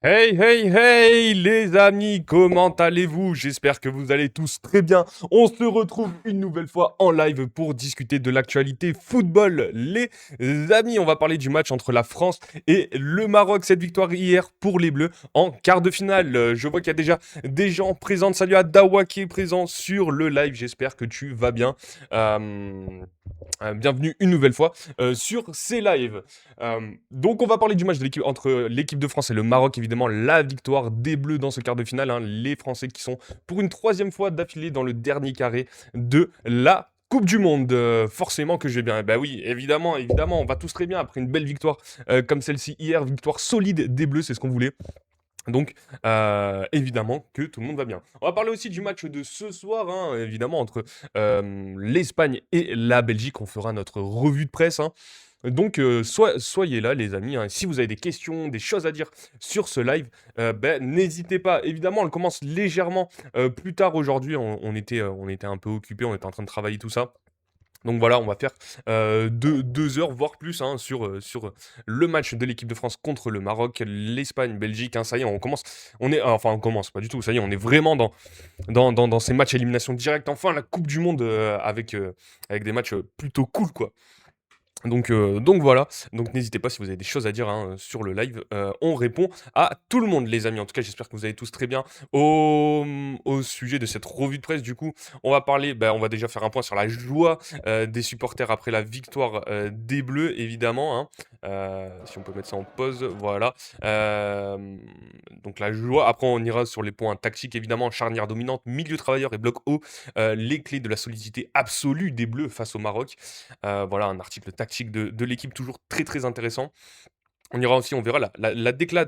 Hey, hey, hey, les amis, comment allez-vous? J'espère que vous allez tous très bien. On se retrouve une nouvelle fois en live pour discuter de l'actualité football. Les amis, on va parler du match entre la France et le Maroc. Cette victoire hier pour les Bleus en quart de finale. Je vois qu'il y a déjà des gens présents. Salut à Dawa qui est présent sur le live. J'espère que tu vas bien. Euh, Bienvenue une nouvelle fois sur ces lives. Donc on va parler du match de entre l'équipe de France et le Maroc, évidemment la victoire des Bleus dans ce quart de finale, hein. Les Français qui sont pour une troisième fois d'affilée dans le dernier carré de la Coupe du Monde. Forcément que je vais bien. Bah oui, évidemment, évidemment, on va tous très bien après une belle victoire comme celle-ci hier, victoire solide des Bleus, c'est ce qu'on voulait. Donc, évidemment que tout le monde va bien. On va parler aussi du match de ce soir, hein, évidemment, entre l'Espagne et la Belgique. On fera notre revue de presse, hein. Donc, soyez là, les amis, hein. Si vous avez des questions, des choses à dire sur ce live, ben, n'hésitez pas. Évidemment, on commence légèrement plus tard aujourd'hui. On était un peu occupés, on était en train de travailler tout ça. Donc voilà, on va faire 2 heures, voire plus, hein, sur le match de l'équipe de France contre le Maroc, l'Espagne, Belgique, hein, ça y est, on commence. Enfin, on commence, pas du tout, ça y est, on est vraiment dans ces matchs élimination directe. Enfin, la Coupe du Monde avec des matchs plutôt cool, quoi. Donc voilà, donc n'hésitez pas si vous avez des choses à dire hein, sur le live, on répond à tout le monde les amis. En tout cas j'espère que vous allez tous très bien. Au sujet de cette revue de presse du coup, on va parler, bah, on va déjà faire un point sur la joie des supporters après la victoire des Bleus évidemment, hein. Si on peut mettre ça en pause, voilà. Donc la joie, après on ira sur les points tactiques évidemment, charnière dominante, milieu travailleur et bloc haut, les clés de la solidité absolue des Bleus face au Maroc. Voilà, un article tactique de l'équipe toujours très très intéressant. On ira aussi, on verra la décla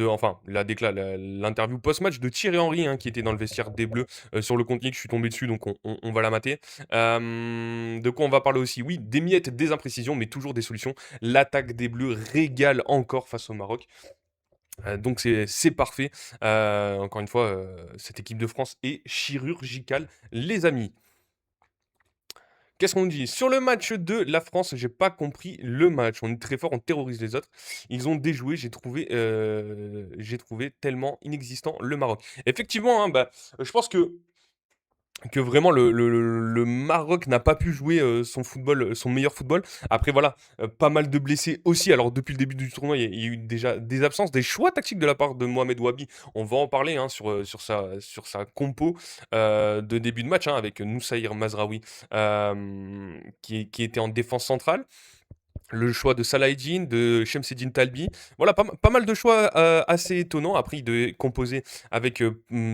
enfin, l'interview post-match de Thierry Henry, hein, qui était dans le vestiaire des Bleus sur le contenu que je suis tombé dessus, donc on va la mater. De quoi on va parler aussi? Oui, des miettes, des imprécisions, mais toujours des solutions. L'attaque des Bleus régale encore face au Maroc. Donc c'est parfait. Encore une fois, cette équipe de France est chirurgicale, les amis. Qu'est-ce qu'on dit? Sur le match de la France, j'ai pas compris le match. On est très fort, on terrorise les autres. Ils ont déjoué, j'ai trouvé tellement inexistant le Maroc. Effectivement, hein, bah, je pense que vraiment le Maroc n'a pas pu jouer son football, son meilleur football. Après voilà, pas mal de blessés aussi. Alors depuis le début du tournoi, il y a eu déjà des absences, des choix tactiques de la part de Mohamed Wabi. On va en parler hein, sur sa compo de début de match hein, avec Noussaïr Mazraoui qui était en défense centrale. Le choix de Salahidine, de Shemseddine Talbi. Voilà, pas mal de choix assez étonnants. Après, il devait composer avec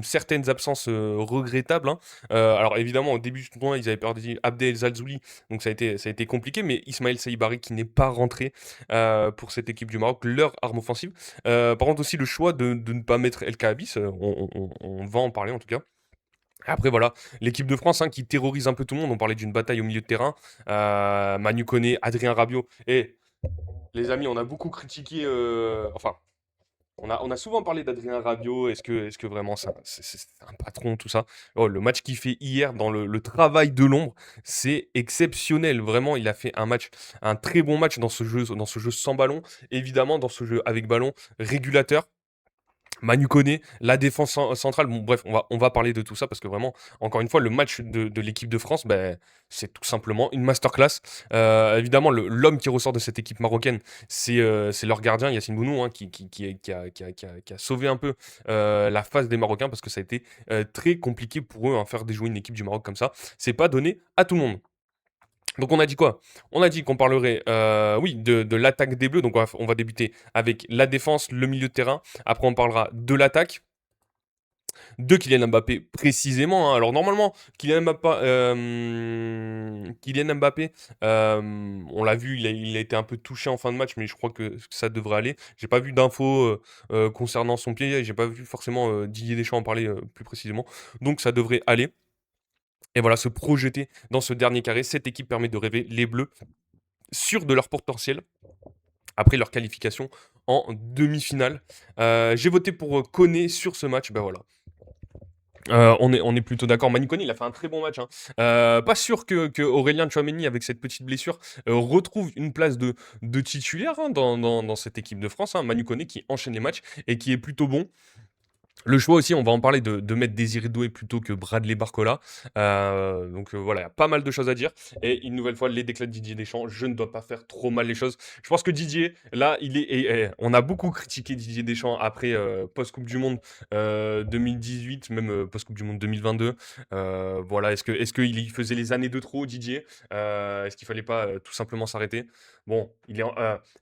certaines absences regrettables, hein. Alors, évidemment, au début du tournoi, ils avaient perdu Abdel Zalzouli, donc ça a été compliqué. Mais Ismaël Saïbari, qui n'est pas rentré pour cette équipe du Maroc, leur arme offensive. Par contre, aussi le choix de ne pas mettre El Kaabis, on va en parler en tout cas. Après voilà, l'équipe de France hein, qui terrorise un peu tout le monde. On parlait d'une bataille au milieu de terrain. Manu Koné, Adrien Rabiot. Et les amis, on a beaucoup critiqué. Enfin, on a souvent parlé d'Adrien Rabiot. Est-ce que vraiment c'est un patron, tout ça? Oh, le match qu'il fait hier dans le travail de l'ombre, c'est exceptionnel. Vraiment, il a fait un très bon match dans ce jeu sans ballon. Évidemment, dans ce jeu avec ballon, régulateur. Manu Koné, la défense centrale, bon bref, on va parler de tout ça parce que vraiment, encore une fois, le match de l'équipe de France, ben, c'est tout simplement une masterclass. Évidemment, l'homme qui ressort de cette équipe marocaine, c'est leur gardien, Yacine Bounou, hein, qui a sauvé un peu la face des Marocains parce que ça a été très compliqué pour eux, hein, faire déjouer une équipe du Maroc comme ça. C'est pas donné à tout le monde. Donc on a dit quoi? On a dit qu'on parlerait, oui, de l'attaque des Bleus. Donc on va débuter avec la défense, le milieu de terrain. Après on parlera de l'attaque, de Kylian Mbappé précisément, hein. Alors normalement, Kylian Mbappé, on l'a vu, il a été un peu touché en fin de match, mais je crois que ça devrait aller. J'ai pas vu d'infos concernant son pied, j'ai pas vu forcément Didier Deschamps en parler plus précisément. Donc ça devrait aller. Et voilà, se projeter dans ce dernier carré, cette équipe permet de rêver les Bleus sûrs de leur potentiel après leur qualification en demi-finale. J'ai voté pour Koné sur ce match, ben voilà. On est plutôt d'accord. Manu Koné, il a fait un très bon match, hein. Pas sûr que Aurélien Tchouaméni, avec cette petite blessure, retrouve une place de titulaire, hein, dans cette équipe de France, hein. Manu Koné qui enchaîne les matchs et qui est plutôt bon. Le choix aussi, on va en parler de mettre Désiré Doué plutôt que Bradley Barcola. Donc voilà, il y a pas mal de choses à dire. Et une nouvelle fois, les déclats de Didier Deschamps, je ne dois pas faire trop mal les choses. Je pense que Didier, là, on a beaucoup critiqué Didier Deschamps après post-Coupe du Monde 2018, même post-Coupe du Monde 2022. Voilà, est-ce qu'il faisait les années de trop, Didier? Est-ce qu'il fallait pas tout simplement s'arrêter? Bon,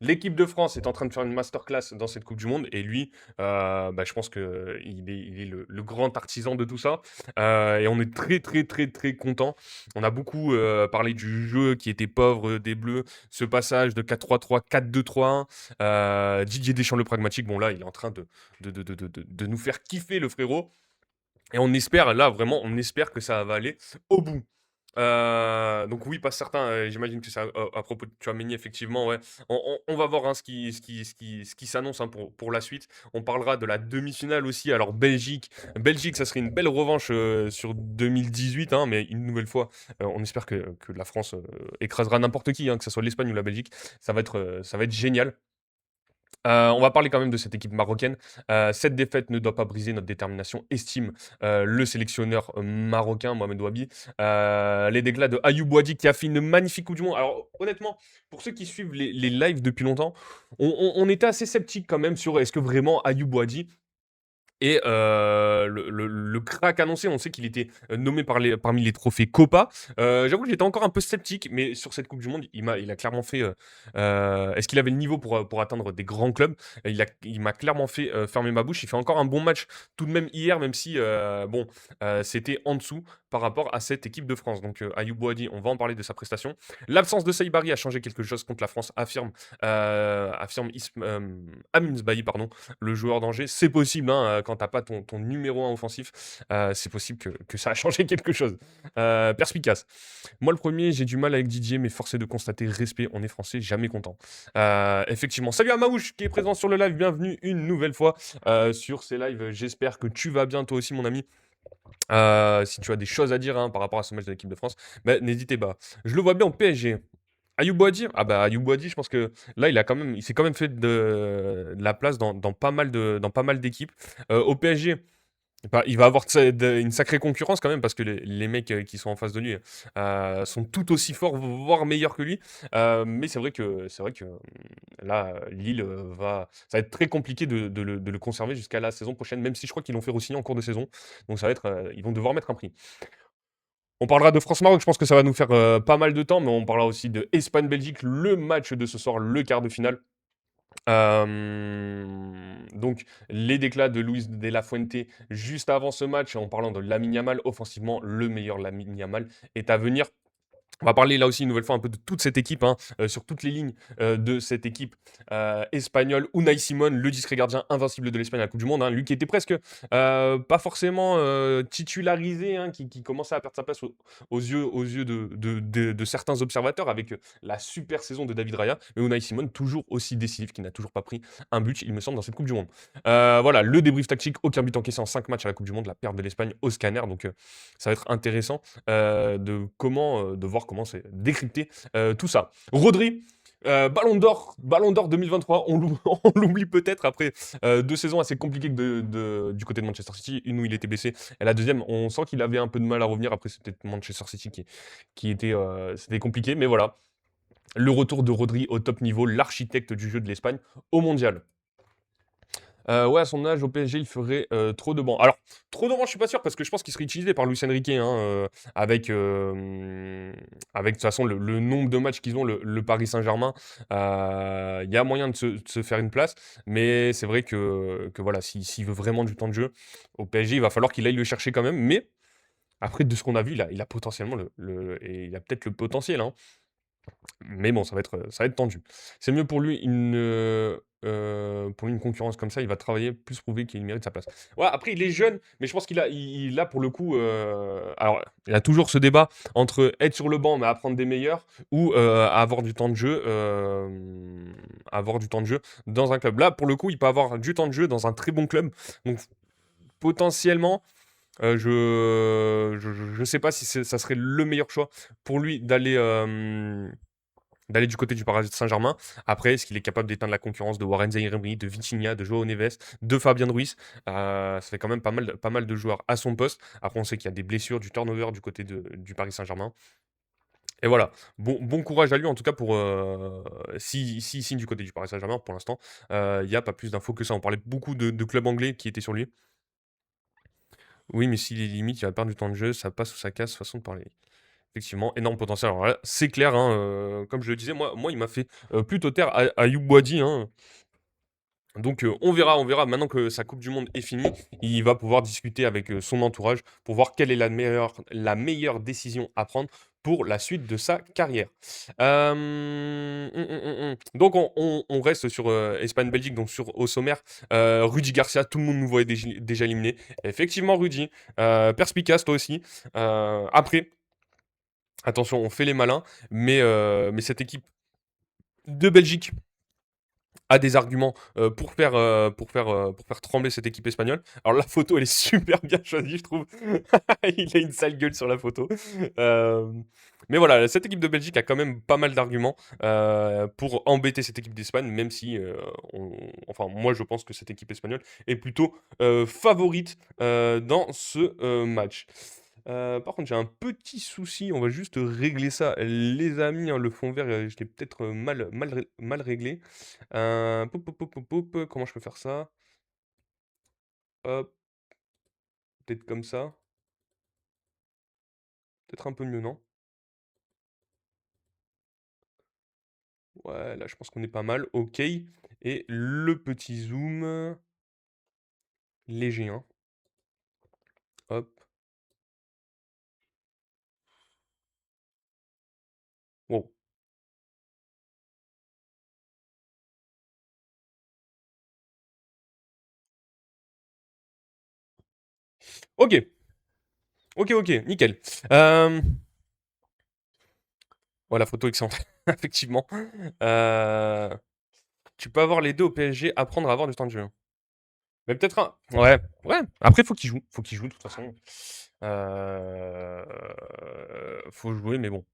l'équipe de France est en train de faire une masterclass dans cette Coupe du Monde et lui, bah, je pense qu'il est le grand artisan de tout ça. Et on est très, très, très, très content. On a beaucoup parlé du jeu qui était pauvre des Bleus, ce passage de 4-3-3, 4-2-3-1. Didier Deschamps, le pragmatique, bon là, il est en train de nous faire kiffer, le frérot. Et on espère, là, vraiment, on espère que ça va aller au bout. Donc oui, pas certain, j'imagine que c'est à propos de Tchouaméni, effectivement, ouais. On va voir, hein, ce qui s'annonce, hein, pour la suite. On parlera de la demi-finale aussi. Alors Belgique, ça serait une belle revanche sur 2018, hein, mais une nouvelle fois, on espère que la France écrasera n'importe qui, hein, que ce soit l'Espagne ou la Belgique. Ça va être génial. On va parler quand même de cette équipe marocaine. Cette défaite ne doit pas briser notre détermination, estime le sélectionneur marocain Mohamed Ouabi. Les déclats de Ayoub Wadi qui a fait une magnifique Coupe du Monde. Alors honnêtement, pour ceux qui suivent les lives depuis longtemps, on était assez sceptique quand même sur est-ce que vraiment Ayoub Wadi et le crack annoncé, on sait qu'il était nommé parmi les trophées Copa. J'avoue que j'étais encore un peu sceptique, mais sur cette Coupe du Monde, il a clairement fait. Est-ce qu'il avait le niveau pour atteindre des grands clubs? Il m'a clairement fait fermer ma bouche. Il fait encore un bon match tout de même hier, même si bon, c'était en dessous par rapport à cette équipe de France. Donc Ayoub Boadi, on va en parler de sa prestation. L'absence de Saïbari a changé quelque chose contre la France, affirme Amin Zbahi, pardon, le joueur d'Angers. C'est possible, hein, quand t'as pas ton numéro un offensif, c'est possible que ça a changé quelque chose. Perspicace. Moi, le premier, j'ai du mal avec Didier, mais forcé de constater respect, on est français, jamais content. Effectivement. Salut à Maouche qui est présent sur le live, bienvenue une nouvelle fois sur ces lives. J'espère que tu vas bien, toi aussi, mon ami. Si tu as des choses à dire, hein, par rapport à ce match de l'équipe de France, bah, n'hésitez pas. Je le vois bien au PSG. Ayoub Boadi, ah bah Ayoub Boadi, je pense que là, il s'est quand même fait de la place dans pas mal d'équipes. Au PSG, bah, il va avoir une sacrée concurrence quand même parce que les mecs qui sont en face de lui sont tout aussi forts, voire meilleurs que lui. Mais c'est vrai que là, Lille ça va être très compliqué de le conserver jusqu'à la saison prochaine, même si je crois qu'ils l'ont fait re-signer en cours de saison. Donc ça va être, ils vont devoir mettre un prix. On parlera de France-Maroc, je pense que ça va nous faire pas mal de temps, mais on parlera aussi de Espagne-Belgique, le match de ce soir, le quart de finale. Donc les déclats de Luis de la Fuente juste avant ce match, en parlant de Lamine Yamal, offensivement, le meilleur Lamine Yamal est à venir. On va parler là aussi une nouvelle fois un peu de toute cette équipe, hein, sur toutes les lignes de cette équipe espagnole. Unai Simon, le discret gardien invincible de l'Espagne à la Coupe du Monde, hein, lui qui était presque pas forcément titularisé, hein, qui commençait à perdre sa place aux yeux de certains observateurs avec la super saison de David Raya. Mais Unai Simon, toujours aussi décisif, qui n'a toujours pas pris un but, il me semble, dans cette Coupe du Monde. Voilà, le débrief tactique, aucun but encaissé en 5 matchs à la Coupe du Monde, la perte de l'Espagne au scanner, donc ça va être intéressant de voir comment c'est décrypté tout ça. Rodri, Ballon d'Or 2023, on l'oublie peut-être après 2 saisons assez compliquées du côté de Manchester City, une où il était blessé, et la deuxième, on sent qu'il avait un peu de mal à revenir. Après, c'était Manchester City qui était, c'était compliqué, mais voilà. Le retour de Rodri au top niveau, l'architecte du jeu de l'Espagne au mondial. Ouais, à son âge, au PSG, il ferait trop de bancs. Alors, trop de bancs, je suis pas sûr, parce que je pense qu'il serait utilisé par Luis Enrique, hein, avec de toute façon le nombre de matchs qu'ils ont, le Paris Saint-Germain. Il y a moyen de se faire une place, mais c'est vrai que voilà, s'il veut vraiment du temps de jeu, au PSG, il va falloir qu'il aille le chercher quand même. Mais après, de ce qu'on a vu, il a potentiellement et il a peut-être le potentiel, hein. Mais bon, ça va être tendu. C'est mieux pour lui une concurrence comme ça, il va travailler, plus prouver qu'il mérite sa place. Ouais, après il est jeune, mais je pense qu'il a pour le coup, alors il y a toujours ce débat entre être sur le banc mais apprendre des meilleurs ou, avoir du temps de jeu dans un club. Là, pour le coup, il peut avoir du temps de jeu dans un très bon club, donc potentiellement Je sais pas si ça serait le meilleur choix pour lui d'aller du côté du Paris Saint-Germain. Après, est-ce qu'il est capable d'éteindre la concurrence de Warren Zaïre-Emery, de Vitinha, de Joao Neves, de Fabien Ruiz? Ça fait quand même pas mal de joueurs à son poste. Après, on sait qu'il y a des blessures, du turnover du côté du Paris Saint-Germain. Et voilà, bon courage à lui en tout cas pour si signe du côté du Paris Saint-Germain pour l'instant. Il y a pas plus d'infos que ça. On parlait beaucoup de clubs anglais qui étaient sur lui. Oui, mais s'il est limite, il va perdre du temps de jeu, ça passe ou ça casse, façon de parler. Effectivement, énorme potentiel. Alors là, c'est clair, hein, comme je le disais, moi il m'a fait plutôt taire Ayoub Boadi, hein. Donc on verra. Maintenant que sa Coupe du Monde est finie, il va pouvoir discuter avec son entourage pour voir quelle est la meilleure décision à prendre pour la suite de sa carrière. Donc on reste sur Espagne-Belgique, donc au sommaire. Rudy Garcia, tout le monde nous voyait déjà éliminé. Effectivement, Rudy, perspicace toi aussi. Après, attention, on fait les malins, mais cette équipe de Belgique a des arguments pour faire trembler cette équipe espagnole. Alors la photo, elle est super bien choisie, je trouve. Il a une sale gueule sur la photo. Euh, mais voilà, cette équipe de Belgique a quand même pas mal d'arguments pour embêter cette équipe d'Espagne, même si, enfin, moi je pense que cette équipe espagnole est plutôt favorite dans ce match. Par contre, j'ai un petit souci, on va juste régler ça. Les amis, hein, le fond vert, je l'ai peut-être mal réglé. Poup, poup, poup, poup, poup, comment je peux faire ça? Hop, peut-être comme ça. Peut-être un peu mieux, non? Ouais, là, je pense qu'on est pas mal. Ok. Et le petit zoom léger, hein. Hop. Wow. Ok. Ok, ok, nickel. Ouais, la photo excellente, effectivement. Euh, Tu peux avoir les deux au PSG, apprendre à avoir du temps de jeu. Mais peut-être un. Ouais, ouais. Après, faut qu'il joue. Faut qu'il joue, de toute façon. Euh, Faut jouer, mais bon.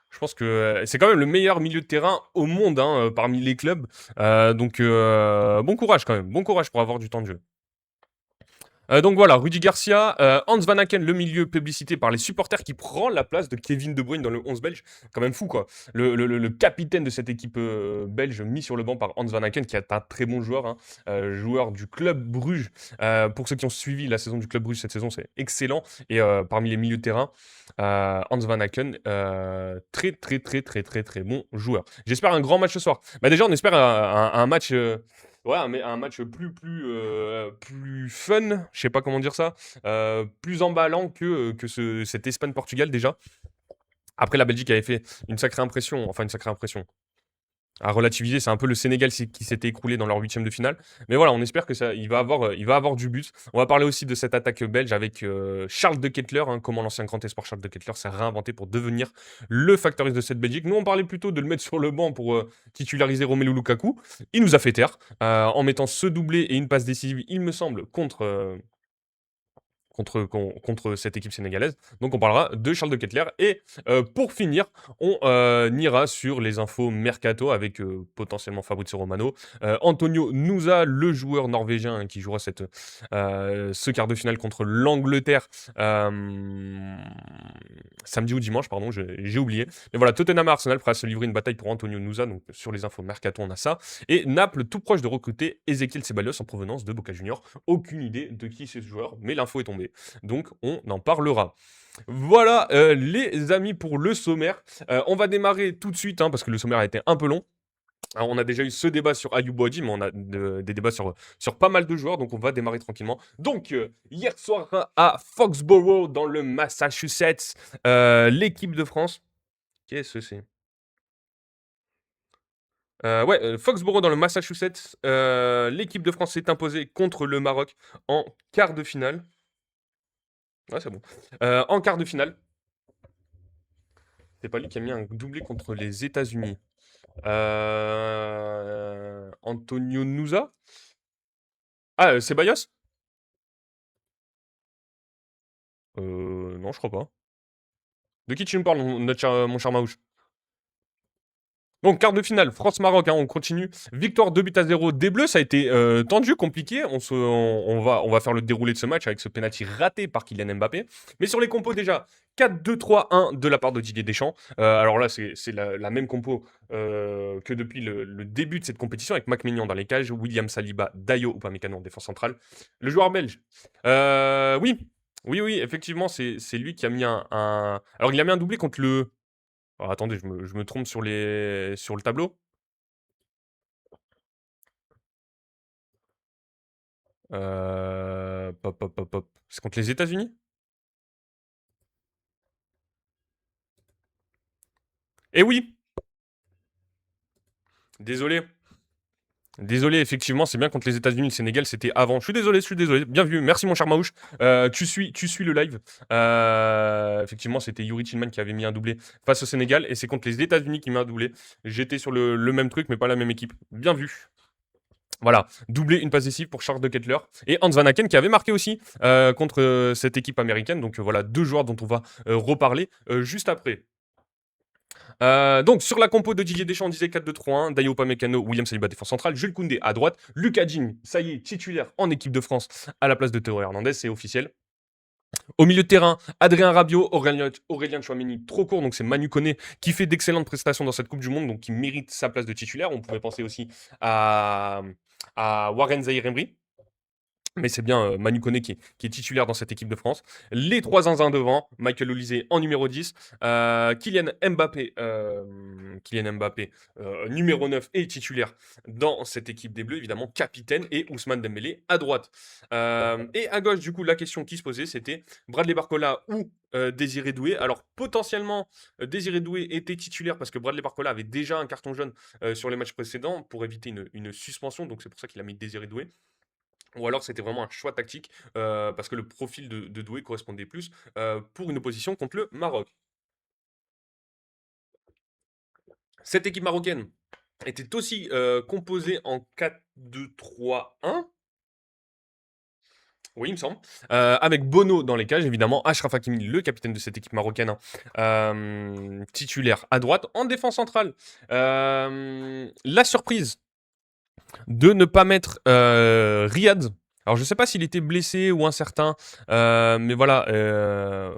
Je pense que c'est quand même le meilleur milieu de terrain au monde, hein, parmi les clubs. Donc, bon courage quand même. Bon courage pour avoir du temps de jeu. Donc voilà, Rudy Garcia, Hans Van Aken, le milieu publicité par les supporters qui prend la place de Kevin De Bruyne dans le 11 belge. Quand même fou quoi. Le capitaine de cette équipe belge mis sur le banc par Hans Van Aken qui est un très bon joueur, hein, joueur du club Bruges. Pour ceux qui ont suivi la saison du club Bruges cette saison, c'est excellent. Et parmi les milieux de terrain, Hans Van Aken, très très très très très très bon joueur. J'espère un grand match ce soir. Bah déjà on espère un match. Ouais, un match plus fun, je sais pas comment dire ça, plus emballant que cette Espagne-Portugal déjà. Après, la Belgique avait fait une sacrée impression, enfin une sacrée impression. À relativiser, c'est un peu le Sénégal qui s'était écroulé dans leur huitième de finale. Mais voilà, on espère que ça, il va avoir du but. On va parler aussi de cette attaque belge avec Charles de Ketteler, hein, comment l'ancien grand espoir Charles de Ketteler s'est réinventé pour devenir le factoriste de cette Belgique. Nous, on parlait plutôt de le mettre sur le banc pour titulariser Romelu Lukaku. Il nous a fait taire en mettant ce doublé et une passe décisive, il me semble, contre cette équipe sénégalaise. Donc on parlera de Charles de Kettler. Et pour finir, on ira sur les infos mercato avec potentiellement Fabrizio Romano. Antonio Nusa, le joueur norvégien hein, qui jouera ce quart de finale contre l'Angleterre samedi ou dimanche, pardon, j'ai oublié. Mais voilà, Tottenham et Arsenal prêt à se livrer une bataille pour Antonio Nusa. Donc sur les infos mercato, on a ça. Et Naples tout proche de recruter Ezequiel Ceballos en provenance de Boca Juniors. Aucune idée de qui c'est ce joueur, mais l'info est tombée. Donc on en parlera. Voilà les amis pour le sommaire. On va démarrer tout de suite hein, parce que le sommaire a été un peu long. Alors, on a déjà eu ce débat sur Ayou Boadi, mais on a des débats sur pas mal de joueurs, donc on va démarrer tranquillement. Donc, hier soir à Foxborough, dans le Massachusetts, l'équipe de France. Qu'est-ce que c'est Ouais, Foxborough dans le Massachusetts, l'équipe de France s'est imposée contre le Maroc en quart de finale. Ouais, c'est bon. En quart de finale, c'est pas lui qui a mis un doublé contre les États-Unis. Antonio Nusa? Ah, Ceballos? Non, je crois pas. De qui tu me parles, mon cher Maouche? Donc, quart de finale, France-Maroc, hein, on continue. Victoire 2-0 des Bleus, ça a été tendu, compliqué. On va faire le déroulé de ce match avec ce penalty raté par Kylian Mbappé. Mais sur les compos déjà, 4-2-3-1 de la part de Didier Deschamps. Alors là, c'est la même compo que depuis le début de cette compétition, avec Mac Maignan dans les cages, William Saliba, Dayo Upamecano en défense centrale. Le joueur belge, oui, oui, oui, effectivement, c'est lui qui a mis Alors, il a mis un doublé contre le... Alors attendez, je me trompe sur le tableau? Pop, pop, pop, pop. C'est contre les États-Unis? Eh oui! Désolé. Désolé, effectivement, c'est bien contre les États-Unis. Le Sénégal, c'était avant. Je suis désolé, je suis désolé. Bien vu. Merci, mon cher Maouche. Tu suis le live. Effectivement, c'était Yuri Tillman qui avait mis un doublé face au Sénégal. Et c'est contre les États-Unis qui met un doublé. J'étais sur le même truc, mais pas la même équipe. Bien vu. Voilà, doublé, une passe décisive pour Charles de Kettler et Hans Van Aken qui avait marqué aussi contre cette équipe américaine. Donc voilà, deux joueurs dont on va reparler juste après. Donc sur la compo de Didier Deschamps, on disait 4-2-3-1, Dayo Upamecano, William Saliba défense centrale, Jules Koundé à droite, Lucas Digne, ça y est, titulaire en équipe de France à la place de Théo Hernandez, c'est officiel. Au milieu de terrain, Adrien Rabiot, Aurélien Tchouameni, trop court, donc c'est Manu Koné qui fait d'excellentes prestations dans cette Coupe du Monde, donc qui mérite sa place de titulaire. On pouvait penser aussi à, à Warren Zaïre-Emery. Mais c'est bien Manu Koné qui est titulaire dans cette équipe de France. Les trois zinzins devant, Michael Olise en numéro 10, Kylian Mbappé numéro 9 et titulaire dans cette équipe des Bleus, évidemment capitaine, et Ousmane Dembélé à droite. Et à gauche, du coup, la question qui se posait, c'était Bradley Barcola ou Désiré Doué. Alors potentiellement, Désiré Doué était titulaire parce que Bradley Barcola avait déjà un carton jaune sur les matchs précédents pour éviter une suspension, donc c'est pour ça qu'il a mis Désiré Doué. Ou alors c'était vraiment un choix tactique parce que le profil de Doué correspondait plus pour une opposition contre le Maroc. Cette équipe marocaine était aussi composée en 4-2-3-1. Oui, il me semble. Avec Bono dans les cages, évidemment. Achraf Hakimi, le capitaine de cette équipe marocaine, hein, titulaire à droite. En défense centrale, la surprise de ne pas mettre Riyad. Alors, je ne sais pas s'il était blessé ou incertain, mais voilà, à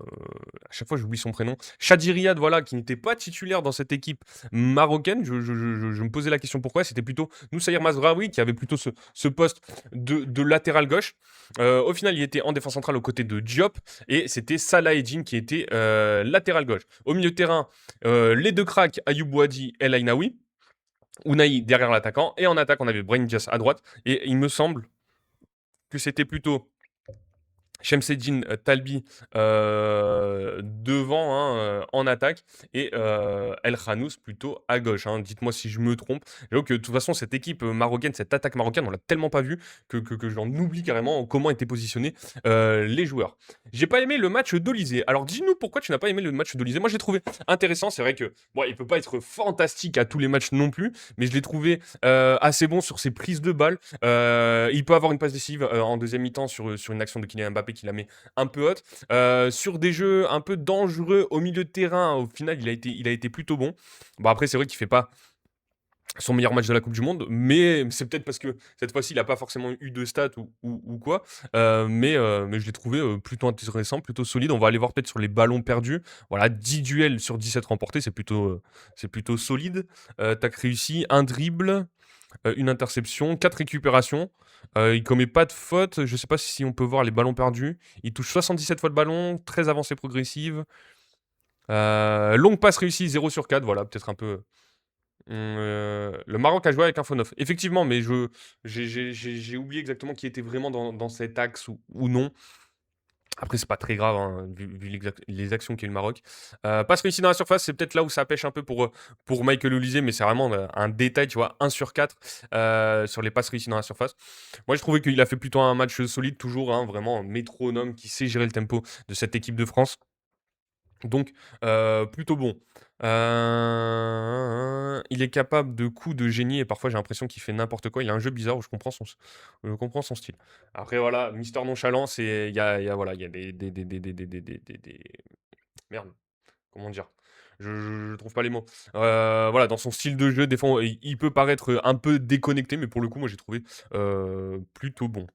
chaque fois j'oublie son prénom. Shadi Riyad, voilà, qui n'était pas titulaire dans cette équipe marocaine. Je me posais la question pourquoi. C'était plutôt Noussaïr Mazraoui qui avait plutôt ce poste de latéral gauche. Au final, il était en défense centrale aux côtés de Diop et c'était Salah Eddine qui était latéral gauche. Au milieu de terrain, les deux cracks, Ayoub Boadi et El Ainaoui. Unai derrière l'attaquant. Et en attaque, on avait Brahim Diaz à droite. Et il me semble que c'était plutôt Shemseddine Talbi devant hein, en attaque et El Khanous plutôt à gauche. Hein. Dites-moi si je me trompe. J'avoue que de toute façon, cette équipe marocaine, cette attaque marocaine, on l'a tellement pas vu que j'en oublie carrément comment étaient positionnés les joueurs. J'ai pas aimé le match d'Olysée. Alors dis-nous pourquoi tu n'as pas aimé le match d'Olysée. Moi, j'ai trouvé intéressant. C'est vrai que bon, il peut pas être fantastique à tous les matchs non plus, mais je l'ai trouvé assez bon sur ses prises de balles. Il peut avoir une passe décisive en deuxième mi-temps sur une action de Kylian Mbappé qui la met un peu haute. Sur des jeux un peu dangereux au milieu de terrain, au final, il a été plutôt bon. Bon, après, c'est vrai qu'il fait pas son meilleur match de la Coupe du Monde, mais c'est peut-être parce que cette fois-ci, il n'a pas forcément eu de stats ou quoi. Mais je l'ai trouvé plutôt intéressant, plutôt solide. On va aller voir peut-être sur les ballons perdus. Voilà, 10 duels sur 17 remportés, c'est plutôt solide. Tac réussi, un dribble, une interception, 4 récupérations. Il commet pas de faute. Je sais pas si on peut voir les ballons perdus. Il touche 77 fois le ballon, 13 avancées progressives. Longue passe réussie, 0 sur 4. Voilà, peut-être un peu. Le Maroc a joué avec un faux neuf. Effectivement, mais j'ai oublié exactement qui était vraiment dans cet axe ou non. Après, c'est pas très grave, hein, vu les actions qu'a eu le Maroc. Passe réussie dans la surface, c'est peut-être là où ça pêche un peu pour Michael Olise, mais c'est vraiment un détail, tu vois, 1 sur 4 sur les passes réussies dans la surface. Moi, je trouvais qu'il a fait plutôt un match solide, toujours, hein, vraiment un métronome qui sait gérer le tempo de cette équipe de France. Donc, plutôt bon. Il est capable de coups de génie et parfois j'ai l'impression qu'il fait n'importe quoi. Il a un jeu bizarre où je comprends son style. Après voilà, Mister Nonchalant, c'est voilà, il y a merde, comment dire? Je trouve pas les mots. Voilà, dans son style de jeu, des fois, il peut paraître un peu déconnecté, mais pour le coup, moi j'ai trouvé plutôt bon.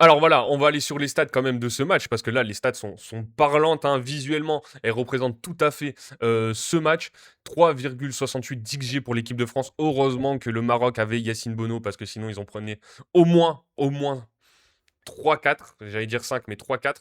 Alors voilà, on va aller sur les stats quand même de ce match, parce que là, les stats sont parlantes, hein, visuellement. Elles représentent tout à fait ce match. 3,68 d'XG pour l'équipe de France. Heureusement que le Maroc avait Yacine Bono, parce que sinon, ils en prenaient au moins 3-4. J'allais dire 5, mais 3-4.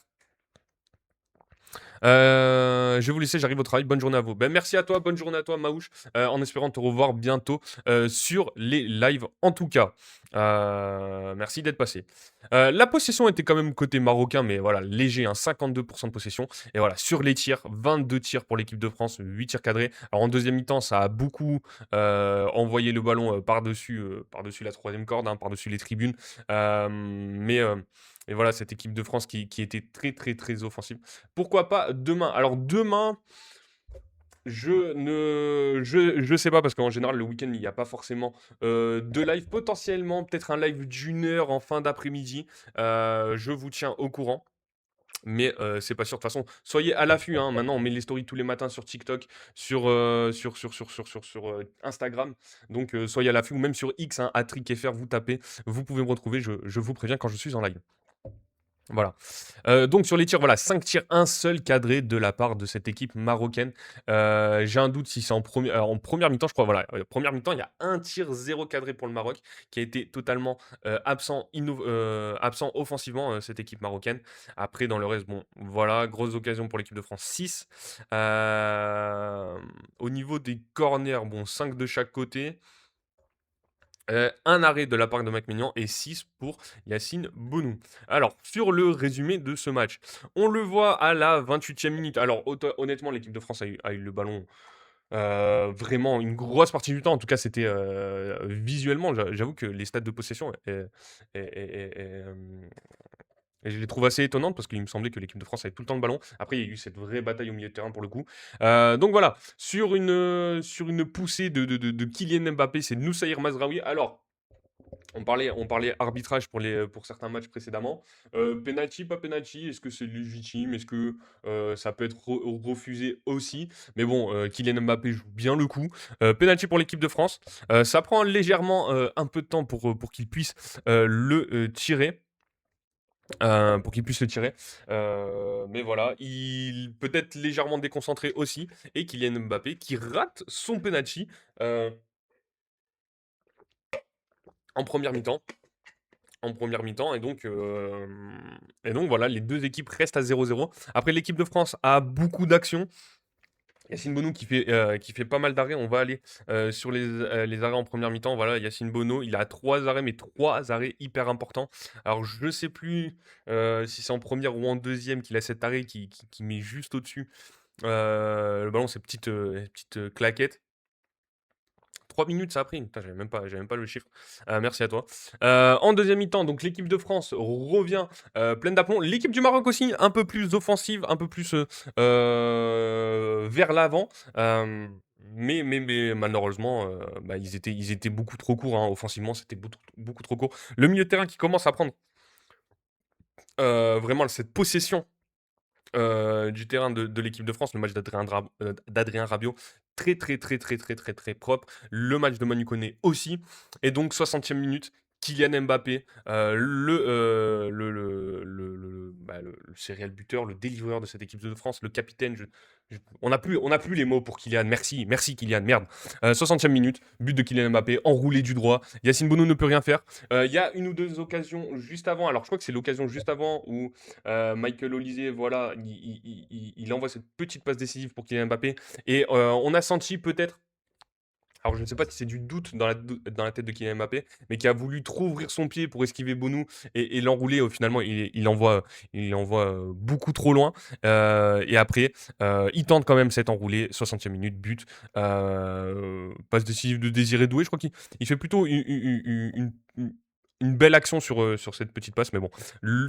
Je vais vous laisser, j'arrive au travail. Bonne journée à vous. Ben, merci à toi, bonne journée à toi, Maouche. En espérant te revoir bientôt sur les lives en tout cas. Merci d'être passé. La possession était quand même côté marocain, mais voilà, léger, hein, 52% de possession. Et voilà, sur les tirs, 22 tirs pour l'équipe de France, 8 tirs cadrés. Alors en deuxième mi-temps, ça a beaucoup envoyé le ballon par-dessus la troisième corde, hein, par-dessus les tribunes. Mais voilà, cette équipe de France qui était très très très offensive. Pourquoi pas demain? Alors demain, je sais pas parce qu'en général le week-end il n'y a pas forcément de live. Potentiellement peut-être un live d'une heure en fin d'après-midi. Je vous tiens au courant. Mais c'est pas sûr. De toute façon, soyez à l'affût, hein. Maintenant, on met les stories tous les matins sur TikTok, sur Instagram. Donc, soyez à l'affût ou même sur X, hein, @trickfr, vous tapez. Vous pouvez me retrouver. Je vous préviens quand je suis en live. Voilà. Donc sur les tirs, voilà, 5 tirs, un seul cadré de la part de cette équipe marocaine. J'ai un doute si c'est en première mi-temps, je crois, voilà, première mi-temps, il y a un tir, 0 cadré pour le Maroc, qui a été totalement absent offensivement, cette équipe marocaine. Après, dans le reste, bon, voilà, grosse occasion pour l'équipe de France, 6. Au niveau des corners, bon, 5 de chaque côté. Un arrêt de la part de Mac et 6 pour Yacine Bonou. Alors, sur le résumé de ce match, on le voit à la 28e minute. Alors, honnêtement, l'équipe de France a eu le ballon vraiment une grosse partie du temps. En tout cas, c'était visuellement, j'avoue que les stats de possession, et je les trouve assez étonnantes parce qu'il me semblait que l'équipe de France avait tout le temps le ballon. Après, il y a eu cette vraie bataille au milieu de terrain pour le coup. Donc voilà, sur une poussée de Kylian Mbappé, c'est Noussaïr Mazraoui. Alors, on parlait arbitrage pour certains matchs précédemment. Penalty, pas penalty, est-ce que c'est légitime? Est-ce que ça peut être refusé aussi? Mais bon, Kylian Mbappé joue bien le coup. Penalty pour l'équipe de France. Ça prend légèrement un peu de temps pour qu'il puisse le tirer. Pour qu'il puisse le tirer. Mais voilà, il peut être légèrement déconcentré aussi. Et Kylian Mbappé qui rate son penalty en première mi-temps. Et donc voilà, les deux équipes restent à 0-0. Après, l'équipe de France a beaucoup d'actions. Yacine Bono qui fait pas mal d'arrêts. On va aller sur les arrêts en première mi-temps. Voilà, Yacine Bono, il a 3 arrêts, mais 3 arrêts hyper importants. Alors, je ne sais plus si c'est en première ou en deuxième qu'il a cet arrêt qui met juste au-dessus le ballon, ces petites claquettes. 3 minutes ça a pris. Putain, j'avais même pas le chiffre. Merci à toi. En deuxième mi-temps, donc l'équipe de France revient pleine d'aplomb. L'équipe du Maroc aussi, un peu plus offensive, un peu plus vers l'avant. Mais malheureusement, bah, ils étaient beaucoup trop courts, hein. Offensivement, c'était beaucoup, beaucoup trop court. Le milieu de terrain qui commence à prendre vraiment cette possession du terrain de l'équipe de France, le match d'Adrien Rabiot, très, très, très, très, très, très, très propre. Le match de Manu Koné aussi. Et donc, 60e minute, Kylian Mbappé, le serial buteur, le délivreur de cette équipe de France, le capitaine. On n'a plus les mots pour Kylian. Merci, merci Kylian, merde. 60e minute, but de Kylian Mbappé, enroulé du droit. Yacine Bounou ne peut rien faire. Il y a une ou deux occasions juste avant. Alors, je crois que c'est l'occasion juste avant où Michael Olise, voilà, il envoie cette petite passe décisive pour Kylian Mbappé. Et on a senti peut-être, alors je ne sais pas si c'est du doute dans la tête de Kylian Mbappé, mais qui a voulu trop ouvrir son pied pour esquiver Bonou et l'enrouler. Finalement, il envoie beaucoup trop loin. Et après, il tente quand même cet enroulé. 60e minute, but. Passe décisive de Désiré Doué. Je crois qu'il fait plutôt une belle action sur cette petite passe, mais bon,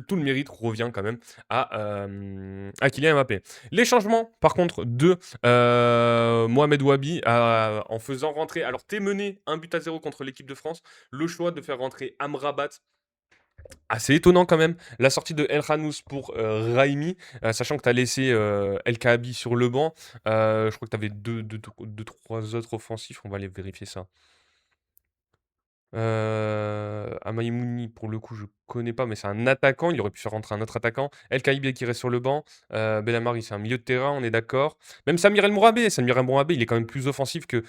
tout le mérite revient quand même à Kylian Mbappé. Les changements, par contre, de Mohamed Wabi en faisant rentrer. Alors, t'es mené 1-0 contre l'équipe de France. Le choix de faire rentrer Amrabat, assez étonnant quand même. La sortie de El Khanous pour Raimi, sachant que tu as laissé El Kaabi sur le banc. Je crois que tu avais deux, trois autres offensifs. On va aller vérifier ça. Amaïmouni, pour le coup, je connais pas, mais c'est un attaquant. Il aurait pu faire rentrer un autre attaquant. El Kaabi qui reste sur le banc. Belhamari, c'est un milieu de terrain, on est d'accord. Même Samir El Mourabé. Samir El Mourabé, il est quand même plus offensif qu'un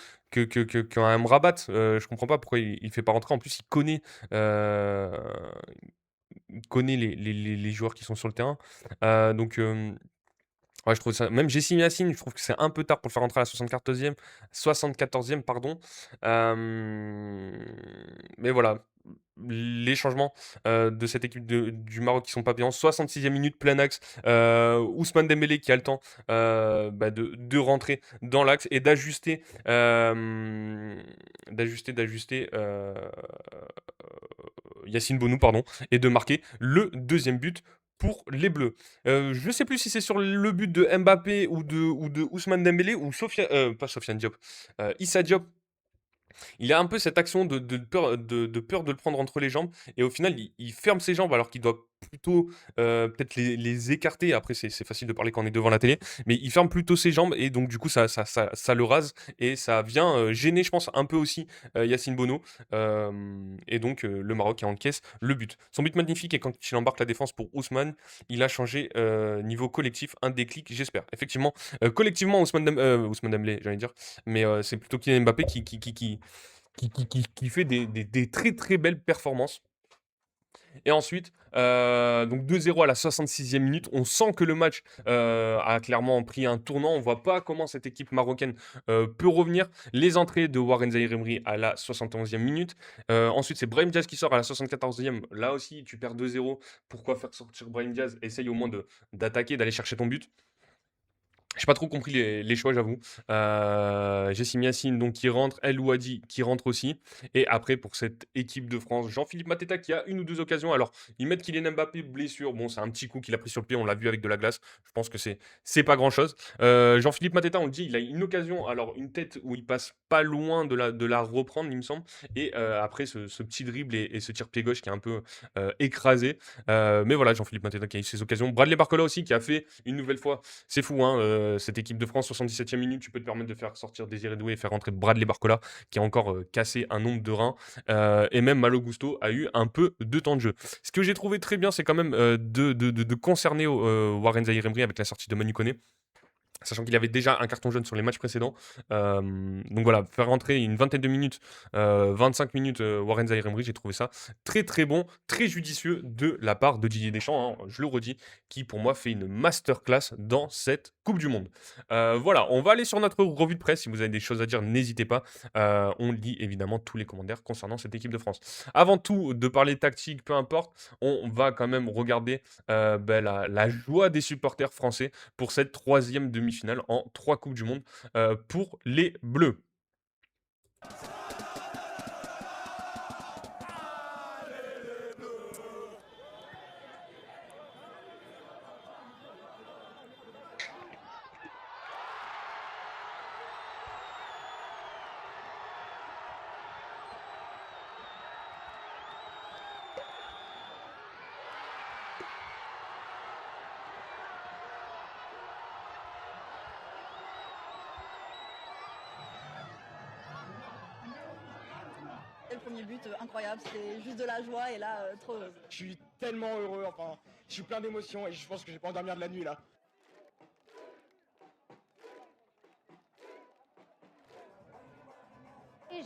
Mrabat. Je comprends pas pourquoi il fait pas rentrer. En plus, euh, il connaît les joueurs qui sont sur le terrain. Donc, ouais, je trouve ça. Même Jessim Yassine, je trouve que c'est un peu tard pour le faire rentrer à la 74e, pardon. Mais voilà, les changements de cette équipe du Maroc qui sont pas bien. 66e minute, plein axe. Ousmane Dembélé qui a le temps de rentrer dans l'axe et d'ajuster Yacine Bonou, pardon, et de marquer le deuxième but pour les Bleus. Je ne sais plus si c'est sur le but de Mbappé ou de Ousmane Dembélé ou pas Sofiane Diop, Issa Diop. Il a un peu cette action de peur de le prendre entre les jambes et au final, il ferme ses jambes alors qu'il doit plutôt peut-être les écarter. Après, c'est facile de parler quand on est devant la télé, mais il ferme plutôt ses jambes et donc du coup, ça le rase et ça vient gêner, je pense, un peu aussi Yacine Bono. Et donc, le Maroc qui encaisse le but. Son but magnifique et quand il embarque la défense pour Ousmane, il a changé niveau collectif un déclic, j'espère. Effectivement, collectivement, Ousmane Dembélé, j'allais dire, mais c'est plutôt Kylian Mbappé qui fait des très très belles performances. Et ensuite, donc 2-0 à la 66e minute, on sent que le match a clairement pris un tournant. On voit pas comment cette équipe marocaine peut revenir. Les entrées de Warren Zaïre Emery à la 71e minute. Ensuite, c'est Brahim Diaz qui sort à la 74e. Là aussi, tu perds 2-0. Pourquoi faire sortir Brahim Diaz? Essaye au moins d'attaquer, d'aller chercher ton but. J'ai pas trop compris les choix, j'avoue. Jessim Yassine donc qui rentre, El Ouadi qui rentre aussi. Et après pour cette équipe de France, Jean-Philippe Mateta qui a une ou deux occasions. Alors ils mettent Kylian Mbappé blessure. Bon, c'est un petit coup qu'il a pris sur le pied. On l'a vu avec de la glace. Je pense que c'est pas grand-chose. Jean-Philippe Mateta, on le dit, il a une occasion. Alors une tête où il passe pas loin de la reprendre, il me semble. Et après ce petit dribble et ce tir pied gauche qui est un peu écrasé. Mais voilà, Jean-Philippe Mateta qui a eu ses occasions. Bradley Barcola aussi qui a fait une nouvelle fois. C'est fou, hein, cette équipe de France, 77e minute, tu peux te permettre de faire sortir Désiré Doué et faire rentrer Bradley Barcola, qui a encore cassé un nombre de reins. Et même Malo Gusto a eu un peu de temps de jeu. Ce que j'ai trouvé très bien, c'est quand même de concerner Warren Zaïre Emery avec la sortie de Manu Koné. Sachant qu'il avait déjà un carton jaune sur les matchs précédents. Donc voilà, faire rentrer une vingtaine de minutes, 25 minutes Warren Zaïre Emery, j'ai trouvé ça très très bon, très judicieux de la part de Didier Deschamps, hein, je le redis, qui pour moi fait une masterclass dans cette Coupe du Monde. Voilà, on va aller sur notre revue de presse. Si vous avez des choses à dire, n'hésitez pas. On lit évidemment tous les commentaires concernant cette équipe de France. Avant tout, de parler tactique, peu importe, on va quand même regarder la joie des supporters français pour cette troisième demi-finale en 3 Coupes du Monde pour les Bleus. Le premier but, incroyable, c'était juste de la joie et là, trop heureuse. Je suis tellement heureux, enfin, je suis plein d'émotions et je pense que je vais pas endormir de la nuit là.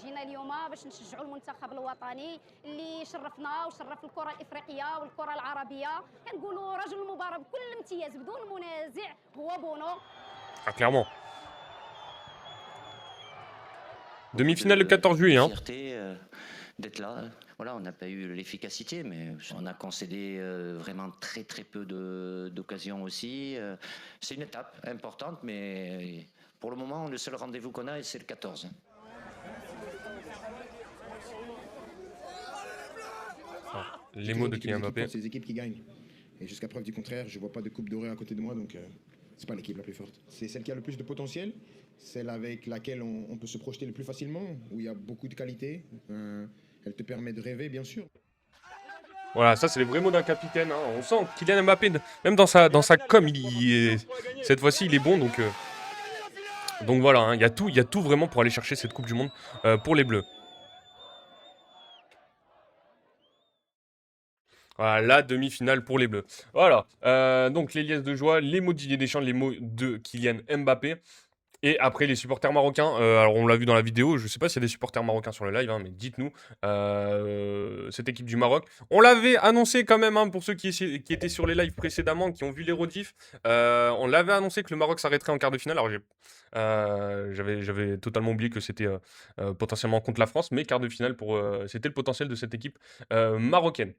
جينا اليوم باش نشجعوا المنتخب الوطني اللي شرفنا وشرف الكره الافريقيه والكره العربيه. كنقولوا رجل المباراه بكل امتياز بدون منازع هو بونو. Ah, clairement. Demi-finale le 14 juillet. Hein. Fierté d'être là. Voilà, on n'a pas eu l'efficacité, mais on a concédé vraiment très très peu d'occasions aussi. C'est une étape importante, mais pour le moment, le seul rendez-vous qu'on a, c'est le 14. Alors, J'ai les mots toujours de dit que les Kylian équipes Mbappé. fortes, c'est les équipes qui gagnent. Et jusqu'à preuve du contraire, je vois pas de coupe dorée à côté de moi, donc c'est pas l'équipe la plus forte. C'est celle qui a le plus de potentiel, celle avec laquelle on peut se projeter le plus facilement, où il y a beaucoup de qualité. Elle te permet de rêver, bien sûr. Voilà, ça c'est les vrais mots d'un capitaine, hein. On sent que Kylian Mbappé, même dans sa com, cette fois-ci il est bon, donc voilà, hein, il y a tout vraiment pour aller chercher cette Coupe du Monde pour les Bleus. Voilà, la demi-finale pour les Bleus. Voilà, donc les liesses de joie, les mots de Didier Deschamps, les mots de Kylian Mbappé. Et après, les supporters marocains, alors on l'a vu dans la vidéo, je sais pas s'il y a des supporters marocains sur le live, hein, mais dites-nous, cette équipe du Maroc. On l'avait annoncé quand même, hein, pour ceux qui étaient sur les lives précédemment, qui ont vu les rediffs, on l'avait annoncé que le Maroc s'arrêterait en quart de finale. Alors j'avais totalement oublié que c'était potentiellement contre la France, mais quart de finale, c'était le potentiel de cette équipe marocaine.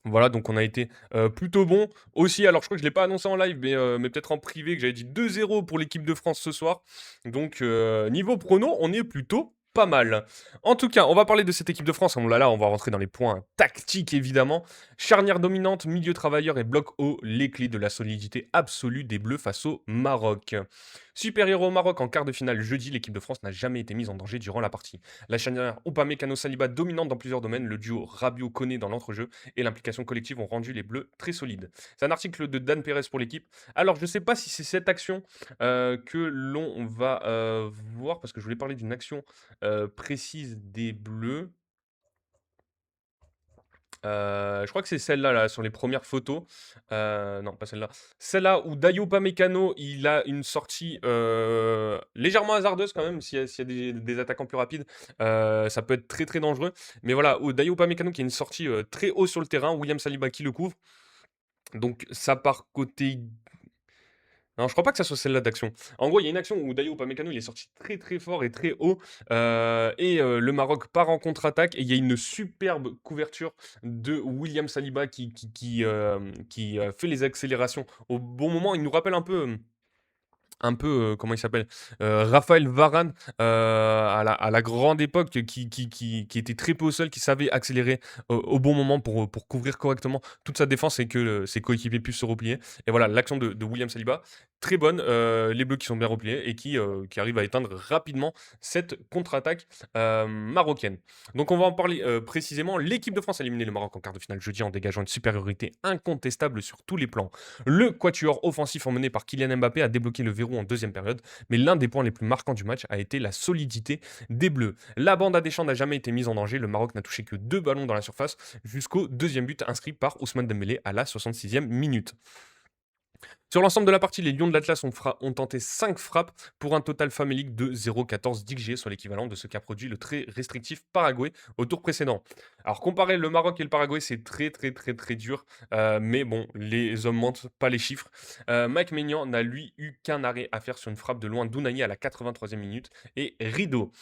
Voilà, donc on a été plutôt bon aussi. Alors, je crois que je ne l'ai pas annoncé en live, mais peut-être en privé, que j'avais dit 2-0 pour l'équipe de France ce soir. Donc, niveau prono, on est plutôt pas mal. En tout cas, on va parler de cette équipe de France. On va rentrer dans les points tactiques, évidemment. Charnière dominante, milieu travailleur et bloc haut, les clés de la solidité absolue des Bleus face au Maroc. Supérieur au Maroc en quart de finale jeudi, l'équipe de France n'a jamais été mise en danger durant la partie. La charnière Upamecano Saliba dominante dans plusieurs domaines, le duo Rabiot-Koné dans l'entrejeu et l'implication collective ont rendu les Bleus très solides. C'est un article de Dan Perez pour l'équipe. Alors, je ne sais pas si c'est cette action que l'on va voir, parce que je voulais parler d'une action précise des Bleus. Je crois que c'est celle-là, là, sur les premières photos. Non, pas celle-là. Celle-là où Dayo Upamecano, il a une sortie légèrement hasardeuse quand même. S'il y a des attaquants plus rapides, ça peut être très très dangereux. Mais voilà, où Dayo Upamecano qui a une sortie très haut sur le terrain, William Saliba qui le couvre. Donc ça part côté. Non, je crois pas que ça soit celle-là d'action. En gros, il y a une action où Dayo Upamecano, il est sorti très très fort et très haut, le Maroc part en contre-attaque et il y a une superbe couverture de William Saliba qui fait les accélérations au bon moment. Il nous rappelle un peu, comment il s'appelle? Raphaël Varane, à la grande époque, qui était très peu au sol, qui savait accélérer au bon moment pour couvrir correctement toute sa défense et que ses coéquipiers puissent se replier. Et voilà, l'action de William Saliba, très bonne. Les Bleus qui sont bien repliés et qui arrivent à éteindre rapidement cette contre-attaque marocaine. Donc on va en parler précisément. L'équipe de France a éliminé le Maroc en quart de finale jeudi en dégageant une supériorité incontestable sur tous les plans. Le quatuor offensif emmené par Kylian Mbappé a débloqué le verrou en deuxième période, mais l'un des points les plus marquants du match a été la solidité des Bleus. La bande à Deschamps n'a jamais été mise en danger, le Maroc n'a touché que 2 ballons dans la surface jusqu'au deuxième but inscrit par Ousmane Dembélé à la 66e minute. Sur l'ensemble de la partie, les Lions de l'Atlas ont tenté 5 frappes pour un total famélique de 0,14 d'XG, soit l'équivalent de ce qu'a produit le très restrictif Paraguay au tour précédent. Alors comparer le Maroc et le Paraguay, c'est très très très très dur, mais bon, les hommes mentent, pas les chiffres. Mike Maignan n'a lui eu qu'un arrêt à faire sur une frappe de loin d'Ounahi à la 83e minute et rideau.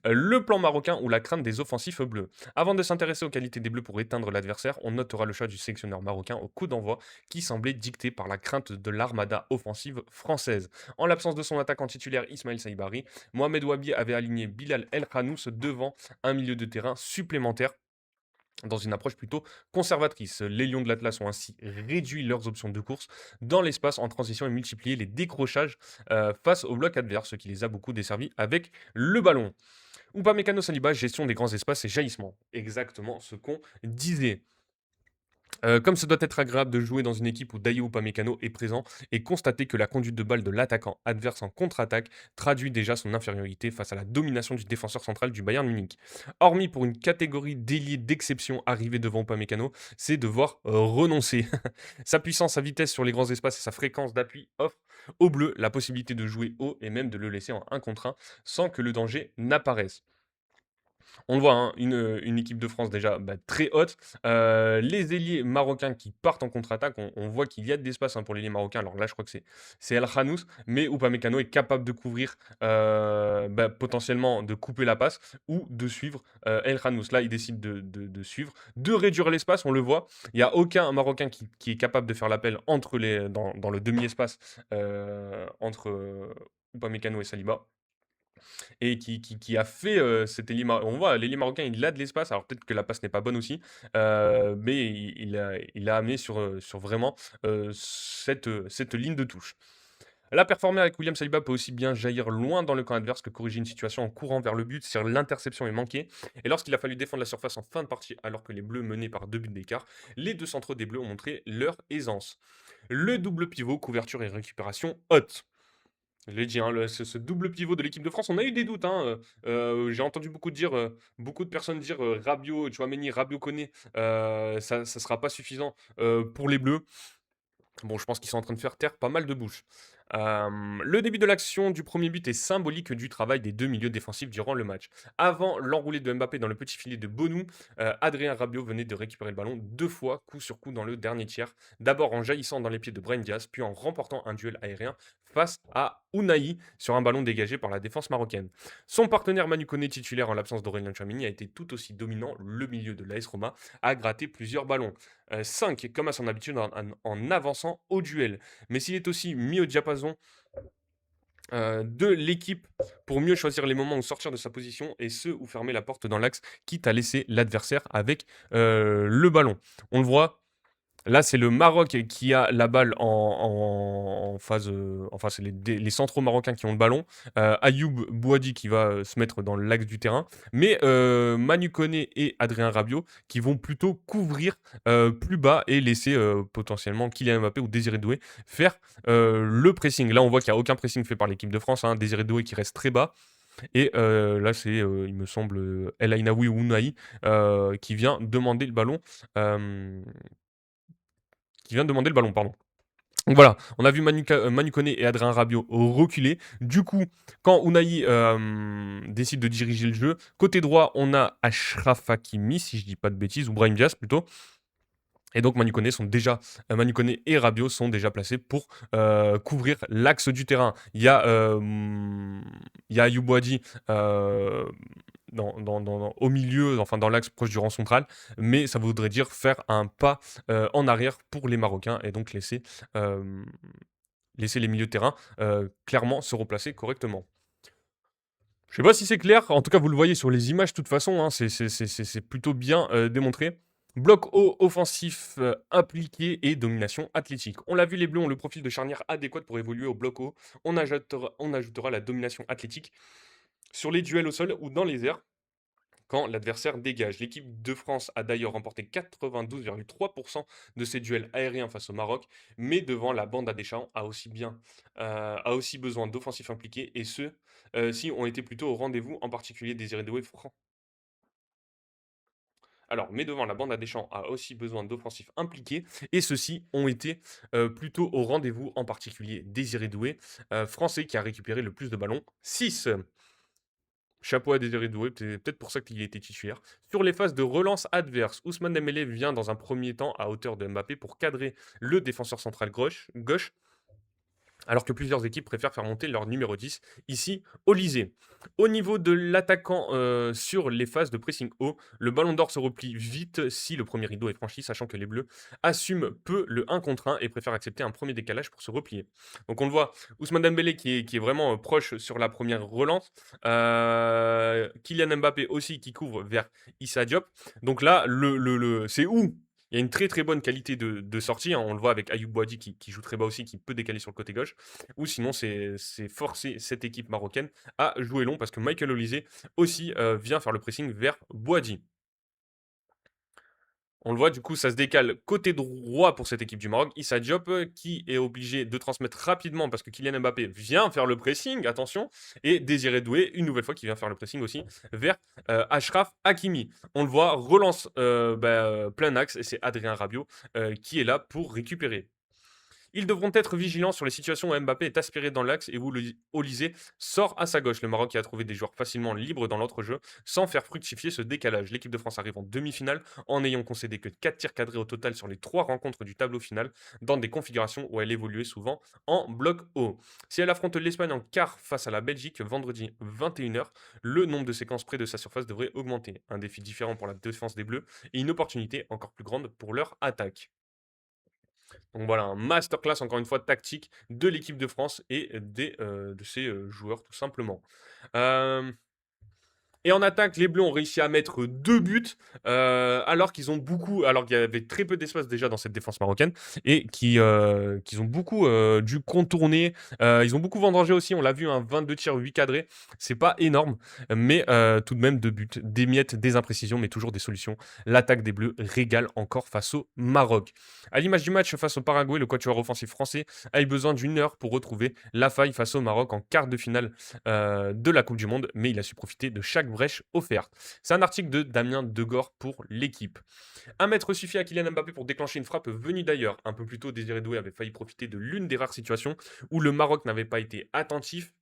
Le plan marocain ou la crainte des offensifs bleus. Avant de s'intéresser aux qualités des Bleus pour éteindre l'adversaire, on notera le choix du sélectionneur marocain au coup d'envoi qui semblait dicté par la crainte de l'armada offensive française. En l'absence de son attaquant titulaire Ismaël Saïbari, Mohamed Ouabi avait aligné Bilal El Khanous devant un milieu de terrain supplémentaire dans une approche plutôt conservatrice. Les Lions de l'Atlas ont ainsi réduit leurs options de course dans l'espace en transition et multiplié les décrochages face au bloc adverse, ce qui les a beaucoup desservis avec le ballon. Upamecano Saliba, gestion des grands espaces et jaillissement. Exactement ce qu'on disait. Comme ce doit être agréable de jouer dans une équipe où Dayo Upamecano est présent et constater que la conduite de balle de l'attaquant adverse en contre-attaque traduit déjà son infériorité face à la domination du défenseur central du Bayern Munich. Hormis pour une catégorie d'ailier d'exception arrivée devant Upamecano, c'est devoir renoncer. Sa puissance, sa vitesse sur les grands espaces et sa fréquence d'appui offrent aux Bleus la possibilité de jouer haut et même de le laisser en 1 contre 1 sans que le danger n'apparaisse. On le voit, hein, une équipe de France déjà très haute. Les ailiers marocains qui partent en contre-attaque, on voit qu'il y a de l'espace pour l'ailier marocain. Alors là, je crois que c'est El Khanous, mais Upamecano est capable de couvrir, potentiellement de couper la passe ou de suivre El Khanous. Là, il décide de suivre, de réduire l'espace, on le voit. Il n'y a aucun Marocain qui est capable de faire l'appel dans le demi-espace entre Upamecano et Saliba. et qui a fait cet ailier on voit l'ailier marocain, il a de l'espace. Alors peut-être que la passe n'est pas bonne aussi, mais il a amené sur vraiment cette ligne de touche. La performance avec William Saliba peut aussi bien jaillir loin dans le camp adverse que corriger une situation en courant vers le but si l'interception est manquée. Et lorsqu'il a fallu défendre la surface en fin de partie alors que les Bleus menaient par 2 buts d'écart, les deux centraux des Bleus ont montré leur aisance. Le double pivot, couverture et récupération haute. Je l'ai dit, hein, ce double pivot de l'équipe de France, on a eu des doutes, hein. J'ai entendu beaucoup de personnes dire Rabiot, Tchouaméni, Rabiot Koné, ça ne sera pas suffisant pour les Bleus. Bon, je pense qu'ils sont en train de faire taire pas mal de bouches. Le début de l'action du premier but est symbolique du travail des deux milieux défensifs durant le match. Avant l'enroulé de Mbappé dans le petit filet de Bonou, Adrien Rabiot venait de récupérer le ballon 2 fois, coup sur coup dans le dernier tiers. D'abord en jaillissant dans les pieds de Brahim Diaz, puis en remportant un duel aérien face à Ounahi sur un ballon dégagé par la défense marocaine. Son partenaire Manu Koné, titulaire en l'absence d'Aurélien Tchouameni, a été tout aussi dominant. Le milieu de l'AS Roma a gratté plusieurs ballons. 5, comme à son habitude, en avançant au duel. Mais s'il est aussi mis au diapason de l'équipe pour mieux choisir les moments où sortir de sa position et ceux où fermer la porte dans l'axe, quitte à laisser l'adversaire avec le ballon. On le voit, là, c'est le Maroc qui a la balle en phase. Enfin, c'est les centraux marocains qui ont le ballon. Ayoub Bouadi qui va se mettre dans l'axe du terrain. Mais Manu Koné et Adrien Rabiot qui vont plutôt couvrir plus bas et laisser potentiellement Kylian Mbappé ou Désiré Doué faire le pressing. Là, on voit qu'il n'y a aucun pressing fait par l'équipe de France, hein. Désiré Doué qui reste très bas. Et là, c'est, il me semble, El Ainaoui ou Ounahi qui vient demander le ballon. Pardon. Donc voilà, on a vu Manu Koné et Adrien Rabiot reculer. Du coup, quand Ounahi décide de diriger le jeu, côté droit, on a Achraf Hakimi, si je dis pas de bêtises, ou Brahim Diaz plutôt. Et donc Manu Koné et Rabiot sont déjà placés pour couvrir l'axe du terrain. Il y a Ayoub Boadi au milieu, enfin dans l'axe proche du rang central, mais ça voudrait dire faire un pas en arrière pour les Marocains et donc laisser les milieux de terrain clairement se replacer correctement. Je sais pas si c'est clair, en tout cas vous le voyez sur les images de toute façon, hein, c'est plutôt bien démontré. Bloc haut, offensif, impliqué et domination athlétique. On l'a vu, les Bleus ont le profil de charnière adéquat pour évoluer au bloc haut. On ajoutera la domination athlétique sur les duels au sol ou dans les airs quand l'adversaire dégage. L'équipe de France a d'ailleurs remporté 92,3% de ses duels aériens face au Maroc, mais devant la bande à Deschamps a aussi besoin d'offensifs impliqués et ceux-ci ont été plutôt au rendez-vous, en particulier Désiré Doué franc. Alors, mais devant la bande à Deschamps a aussi besoin d'offensifs impliqués et ceux-ci ont été plutôt au rendez-vous, en particulier Désiré Doué, français qui a récupéré le plus de ballons, 6. Chapeau à Désiré Doué, c'est peut-être pour ça qu'il était titulaire. Sur les phases de relance adverse, Ousmane Dembélé vient dans un premier temps à hauteur de Mbappé pour cadrer le défenseur central gauche, alors que plusieurs équipes préfèrent faire monter leur numéro 10, ici Olysée. Au niveau de l'attaquant sur les phases de pressing haut, le ballon d'or se replie vite si le premier rideau est franchi, sachant que les Bleus assument peu le 1 contre 1 et préfèrent accepter un premier décalage pour se replier. Donc on le voit, Ousmane Dembélé qui est vraiment proche sur la première relance, Kylian Mbappé aussi qui couvre vers Issa Diop. Donc là, c'est où il y a une très très bonne qualité de sortie, hein. On le voit avec Ayoub Boadi qui joue très bas aussi, qui peut décaler sur le côté gauche. Ou sinon, c'est forcer cette équipe marocaine à jouer long parce que Michael Olysée aussi vient faire le pressing vers Boadi. On le voit, du coup, ça se décale côté droit pour cette équipe du Maroc. Issa Diop qui est obligé de transmettre rapidement parce que Kylian Mbappé vient faire le pressing, attention, et Désiré Doué, une nouvelle fois, qui vient faire le pressing aussi vers Achraf Hakimi. On le voit, relance plein axe et c'est Adrien Rabiot qui est là pour récupérer. Ils devront être vigilants sur les situations où Mbappé est aspiré dans l'axe et où Olysée sort à sa gauche. Le Maroc a trouvé des joueurs facilement libres dans l'entrejeu sans faire fructifier ce décalage. L'équipe de France arrive en demi-finale en n'ayant concédé que 4 tirs cadrés au total sur les 3 rencontres du tableau final dans des configurations où elle évoluait souvent en bloc haut. Si elle affronte l'Espagne en quart face à la Belgique vendredi 21h, le nombre de séquences près de sa surface devrait augmenter. Un défi différent pour la défense des Bleus et une opportunité encore plus grande pour leur attaque. Donc voilà, un masterclass encore une fois tactique de l'équipe de France et de ses joueurs tout simplement. Euh, Et en attaque, les Bleus ont réussi à mettre 2 buts, alors qu'il y avait très peu d'espace déjà dans cette défense marocaine et qu'ils ont beaucoup, dû contourner. Ils ont beaucoup vendangé aussi, on l'a vu, hein, 22 tirs, 8 cadrés. C'est pas énorme, mais tout de même 2 buts, des miettes, des imprécisions, mais toujours des solutions. L'attaque des Bleus régale encore face au Maroc. À l'image du match face au Paraguay, le quatuor offensif français a eu besoin d'une heure pour retrouver la faille face au Maroc en quart de finale de la Coupe du Monde, mais il a su profiter de chaque brèche offerte. C'est un article de Damien Degore pour l'équipe. Un mètre suffit à Kylian Mbappé pour déclencher une frappe venue d'ailleurs. Un peu plus tôt, Désiré Doué avait failli profiter de l'une des rares situations où le Maroc n'avait pas été attentif.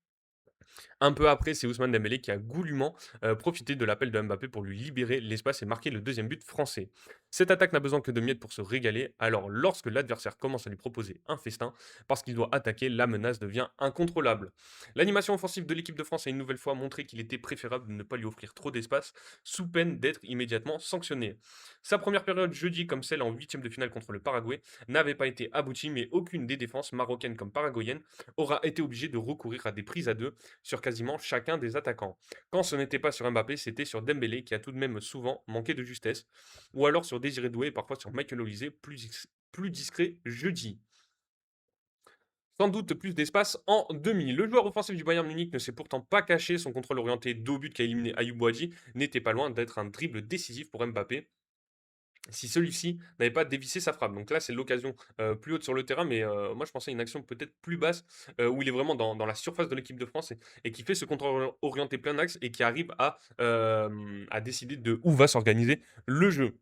Un peu après, c'est Ousmane Dembélé qui a goulûment profité de l'appel de Mbappé pour lui libérer l'espace et marquer le deuxième but français. Cette attaque n'a besoin que de miettes pour se régaler, alors lorsque l'adversaire commence à lui proposer un festin, parce qu'il doit attaquer, la menace devient incontrôlable. L'animation offensive de l'équipe de France a une nouvelle fois montré qu'il était préférable de ne pas lui offrir trop d'espace, sous peine d'être immédiatement sanctionné. Sa première période jeudi, comme celle en huitième de finale contre le Paraguay, n'avait pas été aboutie, mais aucune des défenses marocaines comme paraguayennes aura été obligée de recourir à des prises à deux sur quasiment chacun des attaquants. Quand ce n'était pas sur Mbappé, c'était sur Dembélé qui a tout de même souvent manqué de justesse, ou alors sur Désiré Doué et parfois sur Michael Olise, plus discret jeudi. Sans doute plus d'espace en demi. Le joueur offensif du Bayern Munich ne s'est pourtant pas caché, son contrôle orienté dos but qui a éliminé Ayoub Boadji n'était pas loin d'être un dribble décisif pour Mbappé si celui-ci n'avait pas dévissé sa frappe. Donc là, c'est l'occasion plus haute sur le terrain, mais moi je pensais à une action peut-être plus basse, où il est vraiment dans la surface de l'équipe de France et qui fait ce contrôle orienté plein axe et qui arrive à décider de où va s'organiser le jeu.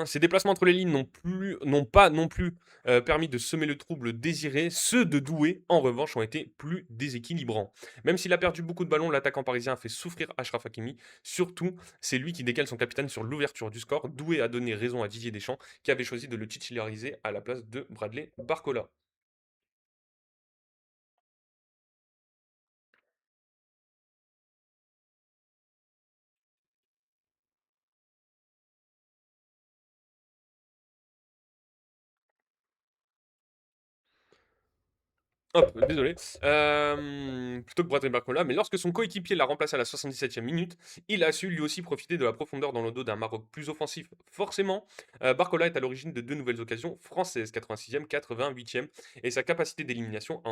Ces déplacements entre les lignes n'ont pas non plus permis de semer le trouble désiré. Ceux de Doué, en revanche, ont été plus déséquilibrants. Même s'il a perdu beaucoup de ballons, l'attaquant parisien a fait souffrir Achraf Hakimi. Surtout, c'est lui qui décale son capitaine sur l'ouverture du score. Doué a donné raison à Didier Deschamps, qui avait choisi de le titulariser à la place de Bradley Barcola. Hop, désolé. Plutôt que Bradley Barcola, mais lorsque son coéquipier l'a remplacé à la 77e minute, il a su lui aussi profiter de la profondeur dans le dos d'un Maroc plus offensif. Forcément, Barcola est à l'origine de deux nouvelles occasions françaises, 86e, 88e, et sa capacité d'élimination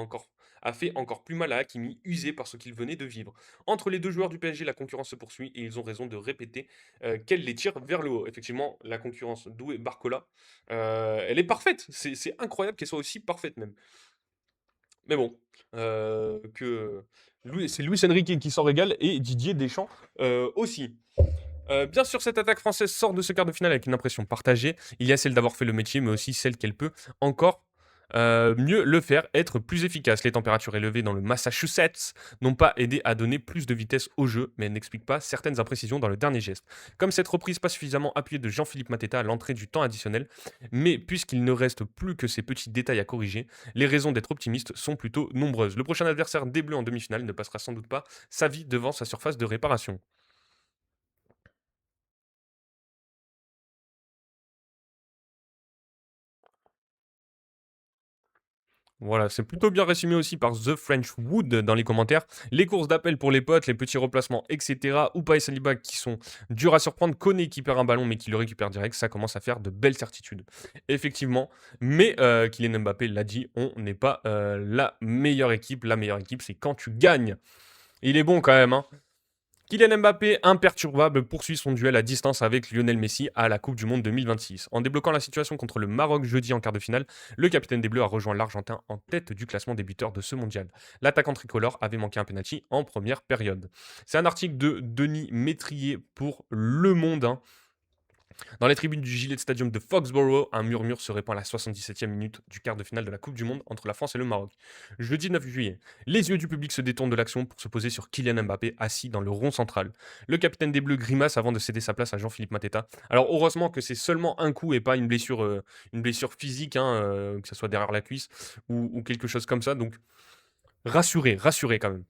a fait encore plus mal à Hakimi, usé par ce qu'il venait de vivre. Entre les deux joueurs du PSG, la concurrence se poursuit et ils ont raison de répéter qu'elle les tire vers le haut. Effectivement, la concurrence Doué-Barcola, elle est parfaite. C'est incroyable qu'elle soit aussi parfaite même. Mais bon, c'est Luis Enrique qui s'en régale et Didier Deschamps aussi. Bien sûr, cette attaque française sort de ce quart de finale avec une impression partagée. Il y a celle d'avoir fait le métier, mais aussi celle qu'elle peut encore mieux le faire, être plus efficace. Les températures élevées dans le Massachusetts n'ont pas aidé à donner plus de vitesse au jeu, mais elles n'expliquent pas certaines imprécisions dans le dernier geste. Comme cette reprise pas suffisamment appuyée de Jean-Philippe Mateta à l'entrée du temps additionnel, mais puisqu'il ne reste plus que ces petits détails à corriger, les raisons d'être optimiste sont plutôt nombreuses. Le prochain adversaire des Bleus en demi-finale ne passera sans doute pas sa vie devant sa surface de réparation. Voilà, c'est plutôt bien résumé aussi par The French Wood dans les commentaires. Les courses d'appel pour les potes, les petits replacements, etc. Ou et Saliba qui sont durs à surprendre. Koné qui perd un ballon mais qui le récupère direct, ça commence à faire de belles certitudes. Effectivement, mais Kylian Mbappé l'a dit, on n'est pas la meilleure équipe. La meilleure équipe, c'est quand tu gagnes. Il est bon quand même, hein. Kylian Mbappé, imperturbable, poursuit son duel à distance avec Lionel Messi à la Coupe du Monde 2026. En débloquant la situation contre le Maroc jeudi en quart de finale, le capitaine des Bleus a rejoint l'Argentin en tête du classement des buteurs de ce mondial. L'attaquant tricolore avait manqué un penalty en première période. C'est un article de Denis Métrier pour Le Monde, hein. Dans les tribunes du Gillette Stadium de Foxborough, un murmure se répand à la 77e minute du quart de finale de la Coupe du Monde entre la France et le Maroc. Jeudi 9 juillet, les yeux du public se détournent de l'action pour se poser sur Kylian Mbappé assis dans le rond central. Le capitaine des Bleus grimace avant de céder sa place à Jean-Philippe Mateta. Alors heureusement que c'est seulement un coup et pas une blessure physique, hein, que ce soit derrière la cuisse ou quelque chose comme ça. Donc rassuré quand même.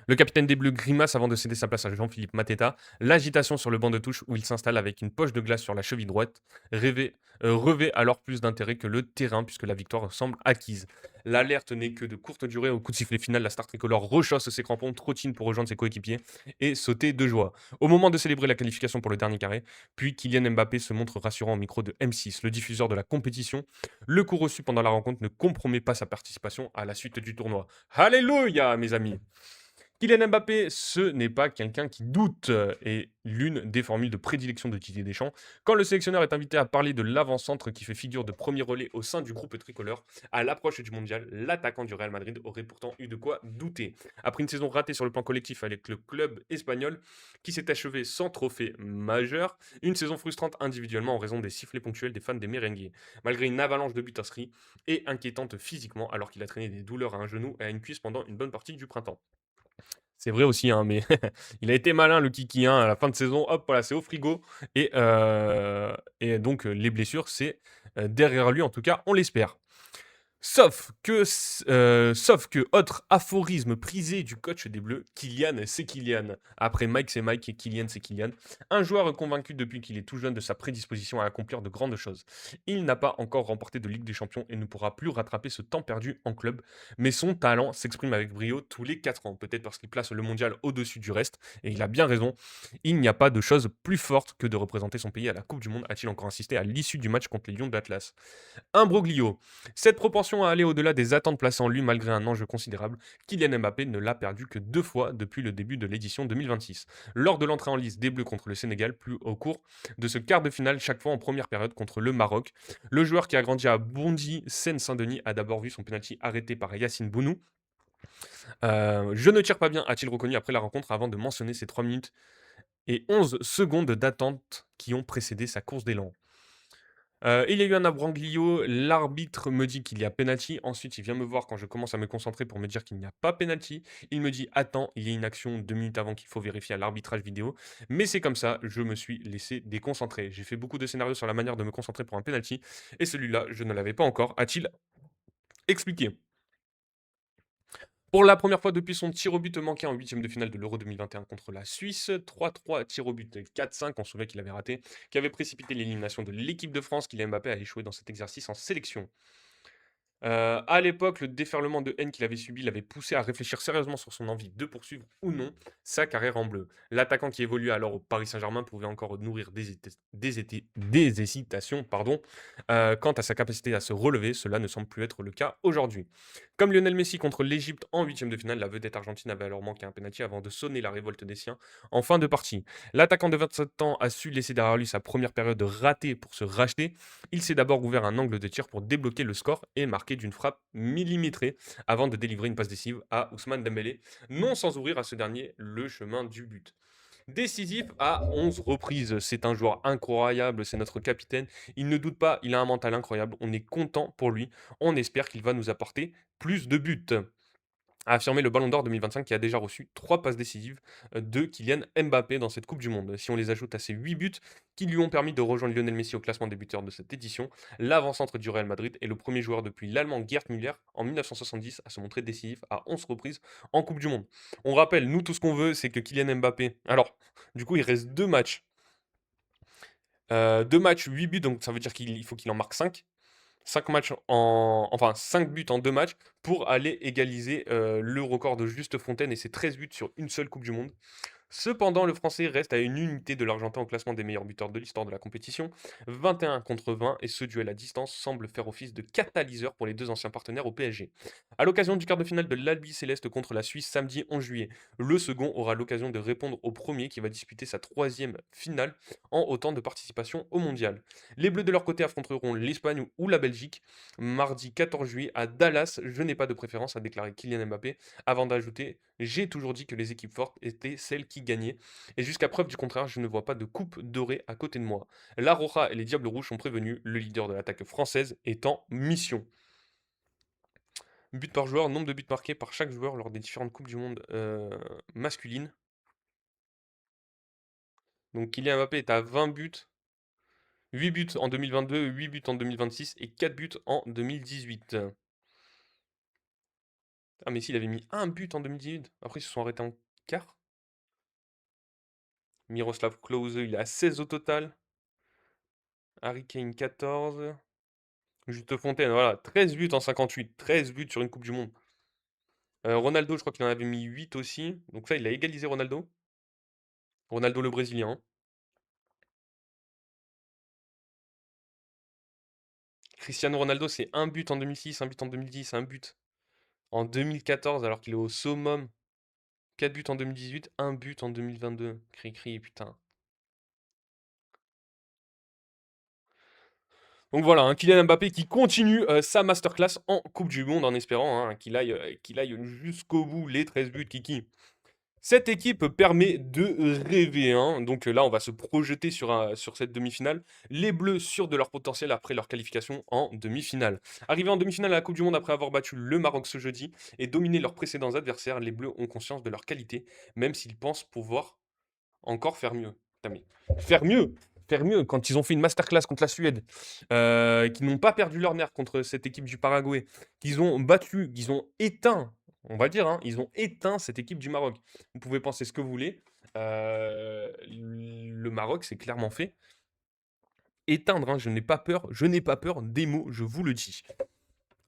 Le capitaine des Bleus grimace avant de céder sa place à Jean-Philippe Mateta. L'agitation sur le banc de touche où il s'installe avec une poche de glace sur la cheville droite revêt alors plus d'intérêt que le terrain puisque la victoire semble acquise. L'alerte n'est que de courte durée. Au coup de sifflet final, la star tricolore rechausse ses crampons, trottine pour rejoindre ses coéquipiers et sauter de joie. Au moment de célébrer la qualification pour le dernier carré, puis Kylian Mbappé se montre rassurant au micro de M6, le diffuseur de la compétition. Le coup reçu pendant la rencontre ne compromet pas sa participation à la suite du tournoi. Alléluia, mes amis! Kylian Mbappé, ce n'est pas quelqu'un qui doute et l'une des formules de prédilection de Didier Deschamps. Quand le sélectionneur est invité à parler de l'avant-centre qui fait figure de premier relais au sein du groupe tricolore, à l'approche du mondial, l'attaquant du Real Madrid aurait pourtant eu de quoi douter. Après une saison ratée sur le plan collectif avec le club espagnol qui s'est achevé sans trophée majeur, une saison frustrante individuellement en raison des sifflets ponctuels des fans des merengues. Malgré une avalanche de buts inscrits et inquiétante physiquement alors qu'il a traîné des douleurs à un genou et à une cuisse pendant une bonne partie du printemps. C'est vrai aussi, hein, mais il a été malin le Kiki, hein, à la fin de saison, hop, voilà, c'est au frigo. Et donc les blessures, c'est derrière lui, en tout cas, on l'espère. Sauf que, autre aphorisme prisé du coach des Bleus, Kylian, c'est Kylian. Après Mike, c'est Mike et Kylian, c'est Kylian. Un joueur convaincu depuis qu'il est tout jeune de sa prédisposition à accomplir de grandes choses. Il n'a pas encore remporté de Ligue des Champions et ne pourra plus rattraper ce temps perdu en club. Mais son talent s'exprime avec brio tous les 4 ans. Peut-être parce qu'il place le mondial au-dessus du reste. Et il a bien raison. Il n'y a pas de chose plus forte que de représenter son pays à la Coupe du Monde, a-t-il encore insisté à l'issue du match contre les Lions d'Atlas. Imbroglio. Cette propension à aller au-delà des attentes placées en lui malgré un enjeu considérable, Kylian Mbappé ne l'a perdu que 2 fois depuis le début de l'édition 2026. Lors de l'entrée en lice des Bleus contre le Sénégal, puis au cours de ce quart de finale, chaque fois en première période contre le Maroc. Le joueur qui a grandi à Bondy, Seine-Saint-Denis, a d'abord vu son penalty arrêté par Yacine Bounou. Je ne tire pas bien, a-t-il reconnu après la rencontre avant de mentionner ses 3 minutes et 11 secondes d'attente qui ont précédé sa course d'élan. Il y a eu un imbroglio, l'arbitre me dit qu'il y a penalty, ensuite il vient me voir quand je commence à me concentrer pour me dire qu'il n'y a pas penalty. Il me dit: «Attends, il y a une action 2 minutes avant qu'il faut vérifier à l'arbitrage vidéo». Mais c'est comme ça, je me suis laissé déconcentrer. J'ai fait beaucoup de scénarios sur la manière de me concentrer pour un penalty et celui-là, je ne l'avais pas encore, a-t-il expliqué. Pour la première fois depuis son tir au but manqué en huitième de finale de l'Euro 2021 contre la Suisse, 3-3 tir au but 4-5, on se souvient qu'il avait raté, qui avait précipité l'élimination de l'équipe de France, Kylian Mbappé a échoué dans cet exercice en sélection. À l'époque, le déferlement de haine qu'il avait subi l'avait poussé à réfléchir sérieusement sur son envie de poursuivre ou non sa carrière en bleu. L'attaquant qui évoluait alors au Paris Saint-Germain pouvait encore nourrir des hésitations quant à sa capacité à se relever. Cela ne semble plus être le cas aujourd'hui. Comme Lionel Messi contre l'Égypte en huitième de finale, la vedette argentine avait alors manqué un penalty avant de sonner la révolte des siens en fin de partie. L'attaquant de 27 ans a su laisser derrière lui sa première période ratée pour se racheter. Il s'est d'abord ouvert un angle de tir pour débloquer le score et marquer d'une frappe millimétrée avant de délivrer une passe décisive à Ousmane Dembélé, non sans ouvrir à ce dernier le chemin du but. Décisif à 11 reprises, c'est un joueur incroyable, c'est notre capitaine, il ne doute pas, il a un mental incroyable, on est content pour lui, on espère qu'il va nous apporter plus de buts, a affirmé le Ballon d'Or 2025 qui a déjà reçu 3 passes décisives de Kylian Mbappé dans cette Coupe du Monde. Si on les ajoute à ces 8 buts qui lui ont permis de rejoindre Lionel Messi au classement des buteurs de cette édition, l'avant-centre du Real Madrid est le premier joueur depuis l'Allemand Gerd Müller en 1970 à se montrer décisif à 11 reprises en Coupe du Monde. On rappelle, nous tout ce qu'on veut, c'est que Kylian Mbappé... Alors, du coup, il reste 2 matchs. 2 matchs, 8 buts, donc ça veut dire qu'il faut qu'il en marque 5. 5 matchs enfin 5 buts en 2 matchs pour aller égaliser, le record de Juste Fontaine et ses 13 buts sur une seule coupe du monde. Cependant, le Français reste à une unité de l'Argentin au classement des meilleurs buteurs de l'histoire de la compétition, 21 contre 20, et ce duel à distance semble faire office de catalyseur pour les deux anciens partenaires au PSG. À l'occasion du quart de finale de l'Albi Céleste contre la Suisse samedi 11 juillet, le second aura l'occasion de répondre au premier qui va disputer sa troisième finale en autant de participation au mondial. Les Bleus de leur côté affronteront l'Espagne ou la Belgique mardi 14 juillet à Dallas. Je n'ai pas de préférence, a déclaré Kylian Mbappé, avant d'ajouter: j'ai toujours dit que les équipes fortes étaient celles qui gagnaient, et jusqu'à preuve du contraire, je ne vois pas de coupe dorée à côté de moi. La Roja et les Diables Rouges sont prévenus, le leader de l'attaque française est en mission. But par joueur, nombre de buts marqués par chaque joueur lors des différentes coupes du monde masculines. Donc Kylian Mbappé est à 20 buts, 8 buts en 2022, 8 buts en 2026 et 4 buts en 2018. Ah, mais s'il avait mis un but en 2018. Après, ils se sont arrêtés en quart. Miroslav Klose, il est à 16 au total. Harry Kane, 14. Juste Fontaine, voilà. 13 buts en 58. 13 buts sur une Coupe du Monde. Ronaldo, je crois qu'il en avait mis 8 aussi. Donc ça, il a égalisé Ronaldo. Ronaldo le Brésilien, hein. Cristiano Ronaldo, c'est un but en 2006, un but en 2010, un but en 2014 alors qu'il est au summum. 4 buts en 2018, un but en 2022. Cri-cri, putain. Donc voilà, hein, Kylian Mbappé qui continue sa masterclass en Coupe du Monde en espérant qu'il aille jusqu'au bout, les 13 buts, Kiki. Cette équipe permet de rêver, hein. Donc là, on va se projeter sur cette demi-finale. Les Bleus sûrs de leur potentiel après leur qualification en demi-finale. Arrivés en demi-finale à la Coupe du Monde après avoir battu le Maroc ce jeudi et dominé leurs précédents adversaires, les Bleus ont conscience de leur qualité, même s'ils pensent pouvoir encore faire mieux. Putain, mais faire mieux! Faire mieux quand ils ont fait une masterclass contre la Suède, qu'ils n'ont pas perdu leur nerf contre cette équipe du Paraguay, qu'ils ont battu, qu'ils ont éteint, on va dire, hein, ils ont éteint cette équipe du Maroc. Vous pouvez penser ce que vous voulez, le Maroc, c'est clairement fait éteindre, hein, je n'ai pas peur des mots, je vous le dis.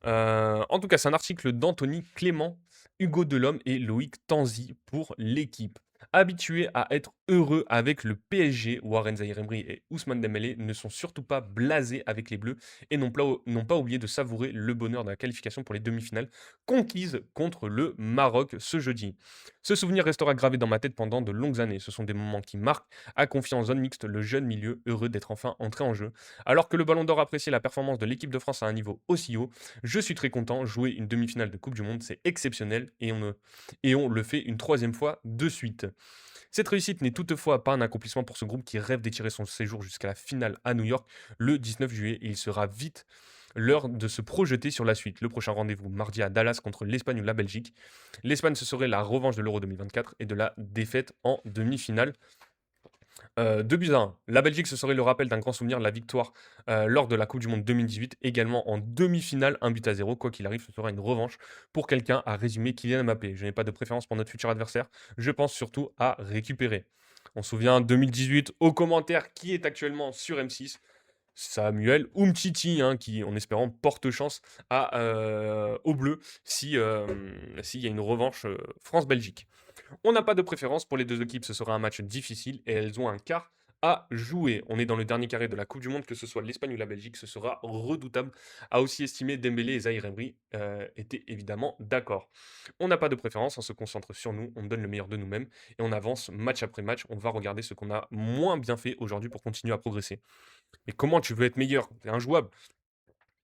En tout cas, c'est un article d'Anthony Clément, Hugo Delhomme et Loïc Tanzi pour l'équipe. Habitués à être heureux avec le PSG, Warren Zaïre-Emery et Ousmane Dembélé ne sont surtout pas blasés avec les Bleus et n'ont pas oublié de savourer le bonheur de la qualification pour les demi-finales conquises contre le Maroc ce jeudi. Ce souvenir restera gravé dans ma tête pendant de longues années. Ce sont des moments qui marquent, à confier en zone mixte le jeune milieu heureux d'être enfin entré en jeu. Alors que le Ballon d'Or appréciait la performance de l'équipe de France à un niveau aussi haut, je suis très content. Jouer une demi-finale de Coupe du Monde, c'est exceptionnel et on le fait une troisième fois de suite. Cette réussite n'est toutefois pas un accomplissement pour ce groupe qui rêve d'étirer son séjour jusqu'à la finale à New York le 19 juillet. Et il sera vite l'heure de se projeter sur la suite. Le prochain rendez-vous mardi à Dallas contre l'Espagne ou la Belgique. L'Espagne, ce serait la revanche de l'Euro 2024 et de la défaite en demi-finale. 2 buts à 1. La Belgique, ce serait le rappel d'un grand souvenir de la victoire lors de la Coupe du Monde 2018, également en demi-finale, 1 but à 0. Quoi qu'il arrive, ce sera une revanche pour quelqu'un à résumer Kylian Mbappé. Je n'ai pas de préférence pour notre futur adversaire, je pense surtout à récupérer. On se souvient 2018, aux commentaires, qui est actuellement sur M6 Samuel Umtiti, hein, qui, en espérant, porte chance aux Bleus s'il y a une revanche France-Belgique. On n'a pas de préférence pour les deux équipes, ce sera un match difficile et elles ont un quart à jouer. On est dans le dernier carré de la Coupe du Monde, que ce soit l'Espagne ou la Belgique, ce sera redoutable, a aussi estimé Dembélé et Zaïre Emery étaient évidemment d'accord. On n'a pas de préférence, on se concentre sur nous, on donne le meilleur de nous-mêmes et on avance match après match. On va regarder ce qu'on a moins bien fait aujourd'hui pour continuer à progresser. Mais comment tu veux être meilleur? C'est injouable.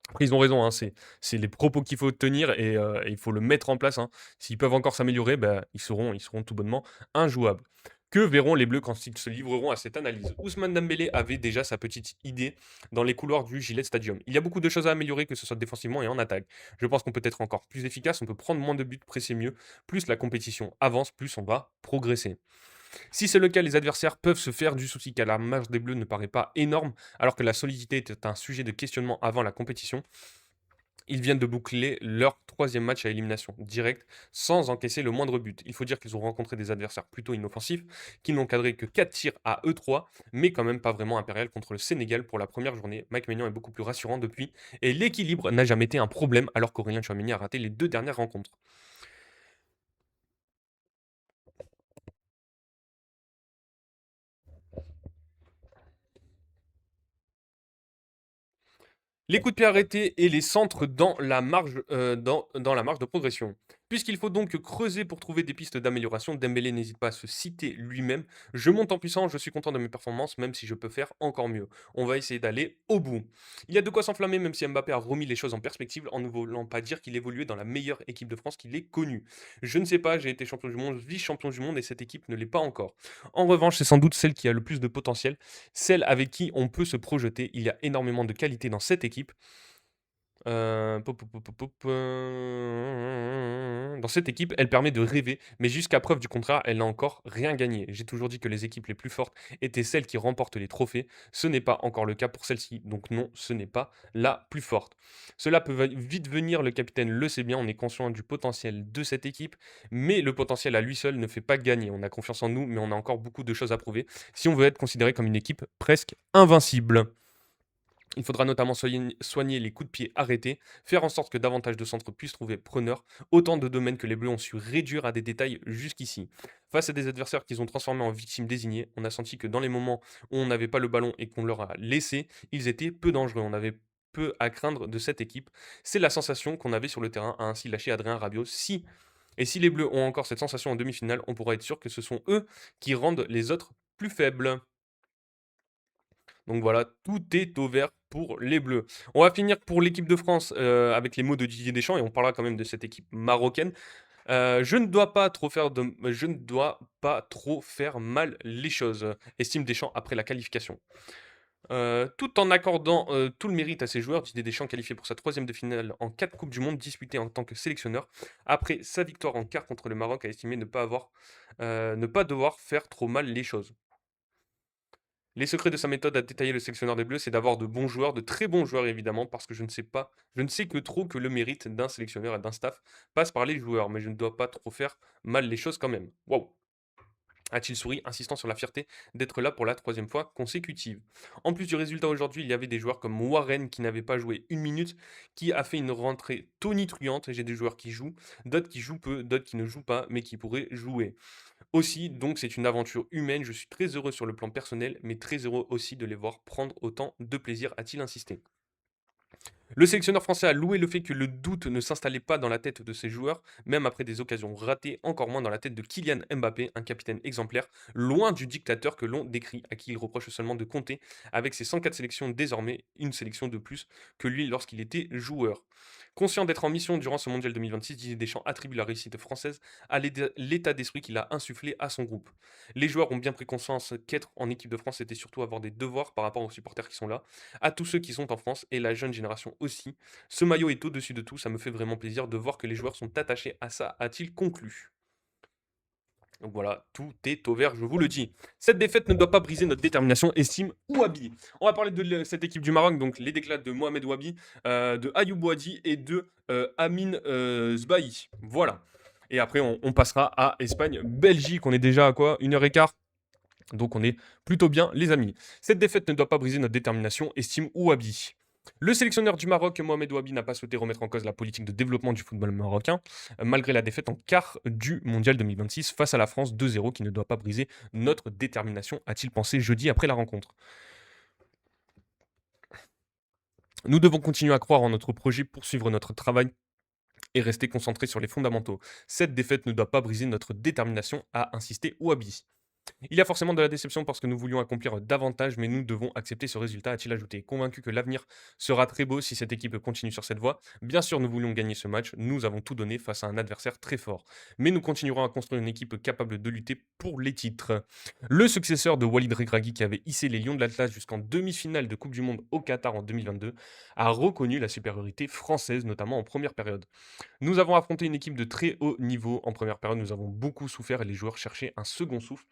Après, ils ont raison, hein, c'est les propos qu'il faut tenir et il faut le mettre en place, hein. S'ils peuvent encore s'améliorer, bah, ils seront tout bonnement injouables. Que verront les Bleus quand ils se livreront à cette analyse? Ousmane Dembélé avait déjà sa petite idée dans les couloirs du Gillette Stadium. Il y a beaucoup de choses à améliorer, que ce soit défensivement et en attaque. Je pense qu'on peut être encore plus efficace, on peut prendre moins de buts, presser mieux. Plus la compétition avance, plus on va progresser. Si c'est le cas, les adversaires peuvent se faire du souci car la marge des Bleus ne paraît pas énorme, alors que la solidité était un sujet de questionnement avant la compétition. Ils viennent de boucler leur troisième match à élimination directe sans encaisser le moindre but. Il faut dire qu'ils ont rencontré des adversaires plutôt inoffensifs, qui n'ont cadré que 4 tirs à E3, mais quand même pas vraiment impérial contre le Sénégal pour la première journée. Mike Maignan est beaucoup plus rassurant depuis, et l'équilibre n'a jamais été un problème alors qu'Aurélien Tchouameni a raté les 2 dernières rencontres. Les coups de pied arrêtés et les centres dans la marge, dans la marge de progression. Puisqu'il faut donc creuser pour trouver des pistes d'amélioration, Dembélé n'hésite pas à se citer lui-même. Je monte en puissance, je suis content de mes performances, même si je peux faire encore mieux. On va essayer d'aller au bout. Il y a de quoi s'enflammer, même si Mbappé a remis les choses en perspective en ne voulant pas dire qu'il évoluait dans la meilleure équipe de France qu'il ait connue. Je ne sais pas, j'ai été champion du monde, vice-champion du monde et cette équipe ne l'est pas encore. En revanche, c'est sans doute celle qui a le plus de potentiel, celle avec qui on peut se projeter. Il y a énormément de qualité dans cette équipe. Dans cette équipe, elle permet de rêver, mais jusqu'à preuve du contraire, elle n'a encore rien gagné. J'ai toujours dit que les équipes les plus fortes étaient celles qui remportent les trophées. Ce n'est pas encore le cas pour celle-ci, donc non, ce n'est pas la plus forte. Cela peut vite venir, le capitaine le sait bien, on est conscient du potentiel de cette équipe, mais le potentiel à lui seul ne fait pas gagner. On a confiance en nous, mais on a encore beaucoup de choses à prouver si on veut être considéré comme une équipe presque invincible. Il faudra notamment soigner les coups de pied arrêtés, faire en sorte que davantage de centres puissent trouver preneur, autant de domaines que les Bleus ont su réduire à des détails jusqu'ici. Face à des adversaires qu'ils ont transformés en victimes désignées, on a senti que dans les moments où on n'avait pas le ballon et qu'on leur a laissé, ils étaient peu dangereux. On avait peu à craindre de cette équipe. C'est la sensation qu'on avait sur le terrain, a ainsi lâché Adrien Rabiot. Si les Bleus ont encore cette sensation en demi-finale, on pourra être sûr que ce sont eux qui rendent les autres plus faibles. Donc voilà, tout est au vert pour les Bleus. On va finir pour l'équipe de France avec les mots de Didier Deschamps et on parlera quand même de cette équipe marocaine. Je ne dois pas trop faire mal les choses, estime Deschamps après la qualification. Tout en accordant tout le mérite à ses joueurs, Didier Deschamps qualifié pour sa troisième de finale en 4 Coupes du Monde disputées en tant que sélectionneur. Après sa victoire en quart contre le Maroc, a estimé ne pas devoir faire trop mal les choses. Les secrets de sa méthode a détaillé le sélectionneur des Bleus, c'est d'avoir de bons joueurs, de très bons joueurs évidemment, parce que je ne sais que trop que le mérite d'un sélectionneur et d'un staff passe par les joueurs, mais je ne dois pas trop faire mal les choses quand même. Waouh! A-t-il souri, insistant sur la fierté d'être là pour la troisième fois consécutive. En plus du résultat aujourd'hui, il y avait des joueurs comme Warren qui n'avait pas joué une minute, qui a fait une rentrée tonitruante. J'ai des joueurs qui jouent, d'autres qui jouent peu, d'autres qui ne jouent pas, mais qui pourraient jouer. Aussi, donc c'est une aventure humaine, je suis très heureux sur le plan personnel, mais très heureux aussi de les voir prendre autant de plaisir, a-t-il insisté. Le sélectionneur français a loué le fait que le doute ne s'installait pas dans la tête de ses joueurs, même après des occasions ratées, encore moins dans la tête de Kylian Mbappé, un capitaine exemplaire, loin du dictateur que l'on décrit, à qui il reproche seulement de compter, avec ses 104 sélections désormais, une sélection de plus que lui lorsqu'il était joueur. Conscient d'être en mission durant ce mondial 2026, Didier Deschamps attribue la réussite française à l'état d'esprit qu'il a insufflé à son groupe. Les joueurs ont bien pris conscience qu'être en équipe de France, c'était surtout avoir des devoirs par rapport aux supporters qui sont là, à tous ceux qui sont en France et la jeune génération aussi. Ce maillot est au-dessus de tout, ça me fait vraiment plaisir de voir que les joueurs sont attachés à ça, a-t-il conclu. Donc voilà, tout est au vert, je vous le dis. Cette défaite ne doit pas briser notre détermination, estime Ouabi. On va parler de cette équipe du Maroc, donc les déclats de Mohamed Ouabi, de Ayoub Ouadi et de Amin Zbahi. Voilà. Et après, on passera à Espagne-Belgique. On est déjà à quoi 1h15. Donc on est plutôt bien, les amis. Cette défaite ne doit pas briser notre détermination, estime Ouabi. Le sélectionneur du Maroc, Mohamed Ouabi, n'a pas souhaité remettre en cause la politique de développement du football marocain, malgré la défaite en quart du Mondial 2026 face à la France 2-0 qui ne doit pas briser notre détermination, a-t-il pensé jeudi après la rencontre. Nous devons continuer à croire en notre projet, poursuivre notre travail et rester concentrés sur les fondamentaux. Cette défaite ne doit pas briser notre détermination, a insisté Ouabi. Il y a forcément de la déception parce que nous voulions accomplir davantage, mais nous devons accepter ce résultat, a-t-il ajouté. Convaincu que l'avenir sera très beau si cette équipe continue sur cette voie. Bien sûr, nous voulions gagner ce match, nous avons tout donné face à un adversaire très fort. Mais nous continuerons à construire une équipe capable de lutter pour les titres. Le successeur de Walid Regragui, qui avait hissé les Lions de l'Atlas jusqu'en demi-finale de Coupe du Monde au Qatar en 2022, a reconnu la supériorité française, notamment en première période. Nous avons affronté une équipe de très haut niveau en première période, nous avons beaucoup souffert et les joueurs cherchaient un second souffle.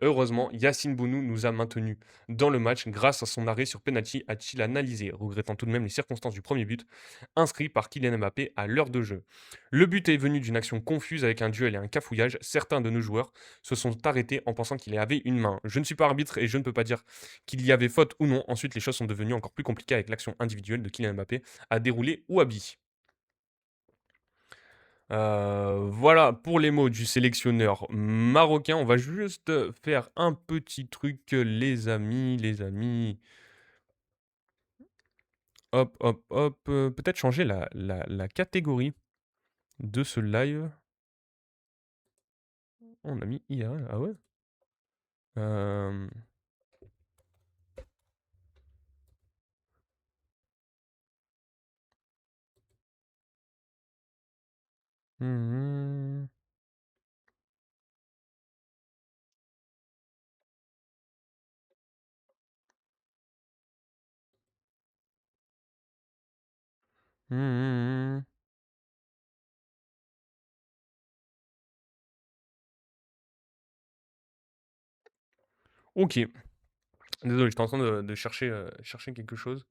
Heureusement, Yacine Bounou nous a maintenus dans le match grâce à son arrêt sur penalty, a-t-il analysé, regrettant tout de même les circonstances du premier but, inscrit par Kylian Mbappé à l'heure de jeu. Le but est venu d'une action confuse avec un duel et un cafouillage. Certains de nos joueurs se sont arrêtés en pensant qu'il y avait une main. Je ne suis pas arbitre et je ne peux pas dire qu'il y avait faute ou non. Ensuite, les choses sont devenues encore plus compliquées avec l'action individuelle de Kylian Mbappé à dérouler Ouabi. Voilà pour les mots du sélectionneur marocain. On va juste faire un petit truc, les amis, les amis. Hop, hop, hop. Peut-être changer la catégorie de ce live. On a mis IRL, ah ouais? Euh, hmm. Mmh, mmh, mmh. OK. Désolé, j'étais en train de chercher quelque chose.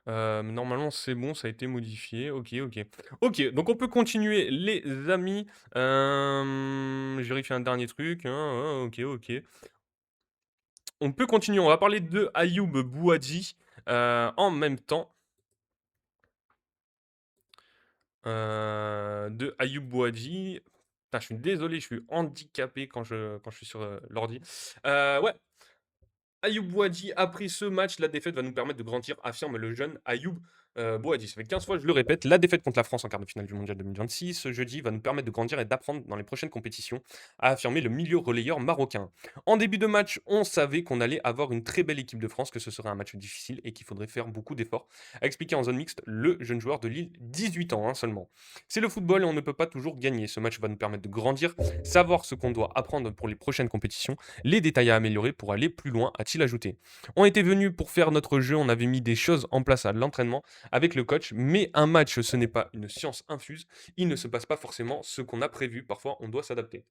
Normalement, c'est bon, ça a été modifié. OK, OK. OK, donc on peut continuer les amis. Je vérifie un dernier truc, hein, OK, OK. On peut continuer, on va parler de Ayoub Bouadji, en même temps, de Ayoub Bouadji. Putain, je suis désolé, je suis handicapé quand je suis sur, l'ordi. Ouais, Ayoub Bouadji, après ce match, la défaite va nous permettre de grandir, affirme le jeune Ayoub Bouadji. Ça fait 15 fois, je le répète, la défaite contre la France en quart de finale du Mondial 2026 ce jeudi va nous permettre de grandir et d'apprendre dans les prochaines compétitions, a affirmé le milieu relayeur marocain. En début de match, on savait qu'on allait avoir une très belle équipe de France, que ce serait un match difficile et qu'il faudrait faire beaucoup d'efforts, a expliqué en zone mixte le jeune joueur de Lille, 18 ans seulement. C'est le football et on ne peut pas toujours gagner. Ce match va nous permettre de grandir, savoir ce qu'on doit apprendre pour les prochaines compétitions, les détails à améliorer pour aller plus loin, a-t-il ajouté. On était venu pour faire notre jeu, on avait mis des choses en place à l'entraînement avec le coach, mais un match, ce n'est pas une science infuse, il ne se passe pas forcément ce qu'on a prévu, parfois on doit s'adapter.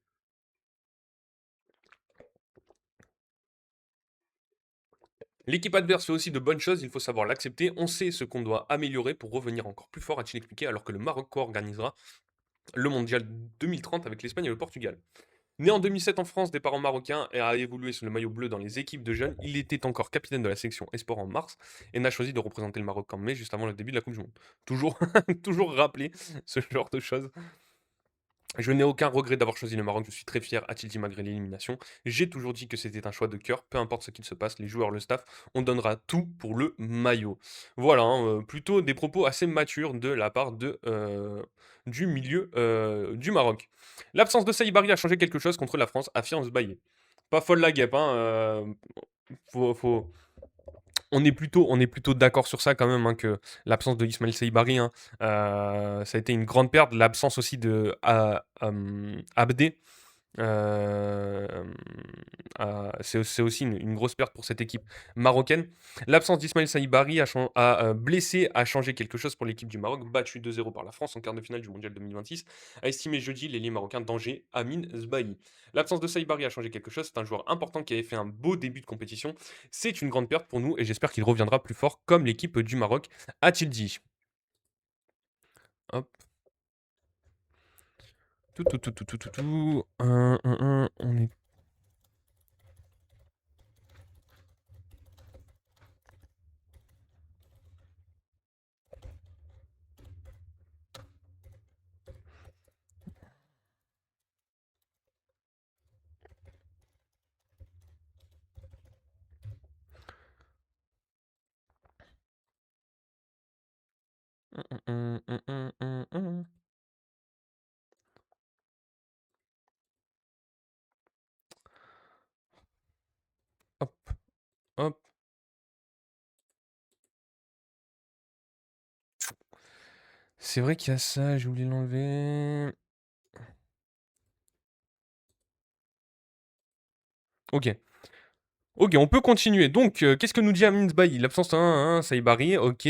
L'équipe adverse fait aussi de bonnes choses, il faut savoir l'accepter, on sait ce qu'on doit améliorer pour revenir encore plus fort, a-t-il expliqué, alors que le Maroc co-organisera le mondial 2030 avec l'Espagne et le Portugal. Né en 2007 en France, des parents marocains et a évolué sous le maillot bleu dans les équipes de jeunes, il était encore capitaine de la section Esport en mars et n'a choisi de représenter le Maroc en mai, juste avant le début de la Coupe du Monde. Toujours, toujours rappeler ce genre de choses. Je n'ai aucun regret d'avoir choisi le Maroc, je suis très fier, a-t-il dit malgré l'élimination. J'ai toujours dit que c'était un choix de cœur, peu importe ce qu'il se passe, les joueurs, le staff, on donnera tout pour le maillot. Voilà, plutôt des propos assez matures de la part du milieu du Maroc. L'absence de Saïbari a changé quelque chose contre la France, affirme Zbaye. Pas folle la guêpe, hein. Faut, faut- on est plutôt d'accord sur ça quand même, hein, que l'absence de Ismaël Saïbari, hein, ça a été une grande perte. L'absence aussi de Abdé, Hem, c'est aussi une grosse perte pour cette équipe marocaine. L'absence d'Ismaël Saïbari blessé, a changé quelque chose pour l'équipe du Maroc, battu 2-0 par la France en quart de finale du mondial 2026, a estimé jeudi l'ailier marocain d'Angers, Amine Sbahi. L'absence de Saïbari a changé quelque chose, c'est un joueur important qui avait fait un beau début de compétition. C'est une grande perte pour nous et j'espère qu'il reviendra plus fort comme l'équipe du Maroc, a-t-il dit. Hop. Tout, tout, tout, tout, tout, tout, tout. On est. Hop, hop. C'est vrai qu'il y a ça, j'ai oublié de l'enlever. OK. OK, on peut continuer. Donc, qu'est-ce que nous dit Amine Sbahi? L'absence d'un Saïbari, OK.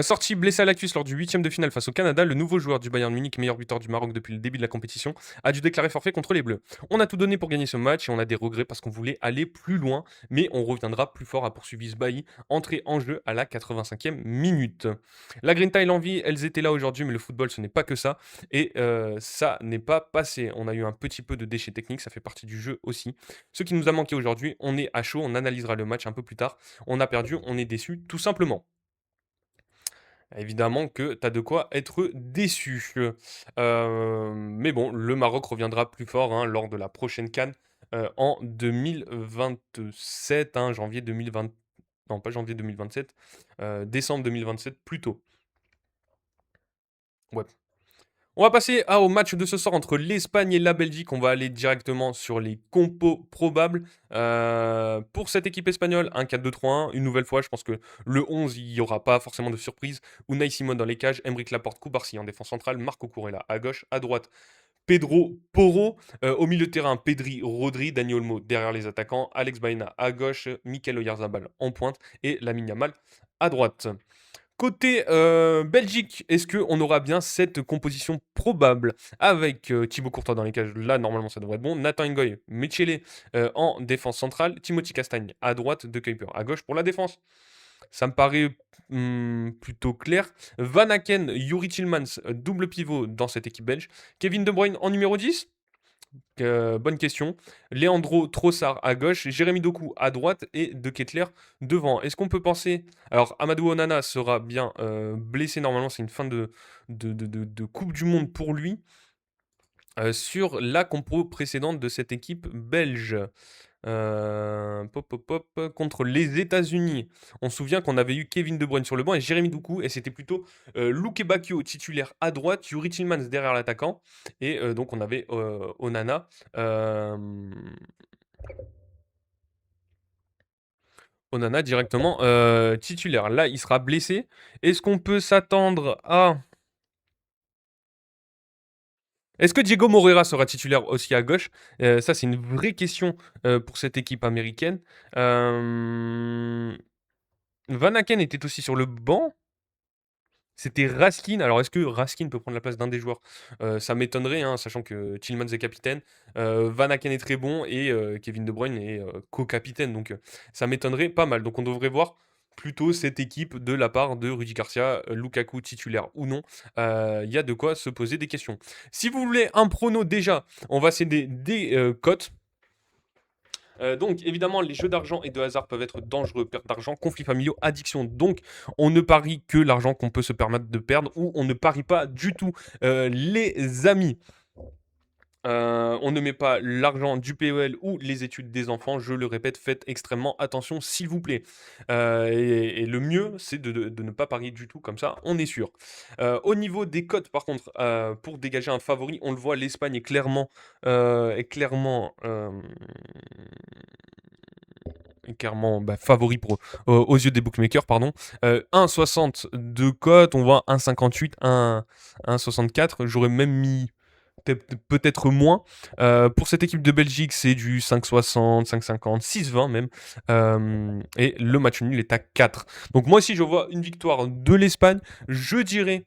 Sorti blessé à la cuisse lors du huitième de finale face au Canada, le nouveau joueur du Bayern Munich, meilleur buteur du Maroc depuis le début de la compétition, a dû déclarer forfait contre les Bleus. On a tout donné pour gagner ce match et on a des regrets parce qu'on voulait aller plus loin, mais on reviendra plus fort, a poursuivi Sbahi, entré en jeu à la 85e minute. La Grinta et l'envie, elles étaient là aujourd'hui, mais le football ce n'est pas que ça, et ça n'est pas passé. On a eu un petit peu de déchets techniques, ça fait partie du jeu aussi. Ce qui nous a manqué aujourd'hui, on est à chaud, on analysera le match un peu plus tard. On a perdu, on est déçu, tout simplement. Évidemment que tu as de quoi être déçu. Mais bon, le Maroc reviendra plus fort, hein, lors de la prochaine CAN, en 2027, hein, janvier 2020, non pas janvier 2027, décembre 2027 plutôt. Ouais. On va passer au match de ce soir entre l'Espagne et la Belgique. On va aller directement sur les compos probables. Pour cette équipe espagnole, un 4-2-3-1. Une nouvelle fois, je pense que le 11, il n'y aura pas forcément de surprise. Unai Simon dans les cages, Emeric Laporte, Koubarsi en défense centrale, Marco Kurela à gauche, à droite, Pedro Porro. Au milieu de terrain, Pedri, Rodri, Dani Olmo derrière les attaquants, Alex Baena à gauche, Mikel Oyarzabal en pointe et Lamine Yamal à droite. Côté Belgique, est-ce qu'on aura bien cette composition probable avec Thibaut Courtois dans les cages? Là, normalement, ça devrait être bon. Nathan Ngoy, Michele en défense centrale. Timothy Castagne à droite, De Kuyper à gauche pour la défense. Ça me paraît plutôt clair. Van Aken, Yuri Tillmans, double pivot dans cette équipe belge. Kevin De Bruyne en numéro 10. Bonne question. Leandro Trossard à gauche, Jérémy Doku à droite et De Ketelaere devant. Est-ce qu'on peut penser... Alors, Amadou Onana sera bien blessé normalement, c'est une fin de Coupe du Monde pour lui. Sur la compo précédente de cette équipe belge. Contre les États-Unis. On se souvient qu'on avait eu Kevin De Bruyne sur le banc et Jérémy Doku, et c'était plutôt Luke Bacchio titulaire à droite, Yuri Tillmans derrière l'attaquant, et donc on avait Onana. Onana directement titulaire. Là, il sera blessé. Est-ce qu'on peut s'attendre à... Est-ce que Diego Moreira sera titulaire aussi à gauche? Ça, c'est une vraie question pour cette équipe américaine. Van Aken était aussi sur le banc. C'était Raskin. Alors, est-ce que Raskin peut prendre la place d'un des joueurs? Ça m'étonnerait, hein, sachant que Tillmans est capitaine. Van Aken est très bon et Kevin De Bruyne est co-capitaine. Donc, ça m'étonnerait pas mal. Donc, on devrait voir plutôt cette équipe de la part de Rudy Garcia, Lukaku titulaire ou non. Il y a de quoi se poser des questions. Si vous voulez un prono déjà, on va céder des cotes. Donc, évidemment, les jeux d'argent et de hasard peuvent être dangereux. Perte d'argent, conflits familiaux, addiction. Donc, on ne parie que l'argent qu'on peut se permettre de perdre ou on ne parie pas du tout. Les amis, on ne met pas l'argent du PEL ou les études des enfants. Je le répète, faites extrêmement attention, s'il vous plaît. Et le mieux, c'est de ne pas parier du tout, comme ça, on est sûr. Au niveau des cotes, par contre, pour dégager un favori, on le voit, l'Espagne est clairement, favori aux yeux des bookmakers, pardon. 1,60 de cote, on voit 1,58, 1,64. J'aurais même mis peut-être moins. Pour cette équipe de Belgique, c'est du 5,60, 5,50, 6,20 même. Et le match nul est à 4. Donc moi aussi, je vois une victoire de l'Espagne. Je dirais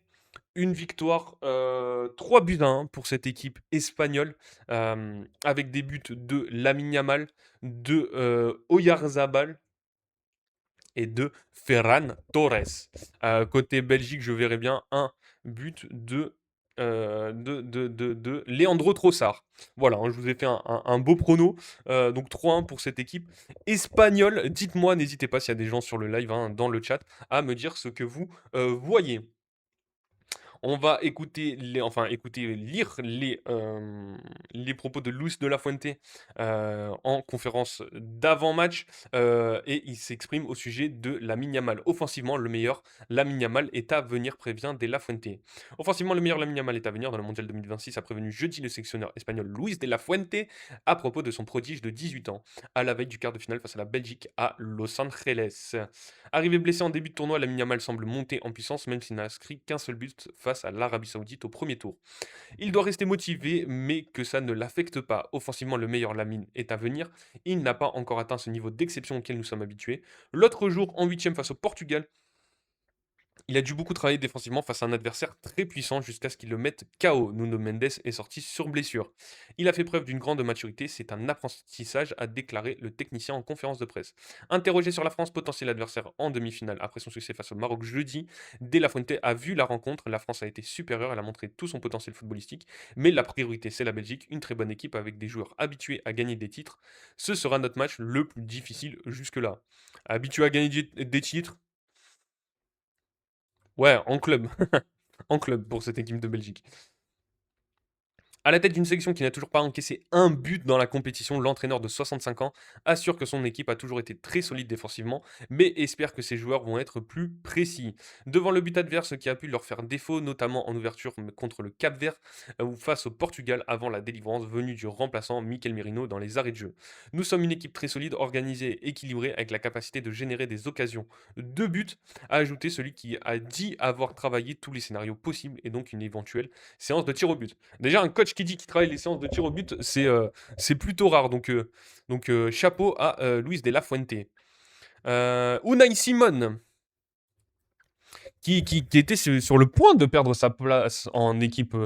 une victoire 3 buts à 1 pour cette équipe espagnole, avec des buts de Lamine Yamal, de Oyarzabal et de Ferran Torres. Côté Belgique, je verrais bien un but de Leandro Trossard. Voilà, hein, je vous ai fait un beau prono. Donc 3-1 pour cette équipe espagnole. Dites-moi, n'hésitez pas s'il y a des gens sur le live, hein, dans le chat, à me dire ce que vous voyez. On va lire les propos de Luis de la Fuente en conférence d'avant-match, et il s'exprime au sujet de Lamine Yamal. Offensivement, le meilleur Lamine Yamal est à venir, prévient de la Fuente. Offensivement, le meilleur Lamine Yamal est à venir dans le Mondial 2026, a prévenu jeudi le sélectionneur espagnol Luis de la Fuente à propos de son prodige de 18 ans, à la veille du quart de finale face à la Belgique à Los Angeles. Arrivé blessé en début de tournoi, Lamine Yamal semble monter en puissance, même s'il n'a inscrit qu'un seul but face à l'Arabie Saoudite au premier tour. Il doit rester motivé, mais que ça ne l'affecte pas. Offensivement, le meilleur Lamine est à venir. Il n'a pas encore atteint ce niveau d'exception auquel nous sommes habitués. L'autre jour, en 8e face au Portugal, il a dû beaucoup travailler défensivement face à un adversaire très puissant jusqu'à ce qu'il le mette KO. Nuno Mendes est sorti sur blessure. Il a fait preuve d'une grande maturité, c'est un apprentissage, a déclaré le technicien en conférence de presse. Interrogé sur la France, potentiel adversaire en demi-finale après son succès face au Maroc jeudi, De La Fuente a vu la rencontre, la France a été supérieure, elle a montré tout son potentiel footballistique, mais la priorité c'est la Belgique, une très bonne équipe avec des joueurs habitués à gagner des titres. Ce sera notre match le plus difficile jusque-là. Habitué à gagner des titres? Ouais, en club. En club pour cette équipe de Belgique. À la tête d'une sélection qui n'a toujours pas encaissé un but dans la compétition, l'entraîneur de 65 ans assure que son équipe a toujours été très solide défensivement, mais espère que ses joueurs vont être plus précis. Devant le but adverse qui a pu leur faire défaut, notamment en ouverture contre le Cap-Vert ou face au Portugal avant la délivrance venue du remplaçant Mikel Merino dans les arrêts de jeu. Nous sommes une équipe très solide, organisée, équilibrée, avec la capacité de générer des occasions de but, a ajouté celui qui a dit avoir travaillé tous les scénarios possibles et donc une éventuelle séance de tir au but. Déjà, un coach qui dit qu'il travaille les séances de tir au but, c'est plutôt rare. Donc, chapeau à Luis de la Fuente. Unai Simon, qui était sur le point de perdre sa place en équipe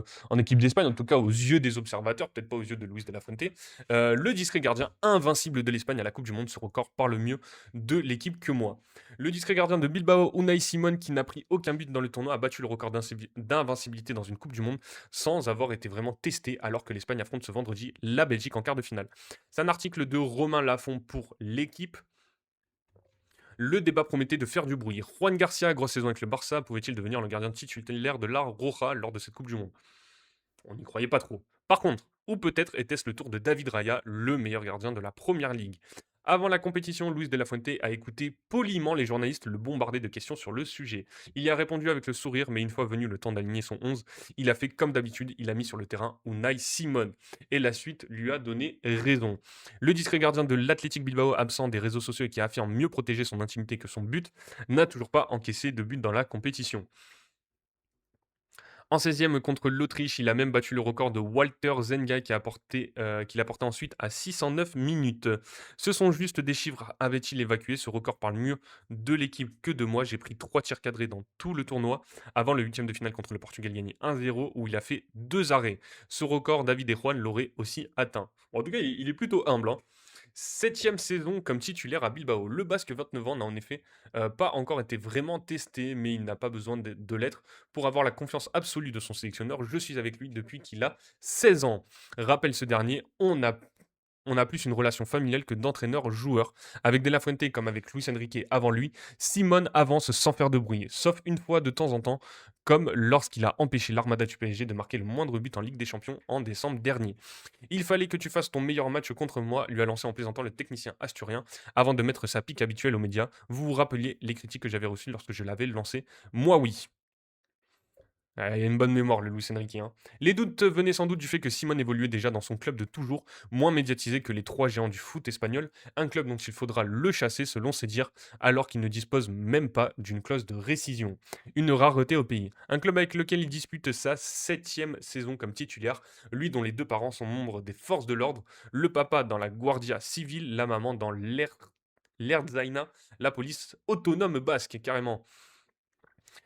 d'Espagne, en tout cas aux yeux des observateurs, peut-être pas aux yeux de Luis de la Fuente. Le discret gardien invincible de l'Espagne à la Coupe du Monde, ce record parle mieux de l'équipe que moi. Le discret gardien de Bilbao, Unai Simon, qui n'a pris aucun but dans le tournoi, a battu le record d'invincibilité dans une Coupe du Monde sans avoir été vraiment testé, alors que l'Espagne affronte ce vendredi la Belgique en quart de finale. C'est un article de Romain Lafont pour l'équipe. Le débat promettait de faire du bruit. Juan Garcia, grosse saison avec le Barça, pouvait-il devenir le gardien titulaire de la Roja lors de cette Coupe du Monde? On n'y croyait pas trop. Par contre, ou peut-être était-ce le tour de David Raya, le meilleur gardien de la Première Ligue. Avant la compétition, Luis de la Fuente a écouté poliment les journalistes le bombarder de questions sur le sujet. Il y a répondu avec le sourire, mais une fois venu le temps d'aligner son 11, il a fait comme d'habitude, il a mis sur le terrain Unai Simon. Et la suite lui a donné raison. Le discret gardien de l'Athletic Bilbao, absent des réseaux sociaux et qui affirme mieux protéger son intimité que son but, n'a toujours pas encaissé de but dans la compétition. En 16e contre l'Autriche, il a même battu le record de Walter Zenga qu'il a porté ensuite à 609 minutes. Ce sont juste des chiffres, avait-il évacué. Ce record parle mieux de l'équipe que de moi. J'ai pris 3 tirs cadrés dans tout le tournoi avant le 8e de finale contre le Portugal gagné 1-0 où il a fait 2 arrêts. Ce record, David et Juan l'auraient aussi atteint. Bon, en tout cas, il est plutôt humble, hein. 7e saison comme titulaire à Bilbao. Le Basque, 29 ans, n'a en effet pas encore été vraiment testé, mais il n'a pas besoin de l'être pour avoir la confiance absolue de son sélectionneur. Je suis avec lui depuis qu'il a 16 ans. Rappelle ce dernier, on a plus une relation familiale que d'entraîneur-joueur. Avec De La Fuente comme avec Luis Enrique avant lui, Simon avance sans faire de bruit, sauf une fois de temps en temps, comme lorsqu'il a empêché l'Armada du PSG de marquer le moindre but en Ligue des Champions en décembre dernier. Il fallait que tu fasses ton meilleur match contre moi, lui a lancé en plaisantant le technicien asturien, avant de mettre sa pique habituelle aux médias. Vous vous rappeliez les critiques que j'avais reçues lorsque je l'avais lancé? Moi oui. Ah, il a une bonne mémoire, le Luis Enrique, hein. Les doutes venaient sans doute du fait que Simon évoluait déjà dans son club de toujours, moins médiatisé que les 3 géants du foot espagnol, un club dont il faudra le chasser selon ses dires, alors qu'il ne dispose même pas d'une clause de rescission. Une rareté au pays. Un club avec lequel il dispute sa 7e saison comme titulaire, lui dont les 2 parents sont membres des forces de l'ordre, le papa dans la Guardia Civile, la maman dans l'Ertzaina, la police autonome basque, carrément.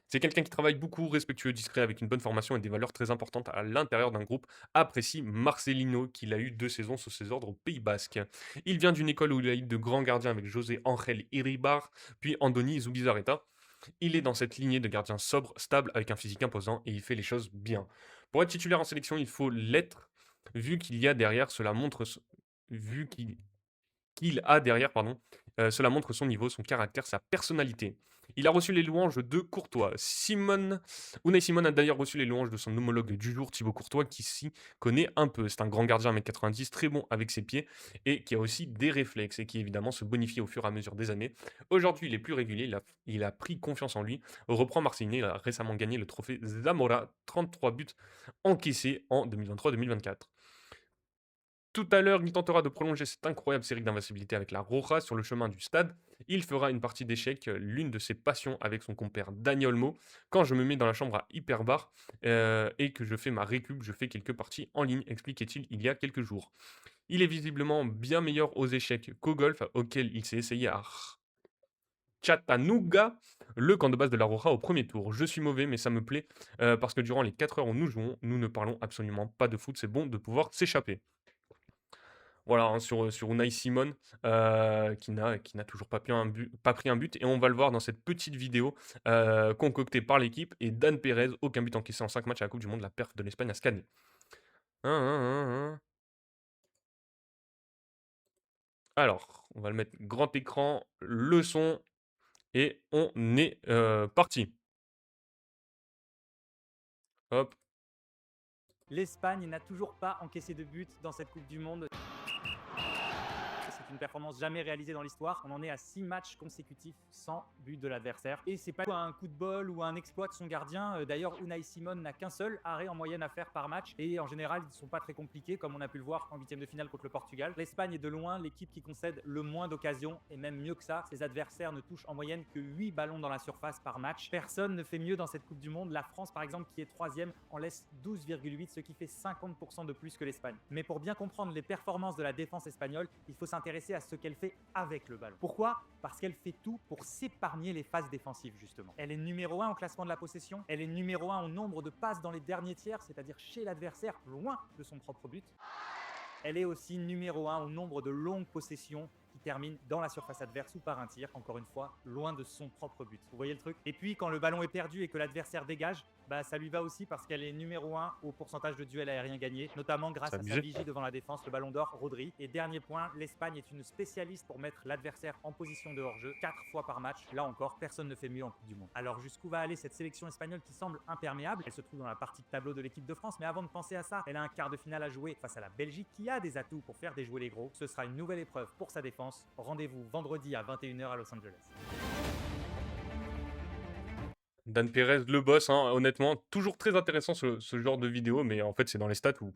C'est quelqu'un qui travaille beaucoup, respectueux, discret, avec une bonne formation et des valeurs très importantes à l'intérieur d'un groupe, apprécie Marcelino, qu'il a eu 2 saisons sous ses ordres au Pays Basque. Il vient d'une école où il a eu de grands gardiens avec José Ángel Iribar, puis Andoni Zubizarreta. Il est dans cette lignée de gardiens sobres, stables, avec un physique imposant, et il fait les choses bien. Pour être titulaire en sélection, il faut l'être, vu qu'il y a derrière, cela montre... Vu qu'il a derrière, pardon, cela montre son niveau, son caractère, sa personnalité. Il a reçu les louanges de Courtois. Unai Simon a d'ailleurs reçu les louanges de son homologue du jour, Thibaut Courtois, qui s'y connaît un peu. C'est un grand gardien 1m90, très bon avec ses pieds, et qui a aussi des réflexes, et qui évidemment se bonifie au fur et à mesure des années. Aujourd'hui, il est plus régulier, il a pris confiance en lui, reprend Marseillais, il a récemment gagné le trophée Zamora, 33 buts encaissés en 2023-2024. Tout à l'heure, il tentera de prolonger cette incroyable série d'invincibilité avec la Roja sur le chemin du stade. Il fera une partie d'échecs, l'une de ses passions avec son compère Dani Olmo. Quand je me mets dans la chambre à Hyperbar et que je fais ma récup, je fais quelques parties en ligne, expliquait-il il y a quelques jours. Il est visiblement bien meilleur aux échecs qu'au golf, auquel il s'est essayé à Chattanooga, le camp de base de la Roja au premier tour. Je suis mauvais, mais ça me plaît parce que durant les 4 heures où nous jouons, nous ne parlons absolument pas de foot. C'est bon de pouvoir s'échapper. Voilà, hein, sur Unai Simon, qui n'a toujours pas pris un but. Et on va le voir dans cette petite vidéo concoctée par l'équipe. Et Dan Pérez, aucun but encaissé en 5 matchs à la Coupe du Monde, la perf de l'Espagne à scanner. Hein, hein, hein, hein. Alors, on va le mettre grand écran, le son, et on est parti. Hop. L'Espagne n'a toujours pas encaissé de but dans cette Coupe du Monde. C'est une performance jamais réalisée dans l'histoire. On en est à 6 matchs consécutifs sans but de l'adversaire. Et c'est pas un coup de bol ou un exploit de son gardien. D'ailleurs, Unai Simon n'a qu'un seul arrêt en moyenne à faire par match. Et en général, ils ne sont pas très compliqués, comme on a pu le voir en 8e de finale contre le Portugal. L'Espagne est de loin l'équipe qui concède le moins d'occasions. Et même mieux que ça, ses adversaires ne touchent en moyenne que 8 ballons dans la surface par match. Personne ne fait mieux dans cette Coupe du Monde. La France, par exemple, qui est 3e, en laisse 12,8, ce qui fait 50% de plus que l'Espagne. Mais pour bien comprendre les performances de la défense espagnole, il faut s'intéresser s'intéresser à ce qu'elle fait avec le ballon. Pourquoi? Parce qu'elle fait tout pour s'épargner les phases défensives, justement. Elle est numéro 1 au classement de la possession, elle est numéro 1 au nombre de passes dans les derniers tiers, c'est-à-dire chez l'adversaire, loin de son propre but. Elle est aussi numéro 1 au nombre de longues possessions qui terminent dans la surface adverse ou par un tir, encore une fois, loin de son propre but. Vous voyez le truc? Et puis, quand le ballon est perdu et que l'adversaire dégage, bah ça lui va aussi parce qu'elle est numéro 1 au pourcentage de duels aériens gagnés, notamment grâce C'est à sa abusé. vigie devant la défense, le ballon d'or, Rodri. Et dernier point, l'Espagne est une spécialiste pour mettre l'adversaire en position de hors-jeu 4 fois par match. Là encore, personne ne fait mieux en Coupe du Monde. Alors jusqu'où va aller cette sélection espagnole qui semble imperméable? Elle se trouve dans la partie de tableau de l'équipe de France, mais avant de penser à ça, elle a un quart de finale à jouer face à la Belgique qui a des atouts pour faire déjouer les gros. Ce sera une nouvelle épreuve pour sa défense. Rendez-vous vendredi à 21 h à Los Angeles. Dan Pérez, le boss, hein, honnêtement, toujours très intéressant ce genre de vidéo, mais en fait, c'est dans les stats où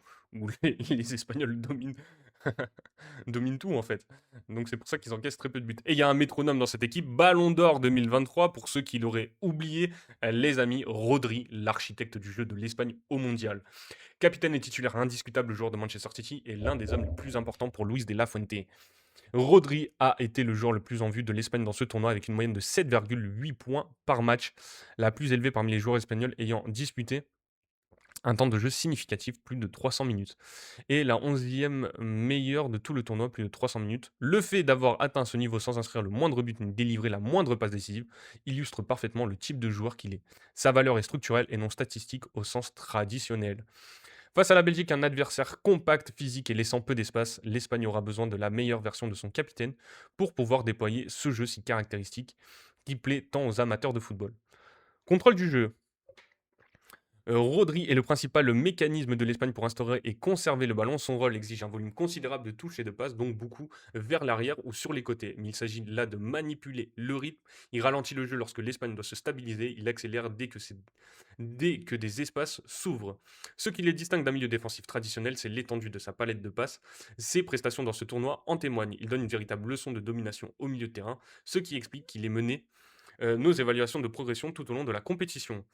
les Espagnols dominent tout, en fait. Donc, c'est pour ça qu'ils encaissent très peu de buts. Et il y a un métronome dans cette équipe, Ballon d'Or 2023, pour ceux qui l'auraient oublié, les amis, Rodri, l'architecte du jeu de l'Espagne au mondial. Capitaine et titulaire indiscutable, joueur de Manchester City, et l'un des hommes les plus importants pour Luis de la Fuente. Rodri a été le joueur le plus en vue de l'Espagne dans ce tournoi avec une moyenne de 7,8 points par match, la plus élevée parmi les joueurs espagnols ayant disputé un temps de jeu significatif, plus de 300 minutes. Et la 11e meilleure de tout le tournoi, plus de 300 minutes. Le fait d'avoir atteint ce niveau sans inscrire le moindre but ni délivrer la moindre passe décisive illustre parfaitement le type de joueur qu'il est. Sa valeur est structurelle et non statistique au sens traditionnel. Face à la Belgique, un adversaire compact, physique et laissant peu d'espace, l'Espagne aura besoin de la meilleure version de son capitaine pour pouvoir déployer ce jeu si caractéristique qui plaît tant aux amateurs de football. Contrôle du jeu. Rodri est le principal mécanisme de l'Espagne pour instaurer et conserver le ballon. Son rôle exige un volume considérable de touches et de passes, donc beaucoup vers l'arrière ou sur les côtés. Mais il s'agit là de manipuler le rythme. Il ralentit le jeu lorsque l'Espagne doit se stabiliser. Il accélère dès que des espaces s'ouvrent. Ce qui les distingue d'un milieu défensif traditionnel, c'est l'étendue de sa palette de passes. Ses prestations dans ce tournoi en témoignent. Il donne une véritable leçon de domination au milieu de terrain, ce qui explique qu'il ait mené nos évaluations de progression tout au long de la compétition.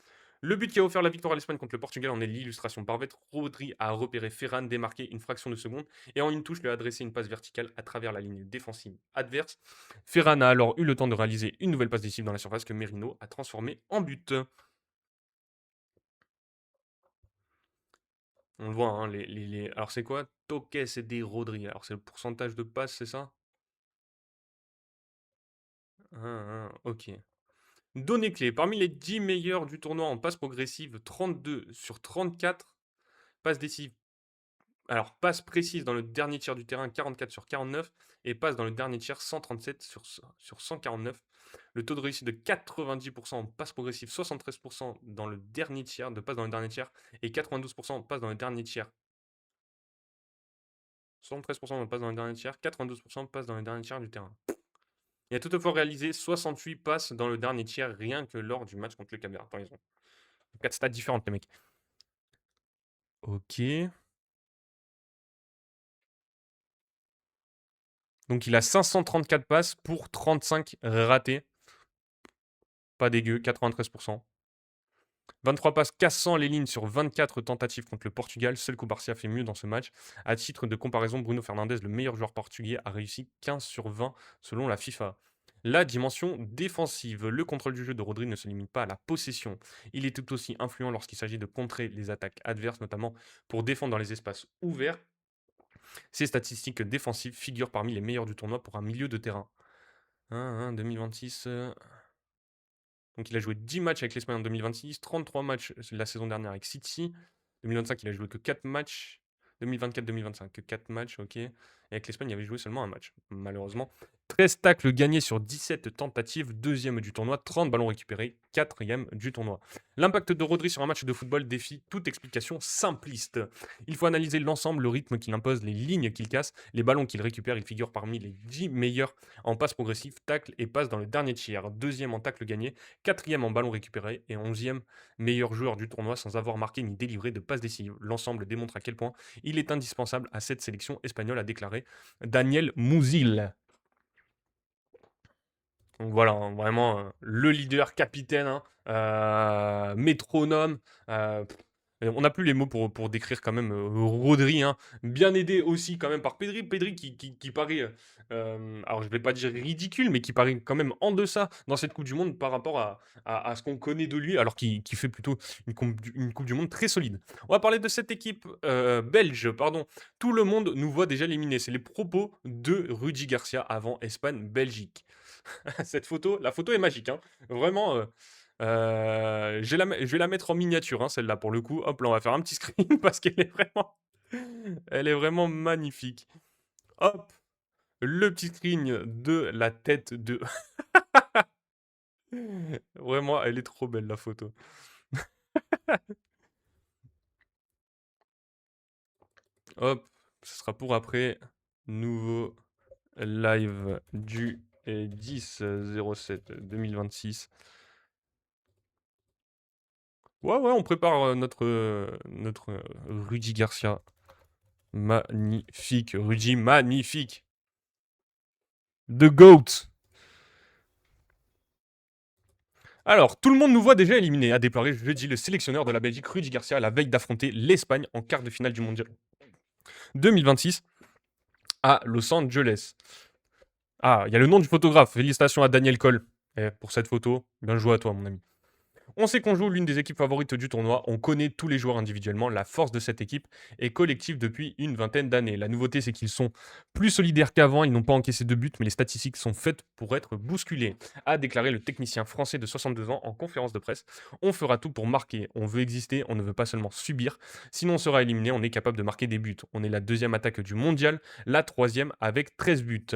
Le but qui a offert la victoire à l'Espagne contre le Portugal en est l'illustration parfaite. Rodri a repéré Ferran, démarqué une fraction de seconde et en une touche lui a adressé une passe verticale à travers la ligne défensive adverse. Ferran a alors eu le temps de réaliser une nouvelle passe décisive dans la surface que Merino a transformée en but. On le voit, hein, alors c'est quoi? Toques et des Rodri. Alors c'est le pourcentage de passes, c'est ça? Ok. Données clés. Parmi les 10 meilleurs du tournoi en passes progressives, 32 sur 34. Passes décisives. Alors, passe précise dans le dernier tiers du terrain, 44 sur 49. Et passe dans le dernier tiers, 137 sur 149. Le taux de réussite de 90% en passe progressive, 73% dans le dernier tiers, de passe dans le dernier tiers. Et 92% en passe dans le dernier tiers. 73% de passe dans le dernier tiers, 92% de passe dans le dernier tiers du terrain. Il a toutefois réalisé 68 passes dans le dernier tiers, rien que lors du match contre le Cap-Vert. Attends, ils ont 4 stats différentes, les mecs. Ok. Donc il a 534 passes pour 35 ratés. Pas dégueu, 93%. 23 passes cassant les lignes sur 24 tentatives contre le Portugal. Seul Cubarsí a fait mieux dans ce match. À titre de comparaison, Bruno Fernandes, le meilleur joueur portugais, a réussi 15 sur 20 selon la FIFA. La dimension défensive. Le contrôle du jeu de Rodri ne se limite pas à la possession. Il est tout aussi influent lorsqu'il s'agit de contrer les attaques adverses, notamment pour défendre dans les espaces ouverts. Ses statistiques défensives figurent parmi les meilleures du tournoi pour un milieu de terrain. 2026. Donc il a joué 10 matchs avec l'Espagne en 2026, 33 matchs la saison dernière avec City. 2025, il a joué que 4 matchs. 2024-2025, que 4 matchs, ok. Et avec l'Espagne, il avait joué seulement un match, malheureusement. 13 tacles gagnés sur 17 tentatives, 2e du tournoi, 30 ballons récupérés, 4e du tournoi. L'impact de Rodri sur un match de football défie toute explication simpliste. Il faut analyser l'ensemble, le rythme qu'il impose, les lignes qu'il casse, les ballons qu'il récupère. Il figure parmi les 10 meilleurs en passe progressive, tacle et passe dans le dernier tiers. 2e en tacle gagné, 4e en ballon récupéré et 11e meilleur joueur du tournoi sans avoir marqué ni délivré de passe décisive. L'ensemble démontre à quel point il est indispensable à cette sélection espagnole, a déclaré Daniel Musil. Donc voilà, hein, vraiment le leader, capitaine, métronome. On n'a plus les mots pour décrire quand même Rodri, hein. Bien aidé aussi quand même par Pedri. Pedri qui paraît, alors je vais pas dire ridicule, mais qui paraît quand même en deçà dans cette Coupe du Monde par rapport à ce qu'on connaît de lui, alors qu'il fait plutôt une Coupe du Monde très solide. On va parler de cette équipe belge, pardon. Tout le monde nous voit déjà éliminés. C'est les propos de Rudy Garcia avant Espagne-Belgique. La photo est magique, hein. Vraiment, je vais la mettre en miniature, hein, celle-là, pour le coup. Hop, là, on va faire un petit screen parce qu'elle est vraiment, elle est vraiment magnifique. Hop, le petit screen de la tête de. Vraiment, elle est trop belle, la photo. Hop, ce sera pour après. Nouveau live du 10/07/2026. Ouais, ouais, on prépare notre Rudy Garcia. Magnifique, Rudy, magnifique. The GOAT. Alors, tout le monde nous voit déjà éliminés, a déploré jeudi le sélectionneur de la Belgique, Rudy Garcia, à la veille d'affronter l'Espagne en quart de finale du Mondial 2026 à Los Angeles. Ah, il y a le nom du photographe. Félicitations à Daniel Cole pour cette photo. Bien joué à toi, mon ami. On sait qu'on joue l'une des équipes favorites du tournoi, on connaît tous les joueurs individuellement, la force de cette équipe est collective depuis une vingtaine d'années. La nouveauté, c'est qu'ils sont plus solidaires qu'avant, ils n'ont pas encaissé de but, mais les statistiques sont faites pour être bousculées, a déclaré le technicien français de 62 ans en conférence de presse. On fera tout pour marquer, on veut exister, on ne veut pas seulement subir, sinon on sera éliminé, on est capable de marquer des buts. On est la deuxième attaque du mondial, la troisième avec 13 buts.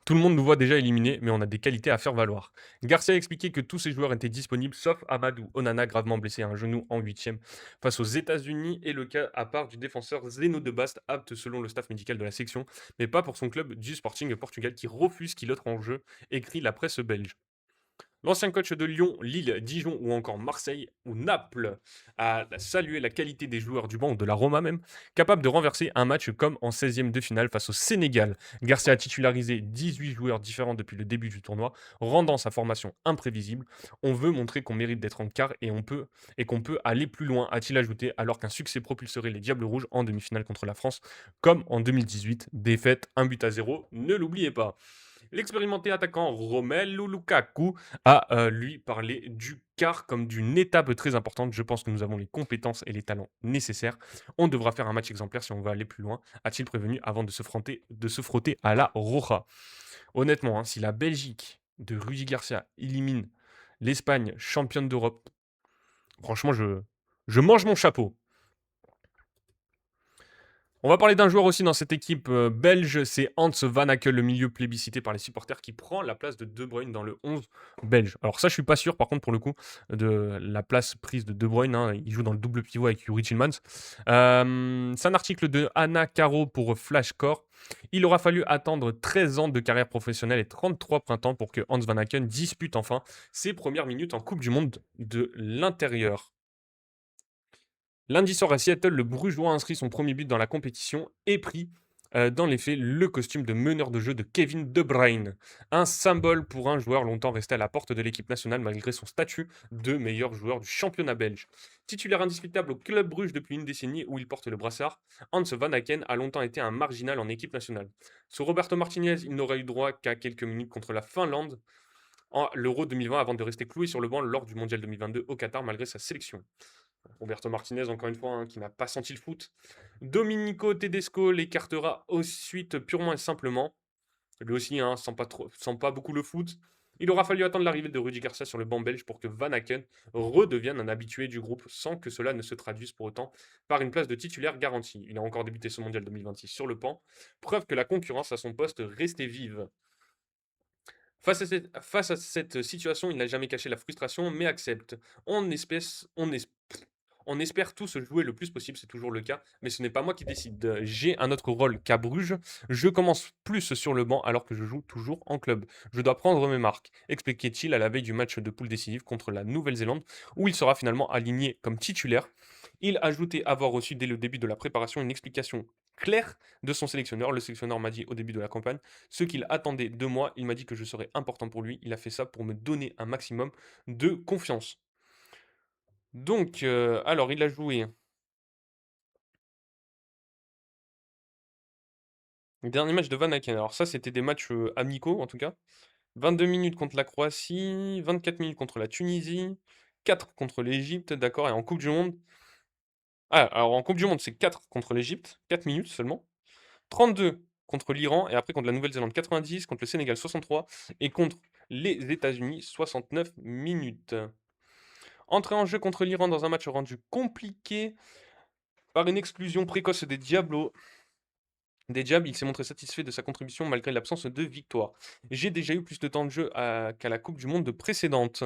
Tout le monde nous voit déjà éliminés, mais on a des qualités à faire valoir. Garcia a expliqué que tous ses joueurs étaient disponibles, sauf Amadou Onana, gravement blessé à un genou en 8e face aux États-Unis, et le cas à part du défenseur Zeno de Bast, apte selon le staff médical de la section, mais pas pour son club du Sporting Portugal qui refuse qu'il entre en jeu, écrit la presse belge. L'ancien coach de Lyon, Lille, Dijon ou encore Marseille ou Naples a salué la qualité des joueurs du banc, ou de la Roma même, capable de renverser un match comme en 16e de finale face au Sénégal. Garcia a titularisé 18 joueurs différents depuis le début du tournoi, rendant sa formation imprévisible. On veut montrer qu'on mérite d'être en quart et qu'on peut aller plus loin, a-t-il ajouté, alors qu'un succès propulserait les Diables Rouges en demi-finale contre la France, comme en 2018. Défaite 1-0, ne l'oubliez pas. L'expérimenté attaquant Romelu Lukaku a lui parlé du quart comme d'une étape très importante. Je pense que nous avons les compétences et les talents nécessaires. On devra faire un match exemplaire si on veut aller plus loin, a-t-il prévenu avant de se frotter à la Roja. Honnêtement, hein, si la Belgique de Rudy Garcia élimine l'Espagne championne d'Europe, franchement, je mange mon chapeau. On va parler d'un joueur aussi dans cette équipe belge, c'est Hans Van Aken, le milieu plébiscité par les supporters, qui prend la place de De Bruyne dans le 11 belge. Alors ça, je suis pas sûr, par contre, pour le coup, de la place prise de De Bruyne. Hein. Il joue dans le double pivot avec Yuri Tillmans. C'est un article de Anna Caro pour Flashcore. Il aura fallu attendre 13 ans de carrière professionnelle et 33 printemps pour que Hans Van Aken dispute enfin ses premières minutes en Coupe du Monde de l'intérieur. Lundi soir à Seattle, le Brugeois inscrit son premier but dans la compétition et prit dans les faits le costume de meneur de jeu de Kevin De Bruyne. Un symbole pour un joueur longtemps resté à la porte de l'équipe nationale malgré son statut de meilleur joueur du championnat belge. Titulaire indiscutable au Club Bruges depuis une décennie où il porte le brassard, Hans Van Aken a longtemps été un marginal en équipe nationale. Sous Roberto Martinez, il n'aura eu droit qu'à quelques minutes contre la Finlande en l'Euro 2020 avant de rester cloué sur le banc lors du Mondial 2022 au Qatar malgré sa sélection. Roberto Martinez, encore une fois, hein, qui n'a pas senti le foot. Domenico Tedesco l'écartera ensuite purement et simplement. Lui aussi, hein, sent pas beaucoup le foot. Il aura fallu attendre l'arrivée de Rudy Garcia sur le banc belge pour que Van Aken redevienne un habitué du groupe sans que cela ne se traduise pour autant par une place de titulaire garantie. Il a encore débuté ce mondial 2026 sur le banc, preuve que la concurrence à son poste restait vive. Face à cette situation, il n'a jamais caché la frustration, mais accepte. On espère tous jouer le plus possible, c'est toujours le cas, mais ce n'est pas moi qui décide. J'ai un autre rôle qu'à Bruges. Je commence plus sur le banc alors que je joue toujours en club. Je dois prendre mes marques, expliquait-il à la veille du match de poule décisif contre la Nouvelle-Zélande, où il sera finalement aligné comme titulaire. Il ajoutait avoir reçu dès le début de la préparation une explication claire de son sélectionneur. Le sélectionneur m'a dit au début de la campagne ce qu'il attendait de moi. Il m'a dit que je serais important pour lui. Il a fait ça pour me donner un maximum de confiance. Donc, alors il a joué le dernier match de Van Aken. Alors ça, c'était des matchs, amicaux en tout cas. 22 minutes contre la Croatie, 24 minutes contre la Tunisie, 4 contre l'Égypte, d'accord, et en coupe du monde alors en coupe du monde, c'est 4 contre l'Égypte, 4 minutes seulement. 32 contre l'Iran et après contre la Nouvelle-Zélande 90, contre le Sénégal 63 et contre les États-Unis 69 minutes. Entrée en jeu contre l'Iran dans un match rendu compliqué par une exclusion précoce des Diablos. Des Diables, il s'est montré satisfait de sa contribution malgré l'absence de victoire. J'ai déjà eu plus de temps de jeu qu'à la Coupe du Monde précédente.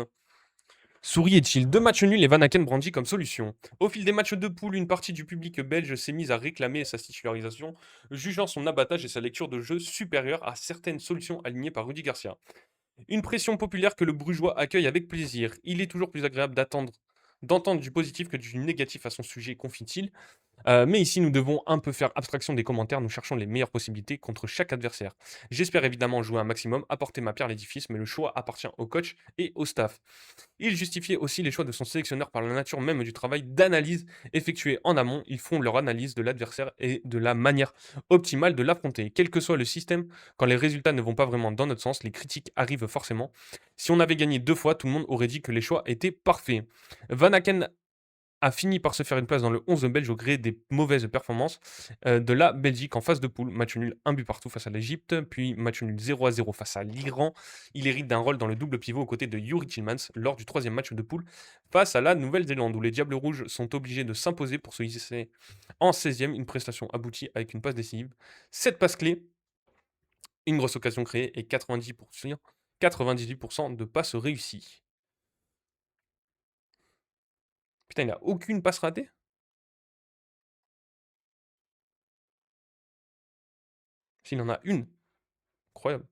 Souris et chill, deux matchs nuls et Van Aken brandit comme solution. Au fil des matchs de poule, une partie du public belge s'est mise à réclamer sa titularisation, jugeant son abattage et sa lecture de jeu supérieure à certaines solutions alignées par Rudy Garcia. Une pression populaire que le Brugeois accueille avec plaisir. Il est toujours plus agréable d'entendre du positif que du négatif à son sujet, confie-t-il. Mais ici, nous devons un peu faire abstraction des commentaires, nous cherchons les meilleures possibilités contre chaque adversaire. J'espère évidemment jouer un maximum, apporter ma pierre à l'édifice, mais le choix appartient au coach et au staff. Il justifiait aussi les choix de son sélectionneur par la nature même du travail d'analyse effectué en amont. Ils font leur analyse de l'adversaire et de la manière optimale de l'affronter. Quel que soit le système, quand les résultats ne vont pas vraiment dans notre sens, les critiques arrivent forcément. Si on avait gagné 2 fois, tout le monde aurait dit que les choix étaient parfaits. Van Aken a fini par se faire une place dans le 11 belge au gré des mauvaises performances de la Belgique en phase de poule. Match nul, un but partout face à l'Égypte, puis match nul 0-0 face à l'Iran. Il hérite d'un rôle dans le double pivot aux côtés de Yuri Tillmans lors du troisième match de poule face à la Nouvelle-Zélande, où les Diables Rouges sont obligés de s'imposer pour se hisser en 16e, une prestation aboutie avec une passe décisive. 7 passes clés, une grosse occasion créée et 98% de passes réussies. Putain, il a aucune passe ratée. S'il en a une, incroyable.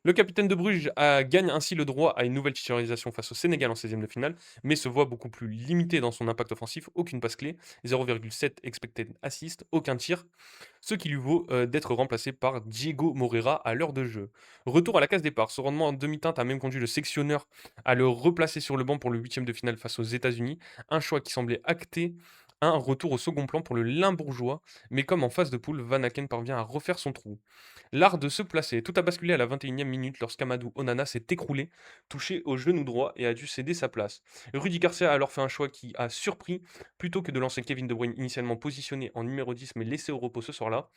Le capitaine de Bruges gagne ainsi le droit à une nouvelle titularisation face au Sénégal en 16e de finale, mais se voit beaucoup plus limité dans son impact offensif, aucune passe clé, 0,7 expected assist, aucun tir, ce qui lui vaut d'être remplacé par Diego Moreira à l'heure de jeu. Retour à la case départ, ce rendement en demi-teinte a même conduit le sectionneur à le replacer sur le banc pour le 8e de finale face aux États-Unis, un choix qui semblait acter un retour au second plan pour le Limbourgeois, mais comme en phase de poule, Van Aken parvient à refaire son trou. L'art de se placer. Tout a basculé à la 21e minute lorsqu'Amadou Onana s'est écroulé, touché au genou droit et a dû céder sa place. Rudy Garcia a alors fait un choix qui a surpris. Plutôt que de lancer Kevin De Bruyne initialement positionné en numéro 10 mais laissé au repos ce soir-là,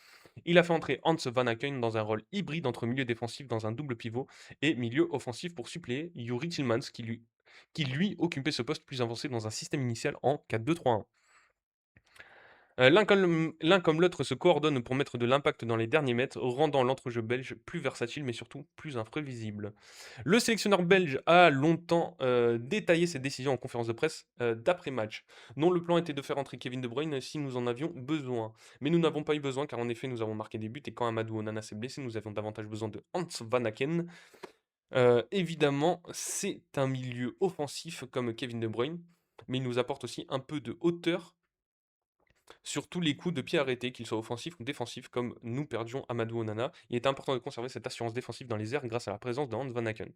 il a fait entrer Hans Van Aken dans un rôle hybride entre milieu défensif dans un double pivot et milieu offensif pour suppléer Yuri Tillmans qui lui occupait ce poste plus avancé dans un système initial en 4-2-3-1. L'un comme l'autre se coordonnent pour mettre de l'impact dans les derniers mètres, rendant l'entrejeu belge plus versatile mais surtout plus imprévisible. Le sélectionneur belge a longtemps détaillé ses décisions en conférence de presse d'après-match. Non, le plan était de faire entrer Kevin De Bruyne si nous en avions besoin. Mais nous n'avons pas eu besoin car en effet nous avons marqué des buts et quand Amadou Onana s'est blessé, nous avions davantage besoin de Hans Van Aken. Évidemment, c'est un milieu offensif comme Kevin De Bruyne, mais il nous apporte aussi un peu de hauteur sur tous les coups de pied arrêtés, qu'ils soient offensifs ou défensifs, comme nous perdions Amadou Onana. Il est important de conserver cette assurance défensive dans les airs grâce à la présence de Hans Van Aken.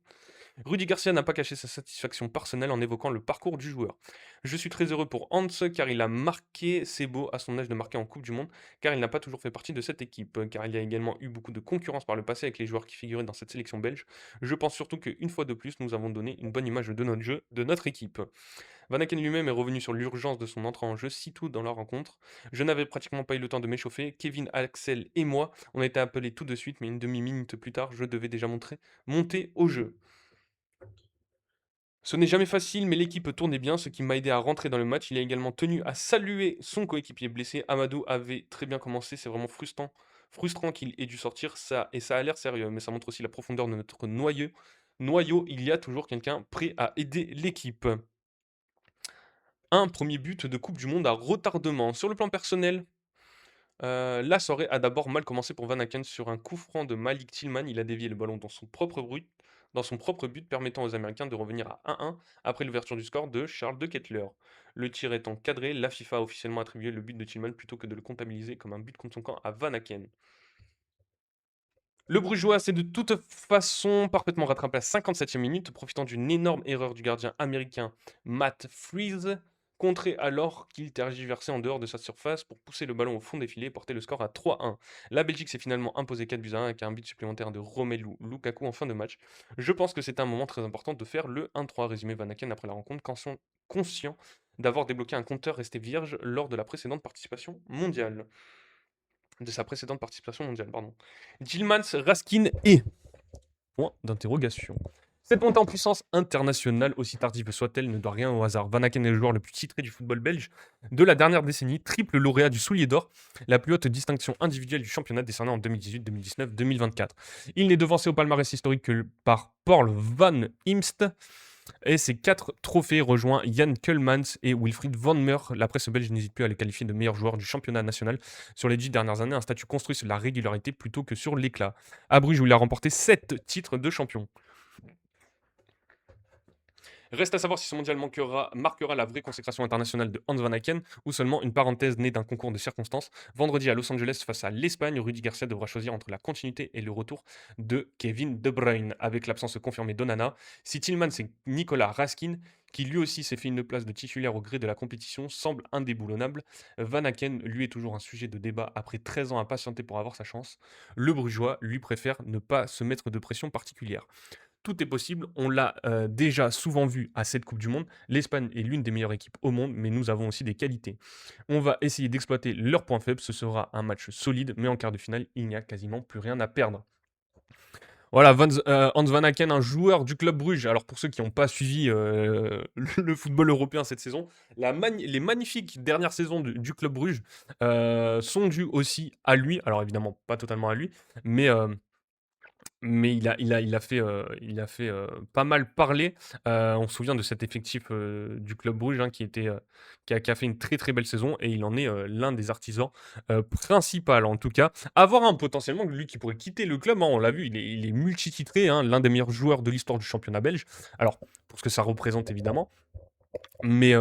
Rudy Garcia n'a pas caché sa satisfaction personnelle en évoquant le parcours du joueur. Je suis très heureux pour Hans car il a marqué, c'est beau à son âge de marquer en Coupe du Monde, car il n'a pas toujours fait partie de cette équipe, car il y a également eu beaucoup de concurrence par le passé avec les joueurs qui figuraient dans cette sélection belge. Je pense surtout qu'une fois de plus, nous avons donné une bonne image de notre jeu, de notre équipe. Van Aken lui-même est revenu sur l'urgence de son entrée en jeu sitôt dans la rencontre. Je n'avais pratiquement pas eu le temps de m'échauffer. Kevin, Axel et moi, on a été appelés tout de suite, mais une demi-minute plus tard, je devais déjà monter au jeu. Ce n'est jamais facile, mais l'équipe tournait bien, ce qui m'a aidé à rentrer dans le match. Il a également tenu à saluer son coéquipier blessé. Amadou avait très bien commencé, c'est vraiment frustrant qu'il ait dû sortir, et ça a l'air sérieux, mais ça montre aussi la profondeur de notre noyau. Il y a toujours quelqu'un prêt à aider l'équipe. Un premier but de Coupe du Monde à retardement. Sur le plan personnel, la soirée a d'abord mal commencé pour Van Aken sur un coup franc de Malik Tillman. Il a dévié le ballon dans son propre but, permettant aux Américains de revenir à 1-1 après l'ouverture du score de Charles de Kettler. Le tir étant cadré, la FIFA a officiellement attribué le but de Tillman plutôt que de le comptabiliser comme un but contre son camp à Van Aken. Le Brugeois s'est de toute façon parfaitement rattrapé à 57e minute, profitant d'une énorme erreur du gardien américain Matt Freeze, contré alors qu'il tergiversait en dehors de sa surface pour pousser le ballon au fond des filets et porter le score à 3-1. La Belgique s'est finalement imposée 4-1 avec un but supplémentaire de Romelu Lukaku en fin de match. Je pense que c'était un moment très important de faire le 1-3, résumé Van Aken après la rencontre, conscient d'avoir débloqué un compteur resté vierge lors de sa précédente participation mondiale. Pardon. Gilmans, Raskin et... Point d'interrogation. Cette montée en puissance internationale, aussi tardive soit-elle, ne doit rien au hasard. Van Aken est le joueur le plus titré du football belge de la dernière décennie, triple lauréat du Soulier d'Or, la plus haute distinction individuelle du championnat décernée en 2018, 2019, 2024. Il n'est devancé au palmarès historique que par Paul Van Imst, et ces 4 trophées rejoint Jan Keulmans et Wilfried Van Meer. La presse belge n'hésite plus à les qualifier de meilleurs joueurs du championnat national sur les 10 dernières années, un statut construit sur la régularité plutôt que sur l'éclat. À Bruges, où il a remporté 7 titres de champion. Reste à savoir si ce mondial marquera la vraie consécration internationale de Hans Van Aken ou seulement une parenthèse née d'un concours de circonstances. Vendredi à Los Angeles face à l'Espagne, Rudy Garcia devra choisir entre la continuité et le retour de Kevin De Bruyne, avec l'absence confirmée d'Onana. Si Tillmans et Nicolas Raskin, qui lui aussi s'est fait une place de titulaire au gré de la compétition, semble indéboulonnable, Van Aken, lui, est toujours un sujet de débat après 13 ans à patienter pour avoir sa chance. Le Brugeois, lui, préfère ne pas se mettre de pression particulière. Tout est possible, on l'a déjà souvent vu à cette Coupe du Monde. L'Espagne est l'une des meilleures équipes au monde, mais nous avons aussi des qualités. On va essayer d'exploiter leurs points faibles, ce sera un match solide, mais en quart de finale, il n'y a quasiment plus rien à perdre. Voilà, Hans Van Aken, un joueur du Club Bruges. Alors pour ceux qui n'ont pas suivi le football européen cette saison, les magnifiques dernières saisons du Club Bruges sont dues aussi à lui. Alors évidemment, pas totalement à lui, mais il a fait pas mal parler. On se souvient de cet effectif du Club Bruges hein, qui a fait une très très belle saison et il en est l'un des artisans principaux en tout cas. À voir hein, potentiellement lui qui pourrait quitter le club, hein, on l'a vu, il est multititré, hein, l'un des meilleurs joueurs de l'histoire du championnat belge. Alors, pour ce que ça représente évidemment, mais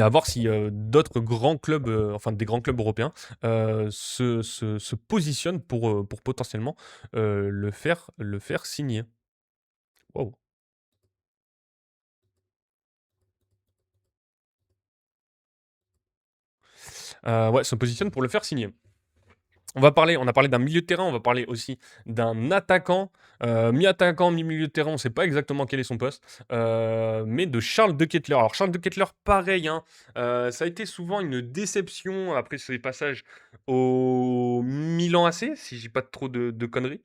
à voir si d'autres grands clubs, enfin des grands clubs européens, se positionnent pour potentiellement le faire signer. Wow. Ouais, se positionnent pour le faire signer. On a parlé d'un milieu de terrain, on va parler aussi d'un attaquant, mi-attaquant, mi-milieu de terrain, on ne sait pas exactement quel est son poste, mais de Charles De Ketelaere. Alors Charles De Ketelaere, pareil, hein, ça a été souvent une déception après ses passages au Milan AC, si je dis pas trop de conneries,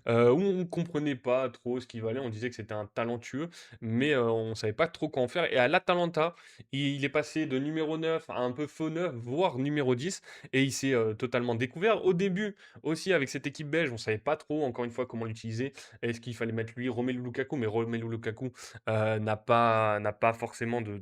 où on ne comprenait pas trop ce qu'il valait, on disait que c'était un talentueux, mais on ne savait pas trop quoi en faire. Et à l'Atalanta, il est passé de numéro 9 à un peu faux 9, voire numéro 10, et il s'est totalement découvert. Au début, aussi, avec cette équipe belge, on ne savait pas trop, encore une fois, comment l'utiliser. Est-ce qu'il fallait mettre lui, Romelu Lukaku? Mais Romelu Lukaku n'avait pas forcément de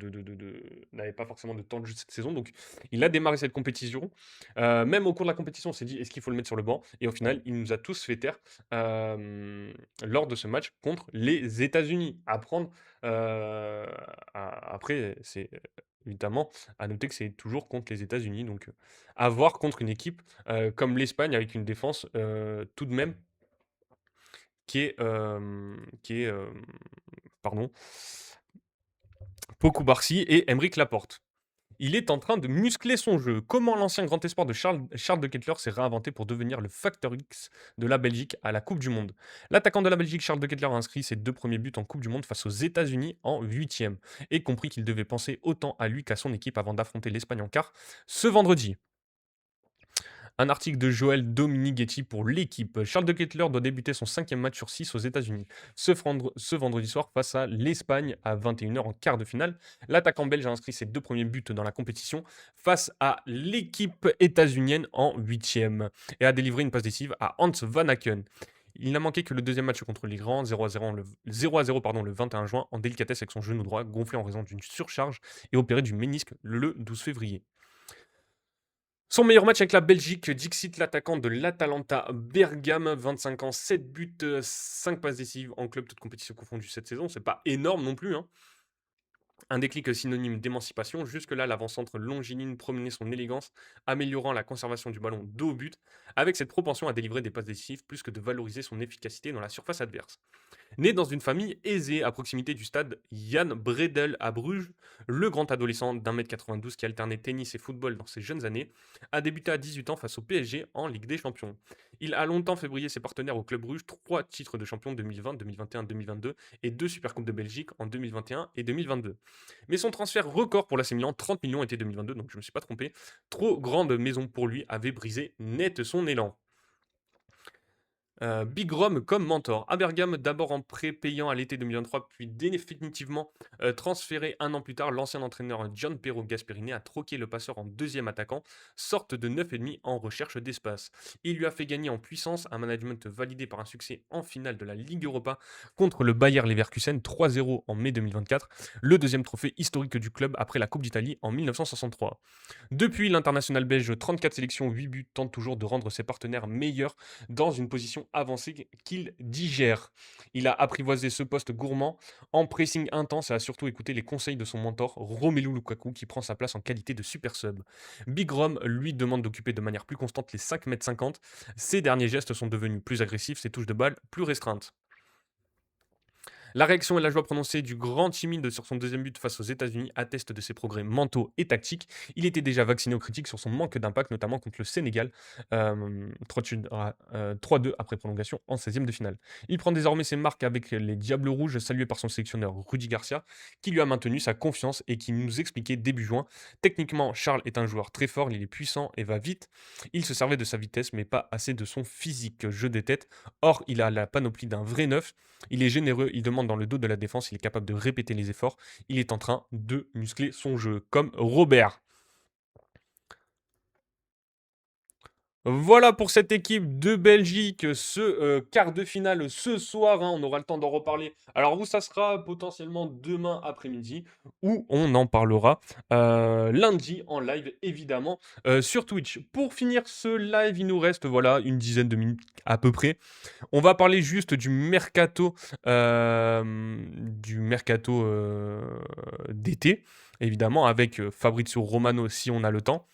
temps de jeu cette saison. Donc, il a démarré cette compétition. Même au cours de la compétition, on s'est dit, est-ce qu'il faut le mettre sur le banc? Et au final, il nous a tous fait taire lors de ce match contre les États-Unis. Après, c'est évidemment à noter que c'est toujours contre les États-Unis. Donc, à voir contre une équipe comme l'Espagne avec une défense tout de même qui est pardon, Pocou Barcy et Aymeric Laporte. Il est en train de muscler son jeu. Comment l'ancien grand espoir de Charles De Ketelaere s'est réinventé pour devenir le facteur X de la Belgique à la Coupe du Monde. L'attaquant de la Belgique, Charles De Ketelaere, a inscrit ses 2 premiers buts en Coupe du Monde face aux États-Unis en 8e et compris qu'il devait penser autant à lui qu'à son équipe avant d'affronter l'Espagne en quart ce vendredi. Un article de Joël Dominguetti pour l'équipe. Charles De Ketelaere doit débuter son 5e match sur 6 aux États-Unis. Ce vendredi soir face à l'Espagne à 21h en quart de finale. L'attaquant belge a inscrit ses 2 premiers buts dans la compétition face à l'équipe états-unienne en 8e et a délivré une passe décisive à Hans Van Aken. Il n'a manqué que le deuxième match contre l'Iran, 0-0 le 21 juin, en délicatesse avec son genou droit, gonflé en raison d'une surcharge et opéré du ménisque le 12 février. Son meilleur match avec la Belgique, Dixit, l'attaquant de l'Atalanta Bergame, 25 ans, 7 buts, 5 passes décisives en club, toute compétition confondue cette saison. C'est pas énorme non plus, hein. Un déclic synonyme d'émancipation. Jusque-là, l'avant-centre longiligne promenait son élégance, améliorant la conservation du ballon dos au but, avec cette propension à délivrer des passes décisives plus que de valoriser son efficacité dans la surface adverse. Né dans une famille aisée à proximité du stade Jan Bredel à Bruges, le grand adolescent d'1,92 m qui alternait tennis et football dans ses jeunes années a débuté à 18 ans face au PSG en Ligue des Champions. Il a longtemps fait briller ses partenaires au Club Bruges, 3 titres de champion 2020, 2021, 2022 et 2 Supercoupes de Belgique en 2021 et 2022. Mais son transfert record pour l'AC Milan, 30 millions, était 2022, donc je ne me suis pas trompé. Trop grande maison pour lui avait brisé net son élan. Big Rom comme mentor. À Bergame, d'abord en prêt payant à l'été 2023, puis définitivement transféré un an plus tard, l'ancien entraîneur Gian Piero Gasperini a troqué le passeur en deuxième attaquant, sorte de 9,5 en recherche d'espace. Il lui a fait gagner en puissance, un management validé par un succès en finale de la Ligue Europa contre le Bayer Leverkusen 3-0 en mai 2024, le deuxième trophée historique du club après la Coupe d'Italie en 1963. Depuis, l'international belge, 34 sélections, 8 buts, tente toujours de rendre ses partenaires meilleurs dans une position avancée qu'il digère. Il a apprivoisé ce poste gourmand en pressing intense et a surtout écouté les conseils de son mentor Romelu Lukaku qui prend sa place en qualité de super sub. Big Rom lui demande d'occuper de manière plus constante les 5,50 m. Ses derniers gestes sont devenus plus agressifs, ses touches de balle plus restreintes. La réaction et la joie prononcée du grand timide sur son deuxième but face aux États-Unis attestent de ses progrès mentaux et tactiques. Il était déjà vacciné aux critiques sur son manque d'impact, notamment contre le Sénégal, 3-2 après prolongation en 16e de finale. Il prend désormais ses marques avec les Diables Rouges, salués par son sélectionneur Rudy Garcia, qui lui a maintenu sa confiance et qui nous expliquait début juin. Techniquement, Charles est un joueur très fort, il est puissant et va vite. Il se servait de sa vitesse, mais pas assez de son physique, jeu des têtes. Or, il a la panoplie d'un vrai neuf. Il est généreux, il demande dans le dos de la défense, il est capable de répéter les efforts. Il est en train de muscler son jeu, comme Robert. Voilà pour cette équipe de Belgique, ce quart de finale ce soir, hein, on aura le temps d'en reparler. Alors vous, ça sera potentiellement demain après-midi, ou on en parlera lundi en live, évidemment, sur Twitch. Pour finir ce live, il nous reste voilà une dizaine de minutes à peu près. On va parler juste du mercato d'été, évidemment, avec Fabrizio Romano si on a le temps.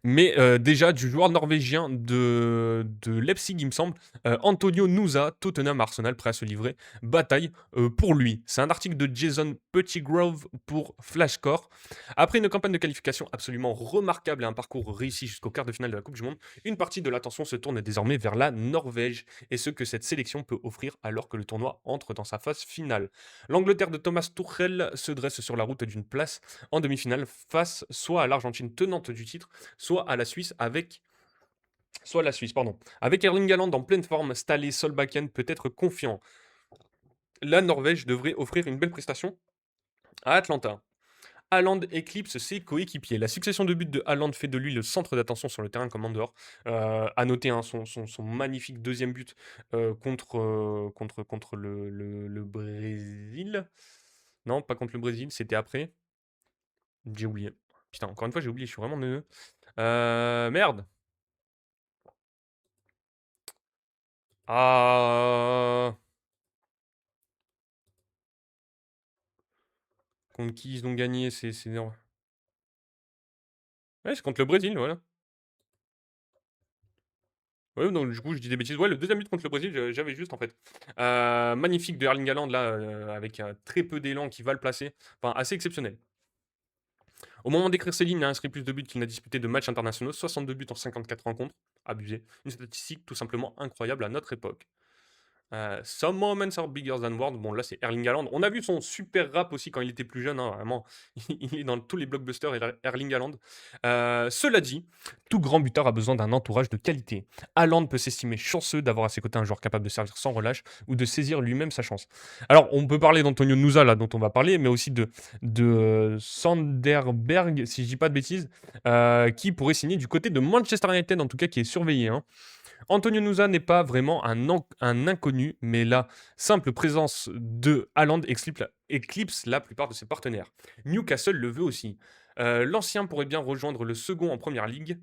Mais déjà, du joueur norvégien de Leipzig, il me semble, Antonio Nusa, Tottenham Arsenal, prêt à se livrer. Bataille pour lui. C'est un article de Jason Pettygrove pour Flashcore. Après une campagne de qualification absolument remarquable et un parcours réussi jusqu'au quart de finale de la Coupe du Monde, une partie de l'attention se tourne désormais vers la Norvège et ce que cette sélection peut offrir alors que le tournoi entre dans sa phase finale. L'Angleterre de Thomas Tuchel se dresse sur la route d'une place en demi-finale face soit à l'Argentine tenante du titre, soit la Suisse, pardon. Avec Erling Haaland en pleine forme, Ståle Solbakken peut être confiant. La Norvège devrait offrir une belle prestation à Atlanta. Haaland éclipse ses coéquipiers. La succession de buts de Haaland fait de lui le centre d'attention sur le terrain comme en dehors. À noter hein, son magnifique deuxième but contre le Brésil. Non, pas contre le Brésil, c'était après. J'ai oublié. Putain, encore une fois, j'ai oublié, je suis vraiment neuneux. Merde. Ah. Contre qui ils ont gagné, c'est... Ouais, c'est contre le Brésil, voilà. Ouais, donc du coup, je dis des bêtises. Ouais, le deuxième but contre le Brésil, j'avais juste en fait. Magnifique de Erling Haaland, là, avec très peu d'élan qui va le placer. Enfin, assez exceptionnel. Au moment d'écrire ces lignes, il a inscrit plus de buts qu'il n'a disputé de matchs internationaux. 62 buts en 54 rencontres. Abusé. Une statistique tout simplement incroyable à notre époque. Some moments are bigger than words. Bon, là, c'est Erling Haaland. On a vu son super rap aussi quand il était plus jeune. Hein, vraiment, il est dans tous les blockbusters, Erling Haaland. Cela dit, tout grand buteur a besoin d'un entourage de qualité. Haaland peut s'estimer chanceux d'avoir à ses côtés un joueur capable de servir sans relâche ou de saisir lui-même sa chance. Alors, on peut parler d'Antonio Nusa, là, dont on va parler, mais aussi de Sanderberg, si je dis pas de bêtises, qui pourrait signer du côté de Manchester United, en tout cas, qui est surveillé. Hein. Antonio Nusa n'est pas vraiment un inconnu, mais la simple présence de Haaland éclipse la plupart de ses partenaires. Newcastle le veut aussi. L'ancien pourrait bien rejoindre le second en Première Ligue.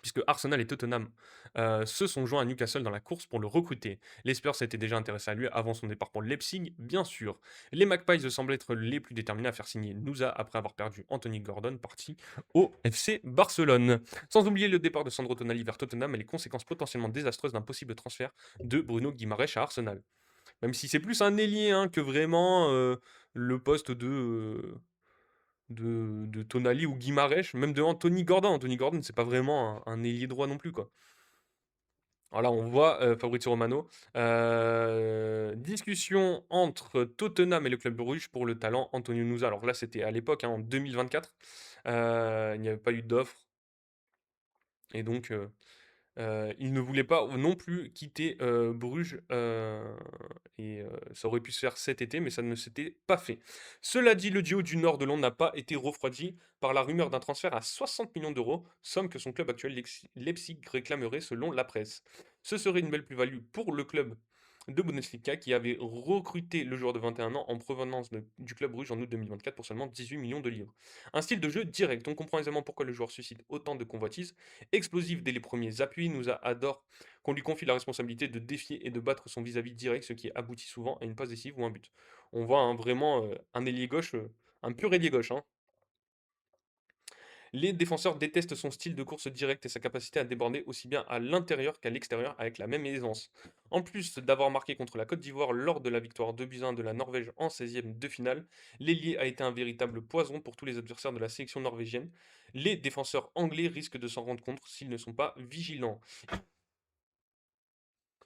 puisque Arsenal et Tottenham se sont joints à Newcastle dans la course pour le recruter. Les Spurs s'étaient déjà intéressés à lui avant son départ pour Leipzig, bien sûr. Les Magpies semblent être les plus déterminés à faire signer Nusa après avoir perdu Anthony Gordon, parti au FC Barcelone. Sans oublier le départ de Sandro Tonali vers Tottenham et les conséquences potentiellement désastreuses d'un possible transfert de Bruno Guimaraes à Arsenal. Même si c'est plus un ailier hein, que vraiment le poste de Tonali ou Guimaraes, même de Anthony Gordon. Anthony Gordon, c'est pas vraiment un ailier droit non plus, quoi. Alors là, on voit Fabrizio Romano. Discussion entre Tottenham et le club rouge pour le talent Antonio Nusa. Alors là, c'était à l'époque, hein, en 2024. Il n'y avait pas eu d'offre. Et donc, il ne voulait pas non plus quitter Bruges. Et ça aurait pu se faire cet été, mais ça ne s'était pas fait. Cela dit, le duo du nord de Londres n'a pas été refroidi par la rumeur d'un transfert à 60 millions d'euros, somme que son club actuel Leipzig réclamerait selon la presse. Ce serait une belle plus-value pour le club de Bundesliga qui avait recruté le joueur de 21 ans en provenance du club Bruges en août 2024 pour seulement 18 millions de livres. Un style de jeu direct, on comprend aisément pourquoi le joueur suscite autant de convoitises. Explosif dès les premiers appuis, nous adore qu'on lui confie la responsabilité de défier et de battre son vis-à-vis direct, ce qui aboutit souvent à une passe décisive ou un but. On voit hein, vraiment un ailier gauche, un pur ailier gauche. Hein. Les défenseurs détestent son style de course directe et sa capacité à déborder aussi bien à l'intérieur qu'à l'extérieur avec la même aisance. En plus d'avoir marqué contre la Côte d'Ivoire lors de la victoire 2-1 de la Norvège en 16e de finale, l'ailier a été un véritable poison pour tous les adversaires de la sélection norvégienne. Les défenseurs anglais risquent de s'en rendre compte s'ils ne sont pas vigilants.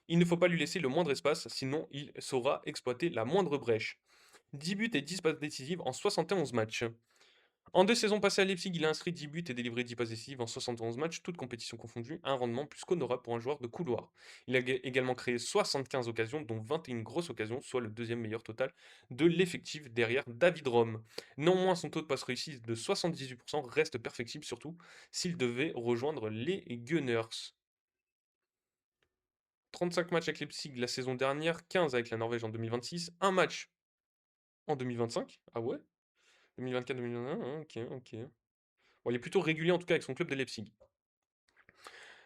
Il ne faut pas lui laisser le moindre espace, sinon il saura exploiter la moindre brèche. 10 buts et 10 passes décisives en 71 matchs. En 2 saisons passées à Leipzig, il a inscrit 10 buts et délivré 10 passes décisives en 71 matchs, toutes compétitions confondues, un rendement plus qu'honorable pour un joueur de couloir. Il a également créé 75 occasions, dont 21 grosses occasions, soit le deuxième meilleur total de l'effectif derrière David Rom. Néanmoins, son taux de passe réussi de 78% reste perfectible, surtout s'il devait rejoindre les Gunners. 35 matchs avec Leipzig la saison dernière, 15 avec la Norvège en 2026, un match en 2025. Ah ouais 2024-2021, ok. Bon, il est plutôt régulier en tout cas avec son club de Leipzig.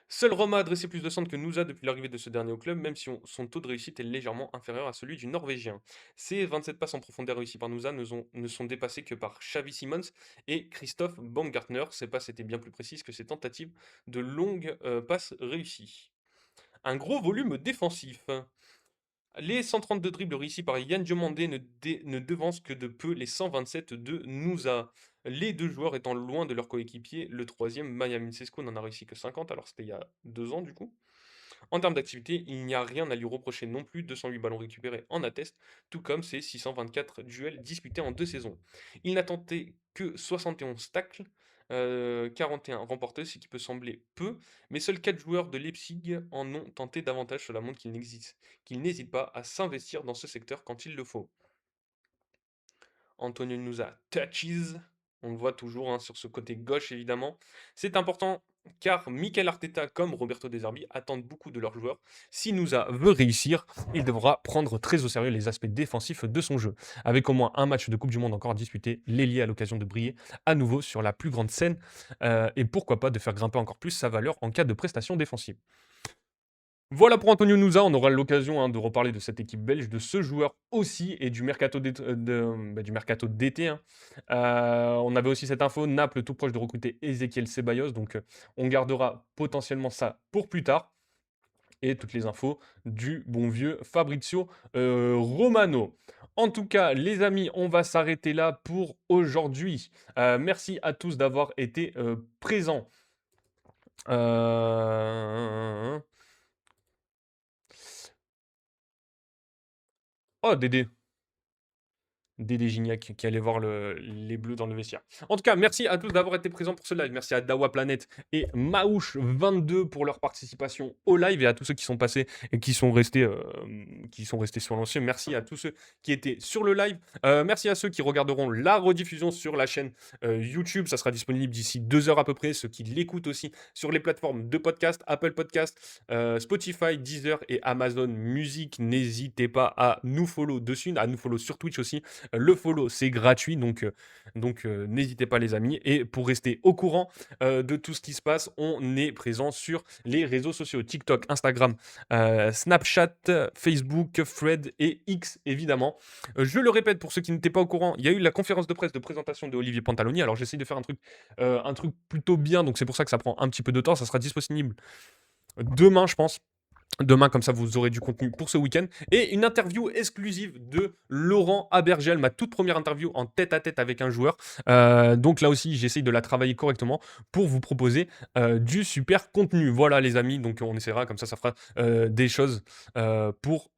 Seul Roma a dressé plus de centres que Nusa depuis l'arrivée de ce dernier au club, même si son taux de réussite est légèrement inférieur à celui du Norvégien. Ces 27 passes en profondeur réussies par Nusa ne sont dépassées que par Xavi Simons et Christophe Baumgartner. Ces passes étaient bien plus précises que ses tentatives de longues passes réussies. Un gros volume défensif. Les 132 dribbles réussis par Yann Diomandé ne devancent que de peu les 127 de Nusa. Les deux joueurs étant loin de leur coéquipier, le troisième, Maya Mincesco, n'en a réussi que 50, alors c'était il y a 2 ans du coup. En termes d'activité, il n'y a rien à lui reprocher non plus, 208 ballons récupérés en atteste, tout comme ses 624 duels disputés en 2 saisons. Il n'a tenté que 71 tacles, 41 remportés, ce qui peut sembler peu, mais seuls 4 joueurs de Leipzig en ont tenté davantage, cela montre qu'il n'hésite pas à s'investir dans ce secteur quand il le faut. Antonio Nusa touches. On le voit toujours hein, sur ce côté gauche, évidemment. C'est important car Mikel Arteta comme Roberto De Zerbi attendent beaucoup de leurs joueurs. Si Nusa veut réussir, il devra prendre très au sérieux les aspects défensifs de son jeu. Avec au moins un match de Coupe du Monde encore à disputer, l'ailier a l'occasion de briller à nouveau sur la plus grande scène et pourquoi pas de faire grimper encore plus sa valeur en cas de prestation défensive. Voilà pour Antonio Nusa, on aura l'occasion hein, de reparler de cette équipe belge, de ce joueur aussi et du mercato d'été. Hein. On avait aussi cette info, Naples tout proche de recruter Ezequiel Ceballos, donc on gardera potentiellement ça pour plus tard. Et toutes les infos du bon vieux Fabrizio Romano. En tout cas, les amis, on va s'arrêter là pour aujourd'hui. Merci à tous d'avoir été présents. Oh, Dédé. Dédé Gignac qui allait voir les Bleus dans le vestiaire. En tout cas, merci à tous d'avoir été présents pour ce live. Merci à Dawa Planet et Maouche22 pour leur participation au live et à tous ceux qui sont passés et qui sont restés sur l'ancien. Merci à tous ceux qui étaient sur le live. Merci à ceux qui regarderont la rediffusion sur la chaîne YouTube. Ça sera disponible d'ici 2 heures à peu près. Ceux qui l'écoutent aussi sur les plateformes de podcast, Apple Podcast, Spotify, Deezer et Amazon Music. N'hésitez pas à nous follow dessus, à nous follow sur Twitch aussi. Le follow, c'est gratuit, donc n'hésitez pas les amis. Et pour rester au courant de tout ce qui se passe, on est présent sur les réseaux sociaux, TikTok, Instagram, Snapchat, Facebook, Thread et X évidemment. Je le répète pour ceux qui n'étaient pas au courant, il y a eu la conférence de presse de présentation de Olivier Pantaloni. Alors j'essaye de faire un truc plutôt bien, donc c'est pour ça que ça prend un petit peu de temps. Ça sera disponible demain, je pense. Demain, comme ça, vous aurez du contenu pour ce week-end. Et une interview exclusive de Laurent Abergel, ma toute première interview en tête-à-tête avec un joueur. Donc là aussi, j'essaye de la travailler correctement pour vous proposer du super contenu. Voilà les amis, donc on essaiera, comme ça fera des choses pour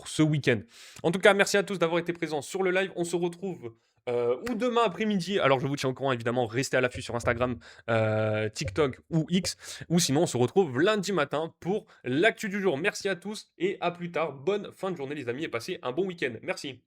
ce week-end. En tout cas, merci à tous d'avoir été présents sur le live. On se retrouve ou demain après-midi. Alors je vous tiens au courant, évidemment, restez à l'affût sur Instagram, TikTok ou X. Ou sinon, on se retrouve lundi matin pour l'actu du jour. Merci à tous et à plus tard. Bonne fin de journée les amis et passez un bon week-end. Merci.